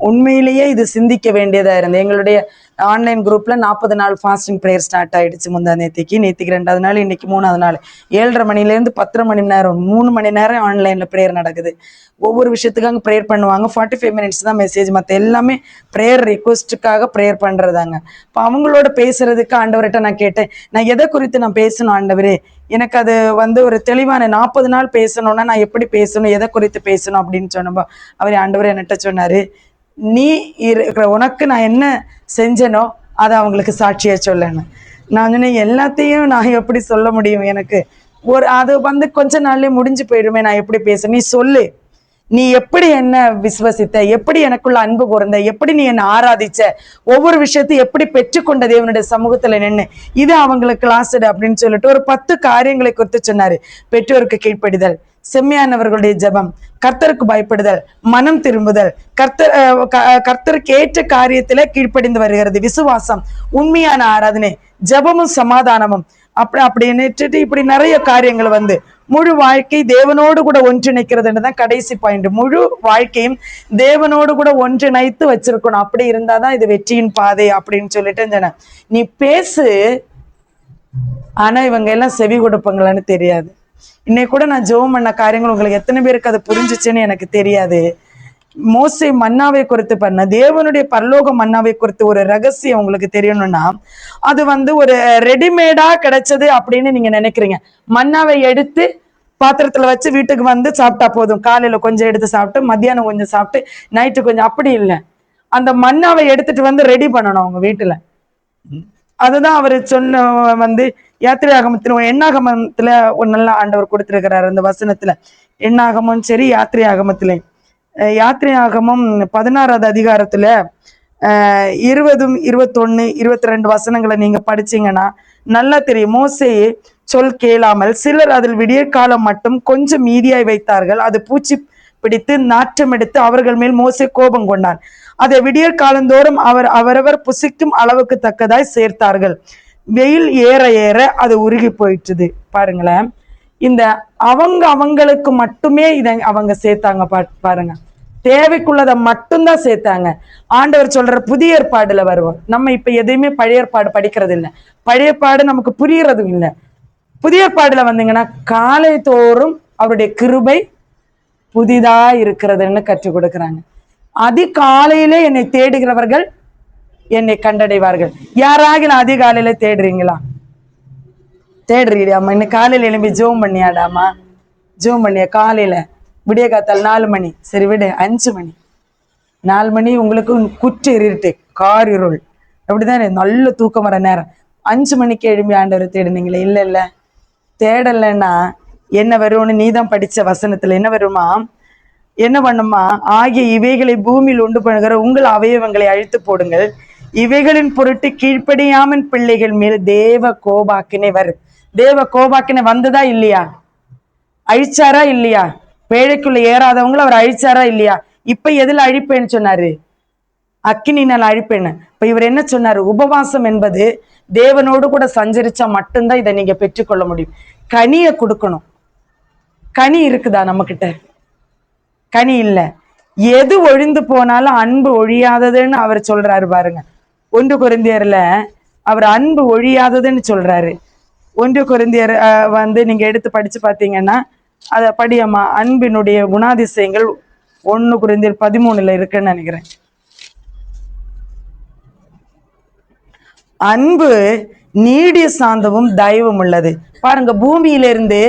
உண்மையிலேயே இது சிந்திக்க வேண்டியதா இருந்தது. எங்களுடைய ஆன்லைன் குரூப்ல 40 நாள் ஃபாஸ்டிங் ப்ரேயர் ஸ்டார்ட் ஆயிடுச்சு. நேத்திக்கு 2வது நாள், இன்னைக்கு 3ஆவது நாள். 7:30 மணிலேருந்து 10:30 மணி நேரம் 3 மணி நேரம் ஆன்லைன்ல ப்ரேயர் நடக்குது. ஒவ்வொரு விஷயத்துக்காக ப்ரேயர் பண்ணுவாங்க. 45 மினிட்ஸ் தான் மெசேஜ், மற்ற எல்லாமே ப்ரேயர் ரிக்வஸ்ட்டுக்காக ப்ரேயர் பண்றதாங்க. இப்போ அவங்களோட பேசுறதுக்கு ஆண்டவர்கிட்ட நான் கேட்டேன், நான் எதை குறித்து நான் பேசணும் ஆண்டவரே, எனக்கு அது ஒரு தெளிவான 40 நாள் பேசணும்னா நான் எப்படி பேசணும், எதை குறித்து பேசணும் அப்படின்னு சொன்னப்போ அவர் ஆண்டவர் என்கிட்ட சொன்னாரு, நீ இருக்கிற உனக்கு நான் என்ன செஞ்சனோ அதை அவங்களுக்கு சாட்சியா சொல்லணும். நான் சொன்னேன், எல்லாத்தையும் நான் எப்படி சொல்ல முடியும், எனக்கு அது கொஞ்ச நாள்லயே முடிஞ்சு போயிடுமே, நான் எப்படி பேச, நீ சொல்லு, நீ எப்படி என்ன விசுவசித்த, எப்படி எனக்குள்ள அன்பு கூர்ந்த, எப்படி நீ என்ன ஆராதிச்ச, ஒவ்வொரு விஷயத்தையும் எப்படி பெற்றுக்கொண்ட தேவனுடைய சமூகத்துல நின்று, இது அவங்களுக்கு கிளாஸ் அப்படின்னு சொல்லிட்டு ஒரு 10 காரியங்களை குறித்து சொன்னாரு. பெற்றோருக்கு கீழ்ப்படிதல், செம்மையானவர்களுடைய ஜெபம், கர்த்தருக்கு பயப்படுதல், மனம் திரும்புதல், கர்த்தருக்கு ஏற்ற காரியத்துல கீழ்ப்படிந்து வருகிறது, விசுவாசம், உண்மையான ஆராதனை, ஜெபமும் சமாதானமும், அப்படின்னு இப்படி நிறைய காரியங்கள் முழு வாழ்க்கை தேவனோடு கூட ஒன்றிணைக்கிறதுதான் கடைசி பாயிண்ட். முழு வாழ்க்கையும் தேவனோடு கூட ஒன்றிணைத்து வச்சிருக்கணும். அப்படி இருந்தாதான் இது வெற்றியின் பாதை அப்படின்னு சொல்லிட்டு நீ பேசு, ஆனா இவங்க எல்லாம் செவி கொடுப்பாங்களான்னு தெரியாது. இன்னைக்கு கூட நான் ஜெபம் பண்ண காரியங்கள் உங்களுக்கு எத்தனை பேருக்கு அது புரிஞ்சிச்சுன்னு எனக்கு தெரியாது. மோசே மன்னாவை குறித்து பண்ண தேவனுடைய பரலோக மன்னாவை குறித்து ஒரு ரகசியம் உங்களுக்கு தெரியணும்னா, அது ஒரு ரெடிமேடா கிடைச்சது அப்படின்னு நீங்க நினைக்கிறீங்க. மன்னாவை எடுத்து பாத்திரத்துல வச்சு வீட்டுக்கு சாப்பிட்டா போதும். காலையில கொஞ்சம் எடுத்து சாப்பிட்டு, மத்தியானம் கொஞ்சம் சாப்பிட்டு, நைட்டு கொஞ்சம், அப்படி இல்லை. அந்த மன்னாவை எடுத்துட்டு ரெடி பண்ணணும் அவங்க வீட்டுல. அதுதான் அவர் சொன்ன யாத்திரையாகமத்துல, எண்ணாகமத்துல ஒரு நல்ல ஆண்டவர் கொடுத்திருக்கிறாரு அந்த வசனத்துல. எண்ணாகமும் சரி, யாத்திரையாகமத்துல, யாத்திரையாகமம் 16வது அதிகாரத்துல 20, 21, 22 வசனங்களை நீங்க படிச்சீங்கன்னா நல்லா தெரியும். மோசேயே சொல் கேளாமல் சிலர் அதில் விடியற்காலம் மட்டும் கொஞ்சம் மீதியாய் வைத்தார்கள். அது பூச்சி பிடித்து நாற்றம் எடுத்து அவர்கள் மேல் மோசே கோபம் கொண்டான். அதை விடியற் காலந்தோறும் அவரவர் புசிக்கும் அளவுக்கு தக்கதாய் சேர்த்தார்கள். வெயில் ஏற ஏற அது உருகி போயிட்டுது. பாருங்களேன், இந்த அவங்களுக்கு மட்டுமே இதை அவங்க சேர்த்தாங்க. பாருங்க, தேவைக்குள்ளதை மட்டும்தான் சேர்த்தாங்க. ஆண்டவர் சொல்ற புதிய ஏற்பாடுல வருவோம். நம்ம இப்ப எதையுமே பழைய ஏற்பாடு படிக்கிறது இல்லை, பழைய ஏற்பாடு நமக்கு புரியறதும் இல்லை. புதிய ஏற்பாடுல வந்தீங்கன்னா காலை தோறும் அவருடைய கிருபை புதிதா இருக்கிறதுன்னு கற்றுக் கொடுக்குறாங்க. அதிகாலையிலே என்னை தேடுகிறவர்கள் என்னை கண்டடைவார்கள். யாராகிலும் அதிகாலையில தேடுறீங்களா? தேடுறீடாமா? இன்னைக்கு காலையில எழும்பி ஜோம் பண்ணியாடாமா? ஜோம் பண்ணியா? காலையில விடிய காத்தால் 4 மணி, சரி விடு 5 மணி, 4 மணி உங்களுக்கு குற்று இருட்டு, கார் இருள், அப்படிதானே, நல்ல தூக்கம் வர நேரம். 5 மணிக்கு எழும்பி ஆண்டவரை தேடுனீங்களே? இல்லை இல்லை, தேடலைன்னா என்ன வரும்னு நீதான் படிச்ச வசனத்துல என்ன வருமா? என்ன பண்ணுமா? ஆகிய இவைகளை பூமியில் உண்டு பண்ணுகிற உங்கள் அவயவங்களை அழித்து போடுங்கள், இவைகளின் பொருட்டு கீழ்ப்படியாமன் பிள்ளைகள் மேல் தேவ கோபாக்கினை வரும். தேவ கோபாக்கினை வந்ததா இல்லையா? அழிச்சாரா இல்லையா? பேழைக்குள்ள ஏறாதவங்களை அவர் அழிச்சாரா இல்லையா? இப்ப எதுல அழிப்பேன்னு சொன்னாரு? அக்கினினால் அழிப்பேன்னு. இப்ப இவர் என்ன சொன்னாரு? உபவாசம் என்பது தேவனோடு கூட சஞ்சரிச்சா மட்டும்தான் இதை நீங்க பெற்றுக்கொள்ள முடியும். கனியை கொடுக்கணும். கனி இருக்குதா நம்ம கிட்ட? கனி இல்ல. எது ஒழிந்து போனாலும் அன்பு ஒழியாததுன்னு அவர் சொல்றாரு. பாருங்க, 1 கொரிந்தியர்ல அவர் அன்பு ஒழியாததுன்னு சொல்றாரு. 1 கொரிந்தியர் நீங்க எடுத்து படிச்சு பார்த்தீங்கன்னா அத படியம்மா. அன்பினுடைய குணாதிசயங்கள் 1 கொரிந்தியர் 13 இருக்குன்னு நினைக்கிறேன். அன்பு நீடிய சாந்தமும் தயவும் உள்ளது. பாருங்க, பூமியிலிருந்து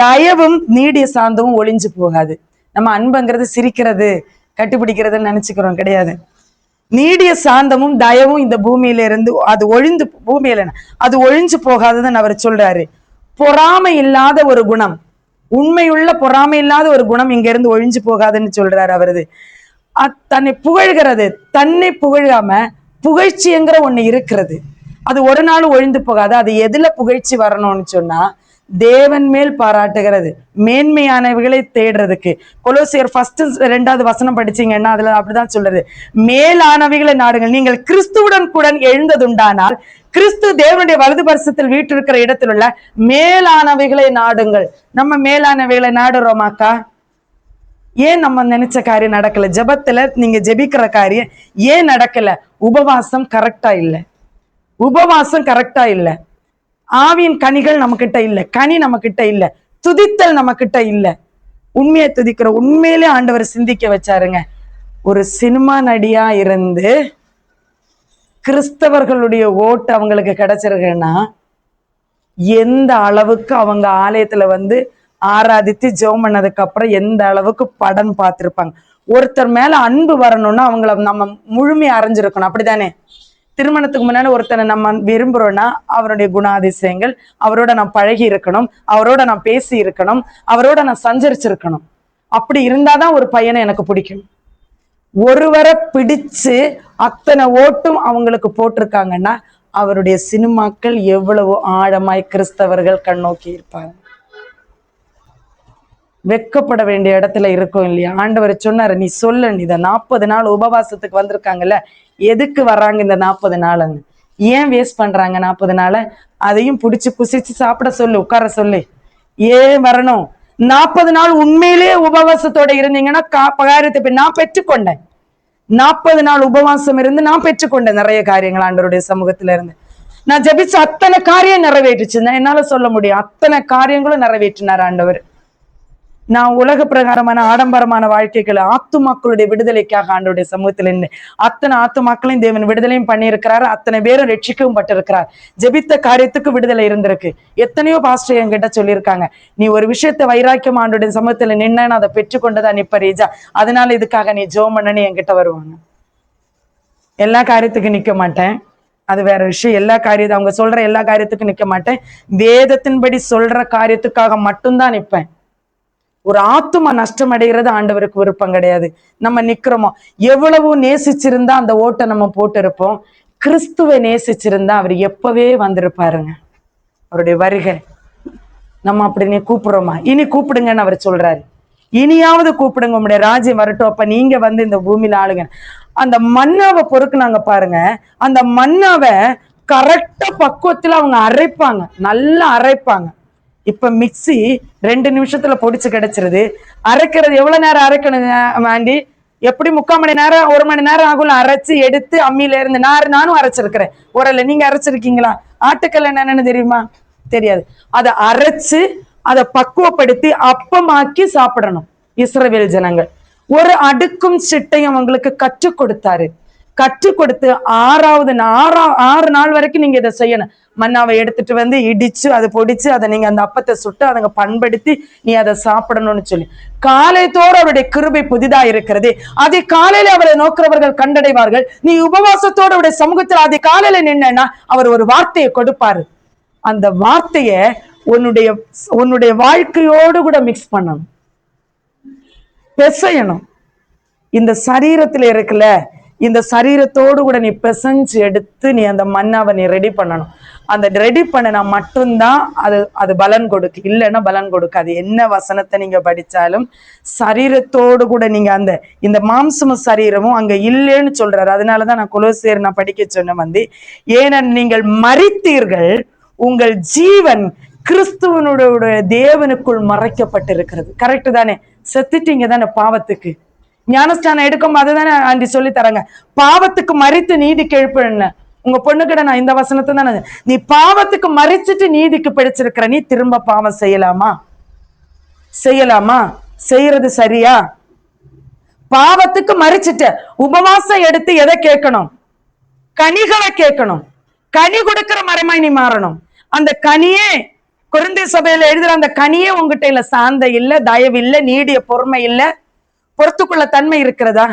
தயவும் நீடிய சாந்தமும் ஒளிஞ்சு போகாது. நம்ம அன்புங்கிறது சிரிக்கிறது, கட்டிப்பிடிக்கிறதுன்னு நினைச்சுக்கிறோம், கிடையாது. நீடிய சாந்தமும் தயவும் இந்த பூமியில இருந்து அது பூமியில அது ஒழிஞ்சு போகாதுன்னு அவர் சொல்றாரு. பொறாமை இல்லாத ஒரு குணம், உண்மையுள்ள பொறாமை இல்லாத ஒரு குணம் இங்க இருந்து ஒழிஞ்சு போகாதுன்னு சொல்றாரு அவரது. தன்னை புகழ்கிறது, தன்னை புகழாம புகழ்ச்சிங்கிற ஒண்ணு இருக்கிறது, அது ஒரு நாள் ஒழிந்து போகாது. அது எதுல புகழ்ச்சி வரணும்னு சொன்னா தேவன் மேல் பாராட்டுகிறது, மேன்மையானவைகளை தேடுறதுக்கு. கொலோசியர் 1:2 வசனம் படிச்சீங்கன்னா அதுல அப்படிதான் சொல்றது, மேலானவைகளை நாடுங்கள், நீங்கள் கிறிஸ்துவுடன் கூட எழுந்ததுண்டானால் கிறிஸ்து தேவனுடைய வலது பரிசத்தில் வீற்றிருக்கிற இடத்தில் உள்ள மேலானவைகளை நாடுங்கள். நம்ம மேலானவைகளை நாடுறோமாக்கா? ஏன் நம்ம நினைச்ச காரியம் நடக்கல? ஜெபத்துல நீங்க ஜெபிக்கிற காரியம் ஏன் நடக்கல? உபவாசம் கரெக்டா இல்லை. உபவாசம் கரெக்டா இல்லை. ஆவியின் கனிகள் நம்ம கிட்ட இல்ல, கனி நம்ம கிட்ட இல்ல, துதித்தல் நம்ம கிட்ட இல்ல. உண்மையை துதிக்கிற, உண்மையிலே ஆண்டவர் சிந்திக்க வச்சாருங்க. ஒரு சினிமா நடியா இருந்து கிறிஸ்தவர்களுடைய ஓட்டு அவங்களுக்கு கிடைச்சிருக்குன்னா எந்த அளவுக்கு அவங்க ஆலயத்துல ஆராதித்து ஜெபம் பண்ணதுக்கு அப்புறம் எந்த அளவுக்கு படம் பார்த்திருப்பாங்க. ஒருத்தர் மேல அன்பு வரணும்னா அவங்கள நம்ம முழுமையா அறிஞ்சிருக்கணும், அப்படித்தானே? திருமணத்துக்கு முன்னாடி ஒருத்தனை நம்ம விரும்புறோம்னா அவருடைய குணாதிசயங்கள், அவரோட நான் பழகி இருக்கணும், அவரோட நான் பேசி இருக்கணும், அவரோட நான் சஞ்சரிச்சிருக்கணும். அப்படி இருந்தாதான் ஒரு பையனை எனக்கு பிடிக்கும். ஒருவரை பிடிச்சு அத்தனை ஓட்டும் அவங்களுக்கு போட்டிருக்காங்கன்னா அவருடைய சினிமாக்கள் எவ்வளவு ஆழமாய் கிறிஸ்தவர்கள் கண்ணோக்கி இருப்பாங்க. வெக்கப்பட வேண்டிய இடத்துல இருக்கும் இல்லையா? ஆண்டவர் சொன்னாரு, நீ சொல்ல, நீ இதை 40 நாள் உபவாசத்துக்கு வந்திருக்காங்கல்ல, எதுக்கு வர்றாங்க இந்த 40 நாள்னு? ஏன் வேஸ்ட் பண்றாங்க 40 நாளை? அதையும் பிடிச்சு குசிச்சு சாப்பிட சொல்லு, உட்கார சொல்லு. ஏன் வரணும்? 40 நாள் உண்மையிலேயே உபவாசத்தோட இருந்தீங்கன்னா காரியத்தை நான் பெற்றுக்கொண்டேன். 40 நாள் உபவாசம் இருந்து நான் பெற்றுக்கொண்டேன் நிறைய காரியங்கள் ஆண்டவருடைய சமூகத்துல இருந்து. நான் ஜெபிச்ச அத்தனை காரியம் நிறைவேற்றுச்சு, என்னால சொல்ல முடியும். அத்தனை காரியங்களும் நிறைவேற்றினார் ஆண்டவர். நான் உலக பிரகாரமான ஆடம்பரமான வாழ்க்கைகளை ஆத்துமாக்களுடைய விடுதலைக்காக ஆண்டவருடைய சமூகத்தில் நின்று அத்தனை ஆத்துமாக்களையும் தேவன் விடுதலையும் பண்ணியிருக்கிறாரு. அத்தனை பேரும் ரட்சிக்கவும் பட்டிருக்கிறார். ஜெபித்த காரியத்துக்கு விடுதலை இருந்திருக்கு. எத்தனையோ பாஸ்டர் என்கிட்ட சொல்லியிருக்காங்க, நீ ஒரு விஷயத்த வைராக்கியம் ஆண்டோடைய சமூகத்துல நின்னு அதை பெற்றுக்கொண்டுதான் நிப்ப ரீஜா, அதனால இதுக்காக நீ ஜெபம் பண்ணன்னு என்கிட்ட வருவாங்க. எல்லா காரியத்துக்கும் நிக்க மாட்டேன், அது வேற விஷயம். எல்லா காரியத்தை அவங்க சொல்ற எல்லா காரியத்துக்கும் நிக்க மாட்டேன். வேதத்தின்படி சொல்ற காரியத்துக்காக மட்டும்தான் நிற்பேன். ஒரு ஆத்துமா நஷ்டம் அடைகிறது ஆண்டவருக்கு விருப்பம் கிடையாது. நம்ம நிக்கிறோமோ, எவ்வளவு நேசிச்சிருந்தா அந்த ஓட்டை நம்ம போட்டு இருப்போம். கிறிஸ்துவை நேசிச்சிருந்தா அவர் எப்பவே வந்திருப்பாருங்க. அவருடைய வருகை நம்ம அப்படி நீ கூப்பிடுறோமா? இனி கூப்பிடுங்கன்னு அவர் சொல்றாரு. இனியாவது கூப்பிடுங்க, உங்களுடைய ராஜ்யம் வரட்டும், அப்ப நீங்க வந்து இந்த பூமியில ஆளுங்க. அந்த மன்னாவை பொறுக்குனாங்க பாருங்க. அந்த மன்னாவை கரெக்டா பக்குவத்துல அவங்க அரைப்பாங்க, நல்லா அரைப்பாங்க. இப்ப மிக்சி 2 நிமிஷத்துல பொடிச்சு கிடைச்சிருது. அரைக்கிறது எவ்வளவு நேரம் அரைக்கணுங்க ஆண்டி? எப்படி 3/4 மணி நேரம் 1 மணி நேரம் ஆகும் அரைச்சு எடுத்து அம்மியில இருந்து. நானும் அரைச்சிருக்கிறேன். உரல்ல நீங்க அரைச்சிருக்கீங்களா? ஆட்டுக்கல் என்னன்னு தெரியுமா? தெரியாது. அதை அரைச்சு அதை பக்குவப்படுத்தி அப்பமாக்கி சாப்பிடணும் இஸ்ரவேல் ஜனங்கள். ஒரு அடுக்கும் சிட்டையும் அவங்களுக்கு கற்றுக் கொடுத்தாரு. கற்றுக் கொடுத்து 6 நாள் வரைக்கும் நீங்க இதை செய்யணும். மன்னாவை எடுத்துட்டு வந்து இடிச்சு அதை பொடிச்சு அதை நீங்க அந்த அப்பத்தை சுட்டு அதை பண்படுத்தி நீ அதை சாப்பிடணும்னு சொல்லி, காலைத்தோடு அவருடைய கிருபை புதிதா இருக்கிறது. அதை காலையில அவரை நோக்கிறவர்கள் கண்டடைவார்கள். நீ உபவாசத்தோடு அவருடைய சமூகத்தில் அதை காலையில நின்னா அவர் ஒரு வார்த்தையை கொடுப்பாரு. அந்த வார்த்தைய உன்னுடைய வாழ்க்கையோடு கூட மிக்ஸ் பண்ணணும், பெசையணும். இந்த சரீரத்துல இருக்குல்ல, இந்த சரீரத்தோடு கூட நீ பிசைஞ்சு எடுத்து நீ அந்த மன்னாவை நீ ரெடி பண்ணணும். அந்த ரெடி பண்ணனா மட்டும்தான் அது பலன் கொடுக்கு, இல்லைன்னா பலன் கொடுக்காது. என்ன வசனத்தை நீங்க படிச்சாலும் சரீரத்தோடு கூட நீங்க இந்த மாம்சமும் சரீரமும் அங்க இல்லைன்னு சொல்றாரு. அதனாலதான் நான் கொலோசியர் நான் படிக்க சொன்ன வந்து, ஏன்னா நீங்கள் மரித்தீர்கள், உங்கள் ஜீவன் கிறிஸ்துவனுடைய தேவனுக்குள் மறைக்கப்பட்டிருக்கிறது. கரெக்டு தானே? செத்துட்டீங்க தானே பாவத்துக்கு. ஞானஸ்தானம் எடுக்கும் அதுதானே ஆண்டி சொல்லி தராங்க. பாவத்துக்கு மறித்து நீதிக்கு எழுப்புன்னு. உங்க பொண்ணுகிட்ட நான் இந்த வசனத்தை தானே, நீ பாவத்துக்கு மறிச்சுட்டு நீதிக்கு பிடிச்சிருக்கிற, நீ திரும்ப பாவம் செய்யலாமா? செய்யறது சரியா? பாவத்துக்கு மறிச்சுட்டு உபவாசம் எடுத்து எதை கேட்கணும்? கனிகளை கேட்கணும். கனி கொடுக்கிற மரமாய் நீ மாறணும். அந்த கனியே கொரிந்தியர் சபையில எழுதுற அந்த கனியே உங்ககிட்ட இல்ல. சாந்த இல்ல, தயவு இல்ல, நீடிய பொறுமை இல்ல, பொறுத்துக்குள்ள தன்மை இருக்கிறதா?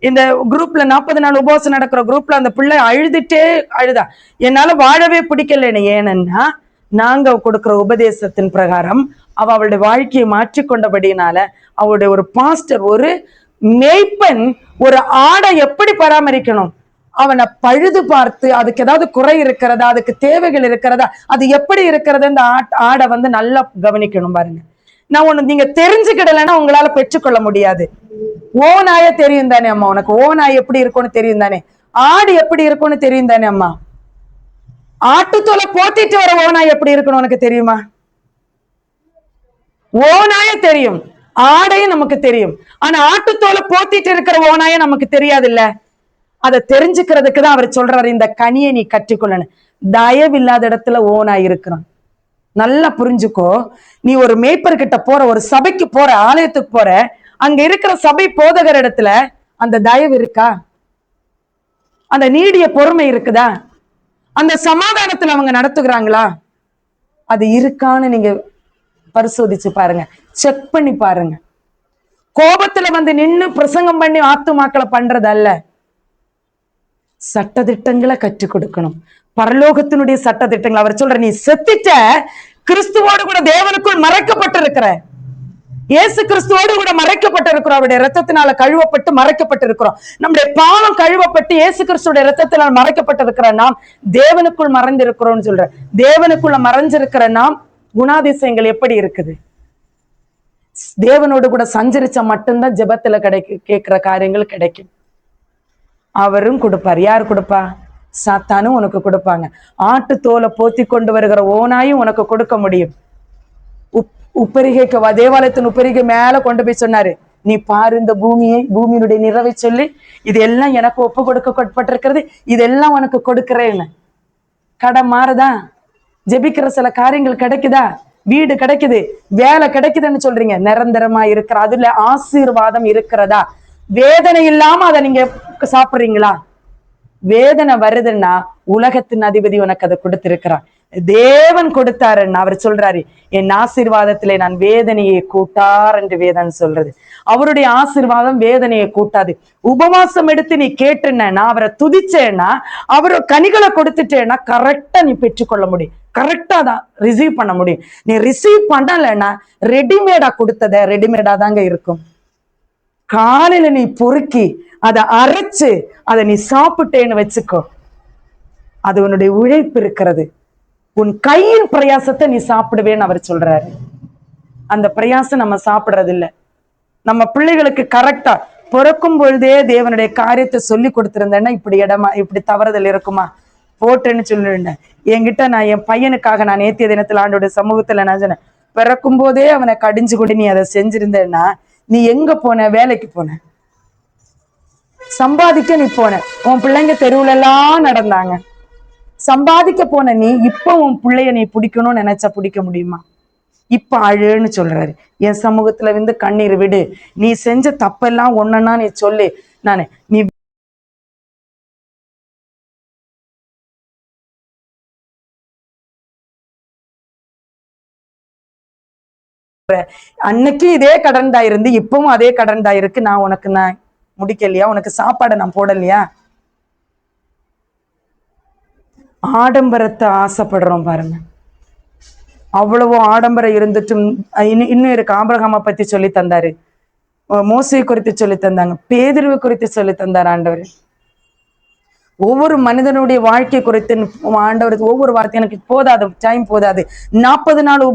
இந்த குரூப்ல 40 நாள் உபவாசம் நடக்கிற குரூப்ல அந்த பிள்ளை அழுதா, என்னால வாழவே பிடிக்கல. ஏன்னா நாங்க கொடுக்கிற உபதேசத்தின் பிரகாரம் அவளுடைய வாழ்க்கையை மாற்றிக்கொண்டபடினால, அவளுடைய ஒரு பாஸ்டர், ஒரு மேய்ப்பன் ஒரு ஆடை எப்படி பராமரிக்கணும், அவனை பழுது பார்த்து அதுக்கு ஏதாவது குறை இருக்கிறதா, அதுக்கு தேவைகள் இருக்கிறதா, அது எப்படி இருக்கிறது, அந்த ஆடை வந்து நல்லா கவனிக்கணும். பாருங்க, நான் ஒண்ணு நீங்க தெரிஞ்சுக்கிடலைன்னா உங்களால பெற்றுக்கொள்ள முடியாது. ஓநாய தெரியும் தானே அம்மா? உனக்கு ஓநாய் எப்படி இருக்கும்னு தெரியும் தானே? ஆடு எப்படி இருக்கும்னு தெரியும் தானே அம்மா? ஆட்டுத்தோலை போத்திட்டு வர ஓநாய் எப்படி இருக்கணும் உனக்கு தெரியுமா? ஓநாய தெரியும், ஆடையும் நமக்கு தெரியும். ஆனா ஆட்டுத்தோலை போத்திட்டு இருக்கிற ஓநாய நமக்கு தெரியாது இல்ல. அதை தெரிஞ்சுக்கிறதுக்கு தான் அவர் சொல்றாரு, இந்த கனியை நீ கற்றுக்கொள்ளணும். தயவில்லாத இடத்துல ஓநாய் இருக்கிறான். நல்லா புரிஞ்சுக்கோ. நீ ஒரு மேய்ப்பர்கிட்ட போற, ஒரு சபைக்கு போற, ஆலயத்துக்கு போற, அங்க இருக்கிற சபை போதகர் இடத்துல அந்த தயவு இருக்கா? அந்த நீடிய பொறுமை இருக்குதா? அந்த சமாதானத்துல அவங்க நடத்துகிறாங்களா? அது இருக்கான்னு நீங்க பரிசோதிச்சு பாருங்க, செக் பண்ணி பாருங்க. கோபத்துல வந்து நின்னு பிரசங்கம் பண்ணி ஆத்துமாக்களை பண்றது அல்ல, சட்டதிட்டங்களை கற்றுக் கொடுக்கணும். பரலோகத்தினுடைய சட்டதிட்டங்கள். அவர் சொல்ற, நீ செத்திட்ட, கிறிஸ்துவோடு கூட தேவனுக்குள் மறைக்கப்பட்டிருக்கிற, இயேசு கிறிஸ்துவோடு கூட மறைக்கப்பட்டிருக்கிறோம். அவருடைய ரத்தத்தினால கழுவப்பட்டு மறைக்கப்பட்டிருக்கிறோம். நம்முடைய பாவம் கழுவப்பட்டு இயேசு கிறிஸ்துடைய ரத்தத்தினால் மறைக்கப்பட்டிருக்கிற நாம் தேவனுக்குள் மறைந்திருக்கிறோம்னு சொல்ற. தேவனுக்குள்ள மறைஞ்சிருக்கிற நாம் குணாதிசயங்கள் எப்படி இருக்குது? தேவனோடு கூட சஞ்சரிச்சா மட்டும்தான் ஜெபத்துல கேட்கிற காரியங்கள் கிடைக்கும். அவரும் கொடுப்பார். யார் கொடுப்பா? சாத்தானும் உனக்கு கொடுப்பாங்க. ஆட்டு தோலை போத்தி கொண்டு வருகிற ஓனாயும் உனக்கு கொடுக்க முடியும். உப்பரிகைக்கு தேவாலயத்தின் உப்பரிகை மேல கொண்டு போய் சொன்னாரு, நீ பாரு இந்த பூமியை, பூமியினுடைய நிறைவை சொல்லி, இது எல்லாம் எனக்கு ஒப்பு கொடுக்கப்பட்டிருக்கிறது, இதெல்லாம் உனக்கு கொடுக்கிறேன்னு. கடை மாறுதா? ஜெபிக்கிற சில காரியங்கள் கிடைக்குதா? வீடு கிடைக்குது, வேலை கிடைக்குதுன்னு சொல்றீங்க, நிரந்தரமா இருக்கிற அதுல ஆசீர்வாதம் இருக்கிறதா? வேதனை இல்லாம அதை நீங்க சாப்பிடுறீங்களா? வேதனை வருதுன்னா உலகத்தின் அதிபதி உனக்கு அதை கொடுத்திருக்கிறான். தேவன் கொடுத்தாருன்னு அவர் சொல்றாரு, என் ஆசீர்வாதத்திலே நான் வேதனையை கூட்டார் என்று வேதன் சொல்றது. அவருடைய ஆசீர்வாதம் வேதனையை கூட்டாது. உபவாசம் எடுத்து நீ கேட்டுனா, அவரை துதிச்சேன்னா, அவரு கனிகளை கொடுத்துட்டேன்னா கரெக்டா நீ பெற்றுக்கொள்ள முடியும், கரெக்டா தான் ரிசீவ் பண்ண முடியும். நீ ரிசீவ் பண்ணலன்னா ரெடிமேடா கொடுத்தத ரெடிமேடா தாங்க இருக்கும். காலையில நீ பொறுக்கி அதை அரைச்சு அதை நீ சாப்பிட்டேன்னு வச்சுக்கோ, அது உன்னுடைய உழைப்பு இருக்கிறது. உன் கையின் பிரயாசத்தை நீ சாப்பிடுவேன்னு அவர் சொல்றாரு. அந்த பிரயாசம் நம்ம சாப்பிடுறது இல்ல. நம்ம பிள்ளைகளுக்கு கரெக்டா பிறக்கும் பொழுதே தேவனுடைய காரியத்தை சொல்லி கொடுத்திருந்தேன்னா இப்படி இடமா இப்படி தவறுதல் இருக்குமா போட்டேன்னு சொல்லிருந்தேன். என்கிட்ட நான் என் பையனுக்காக நான் நேத்திய தினத்துல ஆண்டோட சமூகத்துல நான் சொன்னேன், பிறக்கும் போதே அவனை கடிஞ்சு கொண்டு நீ அதை செஞ்சிருந்தேன்னா நீ எங்க போன? வேலைக்கு போன, சம்பாதிக்க நீ போன. உன் பிள்ளைங்க தெருவுல எல்லாம் நடந்தாங்க, சம்பாதிக்க போன நீ இப்ப உன் பிள்ளைய நீ பிடிக்கணும்னு நினைச்சா பிடிக்க முடியுமா? இப்ப அழுன்னு சொல்றாரு. என் சமூகத்துல வந்து கண்ணீர் விடு, நீ செஞ்ச தப்பெல்லாம் ஒன்னா நீ சொல்லு, நானு நீ அன்னைக்கு இதே கடன்டா இருந்து இப்பவும் அதே கடன்டா இருக்கு, நான் உனக்கு நான் முடிக்கலையா? உனக்கு சாப்பாடை நான் போடலையா? ஆடம்பரத்தை ஆசைப்படுறோம் பாருங்க. அவ்வளவு ஆடம்பரம் இருந்துட்டும் இன்னும் இருக்கு. ஆபிரகாமை பத்தி சொல்லி தந்தாரு, மோசையை குறித்து சொல்லி தந்தாங்க, பேதுருவை குறித்து சொல்லி தந்தார் ஆண்டவர். ஒவ்வொரு மனிதனுடைய வாழ்க்கை குறித்து ஆண்டவர் ஒவ்வொரு வார்த்தை எனக்கு போதாது, டைம் போதாது. 40 நாள்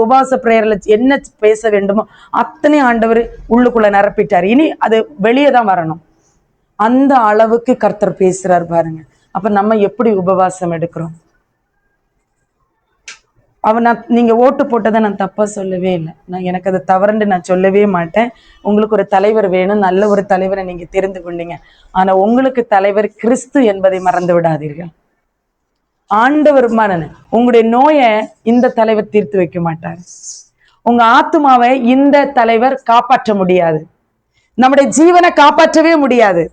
உபவாச பிரேயர்ல என்ன பேச வேண்டுமோ அத்தனை ஆண்டவர் உள்ளுக்குள்ள நிரப்பிட்டார். இனி அது வெளியே தான் வரணும். அந்த அளவுக்கு கர்த்தர் பேசுறார் பாருங்க. அப்ப நம்ம எப்படி உபவாசம் எடுக்கிறோம்? நீங்க ஓட்டு போட்டதை நான் தப்பா சொல்லவே இல்லை, நான் எனக்கு அது தவறுன்னு நான் சொல்லவே மாட்டேன். உங்களுக்கு ஒரு தலைவர் வேணும், நல்ல ஒரு தலைவரை நீங்க தெரிந்து கொண்டீங்க. ஆனா உங்களுக்கு தலைவர் கிறிஸ்து என்பதை மறந்து விடாதீர்கள். ஆண்டவர் மனன் உங்களுடைய நோயை இந்த தலைவர் தீர்த்து வைக்க மாட்டார். உங்க ஆத்துமாவை இந்த தலைவர் காப்பாற்ற முடியாது, நம்முடைய ஜீவனை காப்பாற்றவே முடியாது.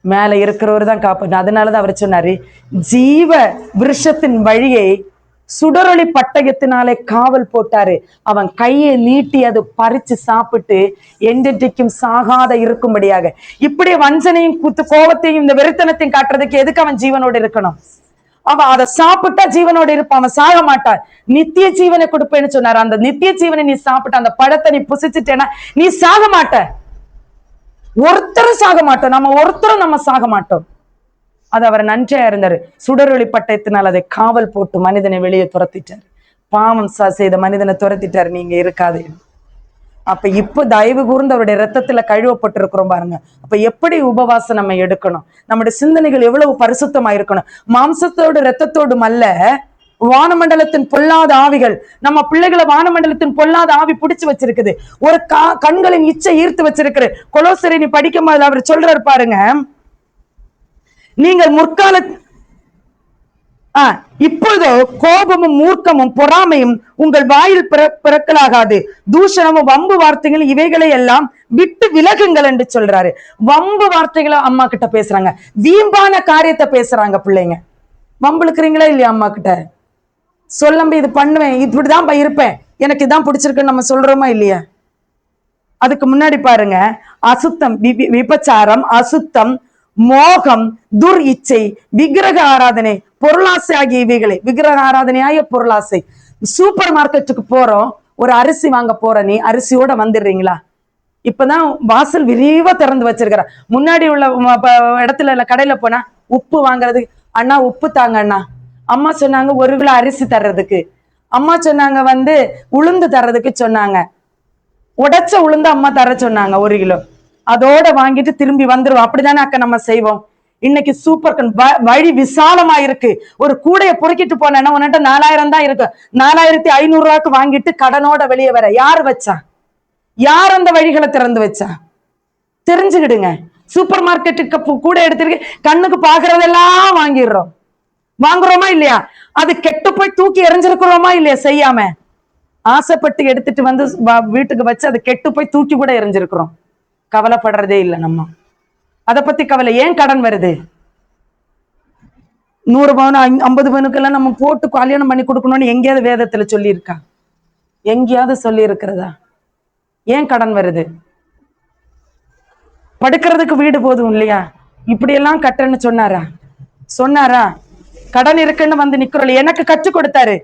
மேல இருக்கிறவர் தான் காப்பாற்ற. அதனாலதான் அவர் சொன்னாரு, ஜீவ விருஷத்தின் வழியை சுடரொளி பட்டயத்தினாலே காவல் போட்டாரு. அவன் கையை நீட்டி அது பறிச்சு சாப்பிட்டு என்றைக்கும் சாகாத இருக்கும்படியாக. இப்படி வஞ்சனையும் கோபத்தையும் இந்த வெறித்தனத்தையும் காட்டுறதுக்கு எதுக்கு அவன் ஜீவனோடு இருக்கணும்? அவன் அதை சாப்பிட்டா ஜீவனோடு இருப்பான், அவன் சாக மாட்டான். நித்திய ஜீவனை கொடுப்பேன்னு சொன்னார். அந்த நித்திய ஜீவனை நீ சாப்பிட்ட, அந்த பழத்தை நீ புசிச்சுட்டேன்னா நீ சாக மாட்ட. ஒருத்தரும் சாக மாட்டோம், நம்ம ஒருத்தரும் நம்ம சாக மாட்டோம். அது அவர் நன்றியா இருந்தாரு. சுடரொளி பட்டயத்தினால் அதை காவல் போட்டு மனிதனை வெளியே துரத்திட்டாரு. பாவம் செய்த மனிதனை துரத்திட்டாரு, நீங்க இருக்காது. அப்ப இப்ப தயவு கூர்ந்து அவருடைய ரத்தத்துல கழுவப்பட்டு இருக்கிறோம் பாருங்க. அப்ப எப்படி உபவாசம் நம்ம எடுக்கணும்? நம்முடைய சிந்தனைகள் எவ்வளவு பரிசுத்தமா இருக்கணும். மாம்சத்தோடு ரத்தத்தோடும் அல்ல, வானமண்டலத்தின் பொல்லாத ஆவிகள் நம்ம பிள்ளைகளை வானமண்டலத்தின் பொல்லாத ஆவி பிடிச்சு வச்சிருக்குது. ஒரு கண்களின் இச்சை ஈர்த்து வச்சிருக்கிற கொலோசரை நீ படிக்கும் போது அவர் சொல்றாரு பாருங்க, நீங்கள் முற்கால இப்பொழுதோ கோபமும் மூர்க்கமும் பொறாமையும் உங்கள் வாயில் பிறக்கலாகாது, தூஷணமும் வம்பு வார்த்தைகள் இவைகளை எல்லாம் விட்டு விலகுங்கள் என்று சொல்றாரு. வம்பு வார்த்தைகளை அம்மா கிட்ட பேசுறாங்க, வீம்பான காரியத்தை பேசுறாங்க பிள்ளைங்க. வம்பு இருக்கிறீங்களா இல்லையா? அம்மா கிட்ட சொல்லம்ப இது பண்ணுவேன், இப்படிதான் இருப்பேன், எனக்கு இதான் பிடிச்சிருக்குன்னு நம்ம சொல்றோமா இல்லையா? அதுக்கு முன்னாடி பாருங்க, அசுத்தம், விபச்சாரம், அசுத்தம், மோகம், துர் இச்சை, விக்கிரக ஆராதனை, பொருளாசை ஆகிய இவைகளை. விக்கிரக ஆராதனையாய பொருளாசை. சூப்பர் மார்க்கெட்டுக்கு போறோம், ஒரு அரிசி வாங்க போற, நீ அரிசியோட வந்துடுறீங்களா? இப்பதான் வாசல் விரிவா திறந்து வச்சிருக்கிற. முன்னாடி உள்ள இடத்துல கடையில போனா உப்பு வாங்குறது, அண்ணா உப்பு தாங்க அண்ணா. அம்மா சொன்னாங்க 1 கிலோ அரிசி தர்றதுக்கு. அம்மா சொன்னாங்க உளுந்து தர்றதுக்கு சொன்னாங்க. உடைச்ச உளுந்து அம்மா தர சொன்னாங்க 1 கிலோ. அதோட வாங்கிட்டு திரும்பி வந்துருவோம். அப்படிதானே அக்கா நம்ம செய்வோம். இன்னைக்கு சூப்பர் வழி விசாலமா இருக்கு. ஒரு கூடைய பொறுக்கிட்டு போனேன்னா உன்கிட்ட 4000 தான் இருக்கு. 4500 ரூபாய்க்கு வாங்கிட்டு கடனோட வெளியே வர யாரு வச்சா? யார் அந்த வழிகளை திறந்து வச்சா? தெரிஞ்சுக்கிடுங்க. சூப்பர் மார்க்கெட்டுக்கு கூட எடுத்துருக்கு, கண்ணுக்கு பாக்குறதெல்லாம் வாங்கிடுறோம். வாங்குறோமா இல்லையா? அது கெட்டு போய் தூக்கி எறிஞ்சிருக்கிறோமா இல்லையா? செய்யாம ஆசைப்பட்டு எடுத்துட்டு வந்து வீட்டுக்கு வச்சு அது கெட்டு போய் தூக்கி கூட எறிஞ்சிருக்கிறோம். கவலைப்படுறதே இல்லை நம்ம அதை பத்தி. கவலை ஏன் கடன் வருது? 100 பவுன் 50 பவுனுக்கெல்லாம் நம்ம போட்டு கல்யாணம் பண்ணி கொடுக்கணும்னு எங்கேயாவது வேதத்துல சொல்லி இருக்கா? எங்கேயாவது சொல்லி இருக்கிறதா? ஏன் கடன் வருது? படுக்கிறதுக்கு வீடு போதும் இல்லையா? இப்படியெல்லாம் கட்டன்னு சொன்னாரா? கடன் இருக்குன்னு வந்து நிக்கிறோம். எனக்கு கற்றுக் கொடுத்தாரு.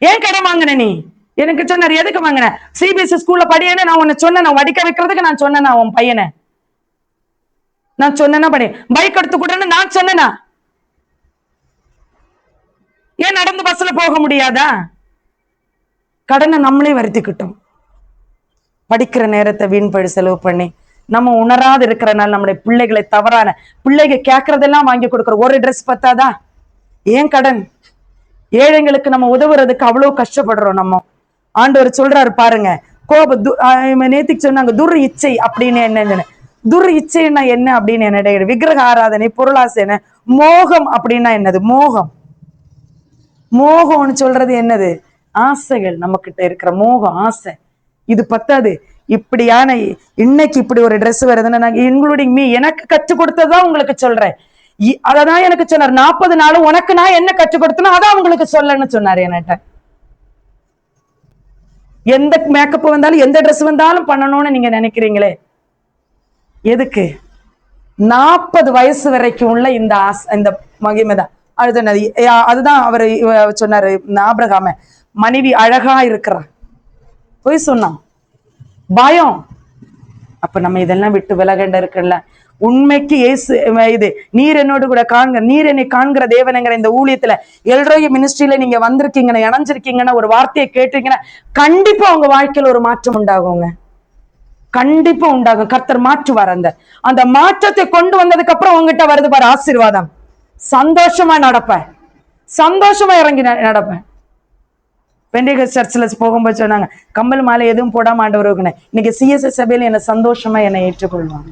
ஏன் கடன் வாங்கின? நீ எனக்கு சொன்னாரு. எதுக்கு வாங்கின? சிபிஎஸ்இ ஸ்கூல்ல படியேன்னு நான் உன்னை சொன்னேன். வடிக்க வைக்கிறதுக்கு நான் சொன்னேனா? உன் பையனை நான் சொன்னேன்னா படி. பைக் எடுத்து கூடன்னு நான் சொன்னேனா? ஏன் நடந்து பஸ்ல போக முடியாதா? கடனை நம்மளே வருத்திக்கிட்டோம். படிக்கிற நேரத்தை வீண்பழி செலவு பண்ணி நம்ம உணராது இருக்கிறனால நம்முடைய பிள்ளைகளை தவறான பிள்ளைங்க கேட்கறதெல்லாம் வாங்கி கொடுக்குற. ஒரு ட்ரெஸ் பத்தாதா? ஏன் கடன்? ஏழைங்களுக்கு நம்ம உதவுறதுக்கு அவ்வளவு கஷ்டப்படுறோம். நம்ம ஆண்டவர் சொல்றாரு பாருங்க, நேத்திக்கு சொன்னாங்க துர் இச்சை அப்படின்னு என்னன்னு. துர் இச்சைன்னா என்ன அப்படின்னு என்னுடைய விக்கிரக ஆராதனை, பொருளாசை, என்ன மோகம் அப்படின்னா என்னது? மோகம்னு சொல்றது என்னது? ஆசைகள். நம்ம கிட்ட இருக்கிற மோகம், ஆசை. இது பத்தாது. இப்படியான இன்னைக்கு இப்படி ஒரு ட்ரெஸ் வருதுன்னா நாங்க இன்க்ளூடிங் மீ எனக்கு கற்றுக் கொடுத்ததான் உங்களுக்கு சொல்றேன். அததான் எனக்கு சொன்னார். 40 நாளும் உனக்கு நான் என்ன கற்றுக் கொடுத்தனோ அதான் உங்களுக்கு சொல்லன்னு சொன்னாரு என்கிட்ட. எந்த மேக்கப் வந்தாலும் எந்த ட்ரெஸ் வந்தாலும் பண்ணணும்னு நீங்க நினைக்கிறீங்களே, எதுக்கு? 40 வயசு வரைக்கும் உள்ள இந்த மகிமைதான். அதுதான் அவர் சொன்னாரு. ஆபிரகாம மனைவி அழகா இருக்கிறான், போய் சொன்னான். பயம். அப்ப நம்ம இதெல்லாம் விட்டு விலகண்ட இருக்குல்ல. உண்மைக்கு இது நீர் என்னோடு கூட காண்க, நீர் என்னை காண்கிற தேவனுங்கிற இந்த ஊழியத்துல எல்ரோய் மினிஸ்ட்ரியில நீங்க வந்திருக்கீங்கன்னா, இணைஞ்சிருக்கீங்கன்னா, ஒரு வார்த்தையை கேட்டீங்கன்னா கண்டிப்பா உங்க வாழ்க்கையில ஒரு மாற்றம் உண்டாகுங்க. கண்டிப்பா உண்டாகும். கர்த்தர் மாற்றுவார். அந்த மாற்றத்தை கொண்டு வந்ததுக்கு அப்புறம் உங்ககிட்ட வருது பாரு ஆசீர்வாதம். சந்தோஷமா நடப்பேன், சந்தோஷமா இறங்கி நடப்பேன். பெண்டிகஸ் சர்ச்சில் போகும்போது சொன்னாங்க, கம்பல் மாலை எதுவும் போடாம ஆண்டவருக்குன்னு. இன்னைக்கு சிஎஸ்எஸ் சபையில என்ன சந்தோஷமா என்னை ஏற்றுக்கொள்வாங்க.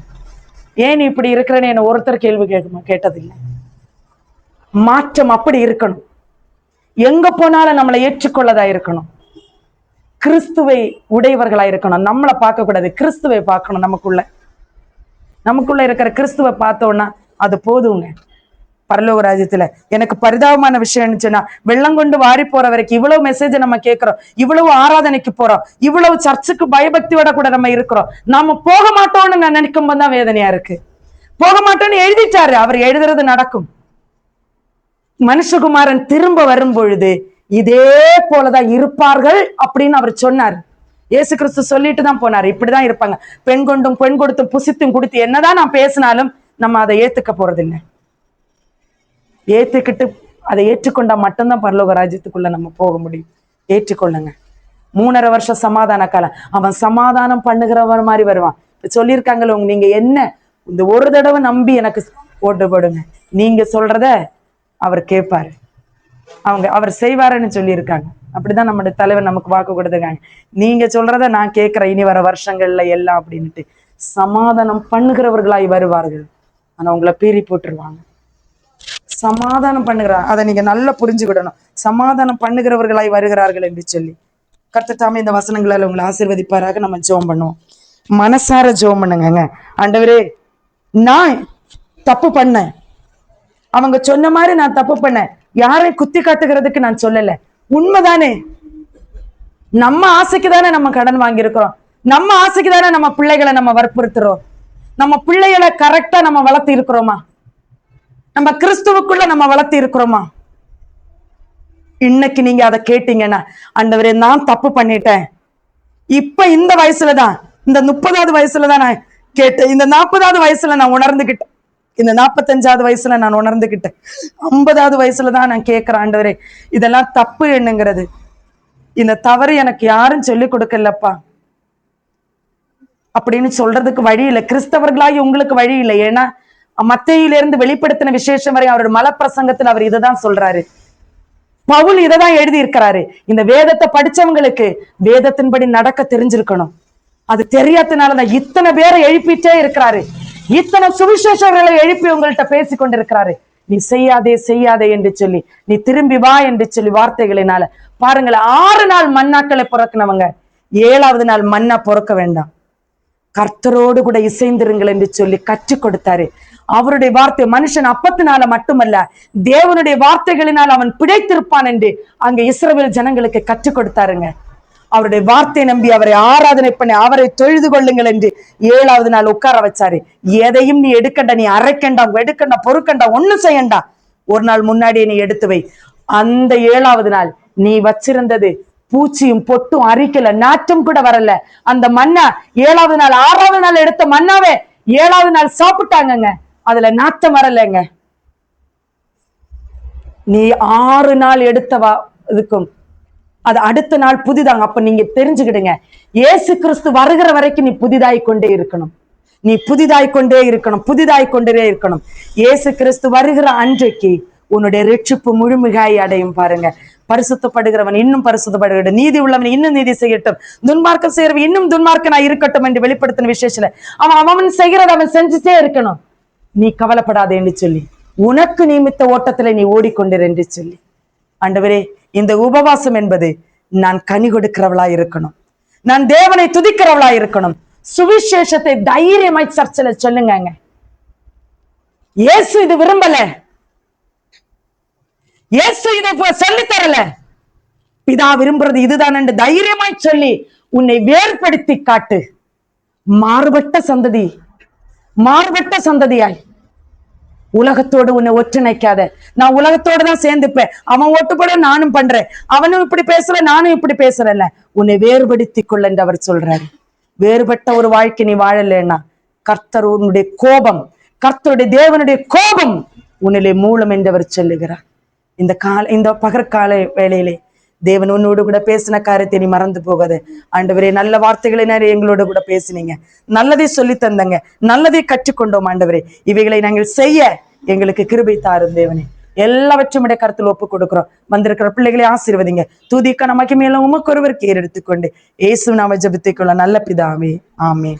ஏன் இப்படி இருக்கிறேன்னு என்ன ஒருத்தர் கேள்வி கேட்டதில்லை. மாற்றம் அப்படி இருக்கணும். எங்க போனாலும் நம்மளை ஏற்றுக்கொள்ளதா இருக்கணும். கிறிஸ்துவை உடையவர்களா இருக்கணும். நம்மளை பார்க்க கூடாது, கிறிஸ்துவை பார்க்கணும். நமக்குள்ள இருக்கிற கிறிஸ்துவை பார்த்தோம்னா அது போதுங்க. பரலோக ராஜ்யத்துல எனக்கு பரிதாபமான விஷயம் சொன்னா, வெள்ளம் கொண்டு வாரி போற வரைக்கும் இவ்வளவு மெசேஜ் நம்ம கேட்கிறோம், இவ்வளவு ஆராதனைக்கு போறோம், இவ்வளவு சர்ச்சுக்கு பயபக்தியோட கூட நம்ம இருக்கிறோம். நாம போக மாட்டோம்னு நான் நினைக்கும் போதுதான் வேதனையா இருக்கு. போக மாட்டோம்னு எழுதிட்டாரு, அவர் எழுதுறது நடக்கும். மனுஷகுமாரன் திரும்ப வரும் பொழுது இதே போலதான் இருப்பார்கள் அப்படின்னு அவர் சொன்னார். இயேசு கிறிஸ்து சொல்லிட்டு தான் போனார், இப்படிதான் இருப்பாங்க. பெண் கொண்டும் பெண் கொடுத்தும் புசித்தும் குடித்து என்னதான் நான் பேசினாலும் நம்ம அதை ஏத்துக்க போறதில்லை. ஏத்துக்கிட்டு அதை ஏற்றுக்கொண்டா மட்டும்தான் பரலோக ராஜ்யத்துக்குள்ள நம்ம போக முடியும். ஏற்றுக்கொள்ளுங்க. 3.5 வருஷம் சமாதான காலம். அவன் சமாதானம் பண்ணுகிறவர் மாதிரி வருவான். சொல்லியிருக்காங்கல்ல, நீங்க என்ன இந்த ஒரு தடவை நம்பி எனக்கு ஓட்டு போடுங்க, நீங்க சொல்றத அவர் கேட்பாரு, அவர் செய்வாருன்னு சொல்லியிருக்காங்க. அப்படிதான் நம்முடைய தலைவர் நமக்கு வாக்கு கொடுத்துருக்காங்க. நீங்க சொல்றத நான் கேட்கிறேன் இனி வர வருஷங்கள்ல எல்லாம் அப்படின்ட்டு. சமாதானம் பண்ணுகிறவர்களாய் வருவார்கள், ஆனா உங்களை பீறி போட்டுருவாங்க. சமாதானம் பண்ணுகிறார், அதை நீங்க நல்லா புரிஞ்சுக்கிடணும். சமாதானம் பண்ணுகிறவர்களாய் வருகிறார்கள் என்று சொல்லி கர்த்தர் தாமே இந்த வசனங்களால் உங்களை ஆசீர்வதிப்பாராக. நம்ம ஜெபம் பண்ணுவோம். மனசார ஜெபம் பண்ணுங்க. ஆண்டவரே, நான் தப்பு பண்ணேன், அவங்க சொன்ன மாதிரி நான் தப்பு பண்ணேன். யாரையும் குத்தி காட்டுகிறதுக்கு நான் சொல்லல, உண்மைதானே. நம்ம ஆசைக்கு தானே நம்ம கடன் வாங்கியிருக்கிறோம், நம்ம ஆசைக்கு தானே நம்ம பிள்ளைகளை நம்ம வற்புறுத்துறோம். நம்ம பிள்ளைகளை கரெக்டா நம்ம வளர்த்து இருக்கிறோமா? நம்ம கிறிஸ்துவுக்குள்ள நம்ம வளர்த்து இருக்கிறோமா? இன்னைக்கு நீங்க அதை கேட்டீங்கன்னா, ஆண்டவரே நான் தப்பு பண்ணிட்டேன், இப்ப இந்த வயசுலதான், இந்த 30வது வயசுலதான் நான் கேட்டேன், இந்த 40வது வயசுல நான் உணர்ந்துகிட்டேன், இந்த 45வது வயசுல நான் உணர்ந்துகிட்டேன், 50வது வயசுலதான் நான் கேட்கிறேன், ஆண்டவரே இதெல்லாம் தப்பு என்னங்கிறது. இந்த தவறு எனக்கு யாரும் சொல்லிக் கொடுக்கலப்பா அப்படின்னு சொல்றதுக்கு வழி இல்லை. கிறிஸ்தவர்களாகி உங்களுக்கு வழி இல்லை. ஏன்னா மத்தேயிலிருந்து வெளிப்படுத்தின விசேஷம் வரை அவரோட மலப்பிரசங்கத்தில் அவர் இதைதான் சொல்றாரு. பவுல் இதைதான் எழுதி இருக்கிறாரு. இந்த வேதத்தை படிச்சவங்களுக்கு வேதத்தின்படி நடக்க தெரிஞ்சிருக்கணும். அது தெரியாதனாலதான் இத்தனை பேரை எழுப்பிட்டே இருக்கிறாரு, இத்தனை சுவிசேஷங்களை எழுப்பி உங்கள்கிட்ட பேசி கொண்டிருக்கிறாரு. நீ செய்யாதே என்று சொல்லி, நீ திரும்பி வா என்று சொல்லி வார்த்தைகளினால பாருங்களேன். 6 நாள் மன்னாக்களை பிறக்கினவங்க 7வது நாள் மன்னா பிறக்க வேண்டாம், கர்த்தரோடு கூட இசைந்திருங்கள் என்று சொல்லி கற்றுக் கொடுத்தாரு. அவருடைய வார்த்தை மனுஷன் அப்பத்தினால மட்டுமல்ல, தேவனுடைய வார்த்தைகளினால் அவன் பிழைத்திருப்பான் என்று அங்க இஸ்ரவேல் ஜனங்களுக்கு கற்றுக் கொடுத்தாருங்க. அவருடைய வார்த்தையை நம்பி அவரை ஆராதனை பண்ணி அவரை தொழுது கொள்ளுங்கள் என்று 7வது நாள் உட்கார வச்சாரு. எதையும் நீ எடுக்கண்டா, நீ அரைக்கண்டா, எடுக்கண்டா, பொறுக்கண்டா, ஒண்ணும் செய்யண்டா, ஒரு நாள் முன்னாடியே நீ எடுத்து வை. அந்த 7வது நாள் நீ வச்சிருந்தது பூச்சியும் பொட்டும் அரிக்கல, நாற்றம் கூட வரல. அந்த மன்னா 7வது நாள் 6வது நாள் எடுத்த மன்னாவே 7வது நாள் சாப்பிட்டாங்கங்க, அதுல நாற்றம் வரலைங்க. நீ 6 நாள் எடுத்தவா இதுக்கும் அது அடுத்த நாள் புதிதாங்க. அப்ப நீங்க தெரிஞ்சுக்கிடுங்க, இயேசு கிறிஸ்து வருகிற வரைக்கும் நீ புதிதாய் கொண்டே இருக்கணும், நீ புதிதாய் கொண்டே இருக்கணும், புதிதாய் கொண்டே இருக்கணும். இயேசு கிறிஸ்து வருகிற அன்றைக்கு உன்னுடைய ரட்சிப்பு முழுமையாய் அடையும். பாருங்க, பரிசுத்தப்படுகிறவன் இன்னும் பரிசுத்தப்படுகிற, நீதி உள்ளவன் இன்னும் நீதி செய்யட்டும், துன்மார்க்கம் செய்யறவன் இன்னும் துன்மார்க்கனா இருக்கட்டும் என்று வெளிப்படுத்தின விசேஷத்துல அவன் செய்கிறத அவன் செஞ்சுட்டே இருக்கணும். நீ கவலைப்படாதே என்று சொல்லி, உனக்கு நியமித்த ஓட்டத்துல நீ ஓடிக்கொண்டிரு என்று சொல்லி, ஆண்டவரே இந்த உபவாசம் என்பது நான் கனி கொடுக்கிறவளா இருக்கணும், நான் தேவனை துதிக்கிறவளா இருக்கணும். சுவிசேஷத்தை தைரியமாய் சர்ச்சில சொல்லுங்க. இயேசு இது விரும்பல, இயேசு இதை சொல்லி தரல, பிதா விரும்புறது இதுதான் என்று தைரியமாய் சொல்லி உன்னை வேறுபடுத்தி காட்டு. மாறுபட்ட சந்ததியாய் உலகத்தோடு உன்னை ஒற்றுணைக்காத. நான் உலகத்தோடு தான் சேர்ந்துப்பேன், அவன் ஓட்டுப்பட நானும் பண்றேன், அவனும் இப்படி பேசுற நானும் இப்படி பேசுறேன்ல, உன்னை வேறுபடுத்தி கொள்ள என்று அவர் சொல்றாரு. வேறுபட்ட ஒரு வாழ்க்கை நீ வாழலைன்னா கர்த்தர் உன்னுடைய கோபம், கர்த்தருடைய தேவனுடைய கோபம் உன்னிலே மூலம் என்று அவர் சொல்லுகிறார். இந்த பகற்கால வேளையிலே தேவன் உன்னோடு கூட பேசின காரியத்தை நீ மறந்து போகாத. ஆண்டவரே, நல்ல வார்த்தைகளை எங்களோட கூட பேசினீங்க, நல்லதை சொல்லி தந்தங்க, நல்லதை கற்றுக்கொண்டோம். ஆண்டவரே, இவைகளை நாங்கள் செய்ய எங்களுக்கு கிருபை தாரும் தேவனே. எல்லாவற்றும் இடைய கருத்தில் ஒப்பு கொடுக்கிறோம். வந்திருக்கிற பிள்ளைகளை ஆசீர்வதிங்க. துதிக்க நமக்கு மேலும் உமக்கு ஒருவர் கேர் எடுத்துக்கொண்டு இயேசு நாம ஜெபித்துக் கொள்ள நல்ல பிதாவே, ஆமென்.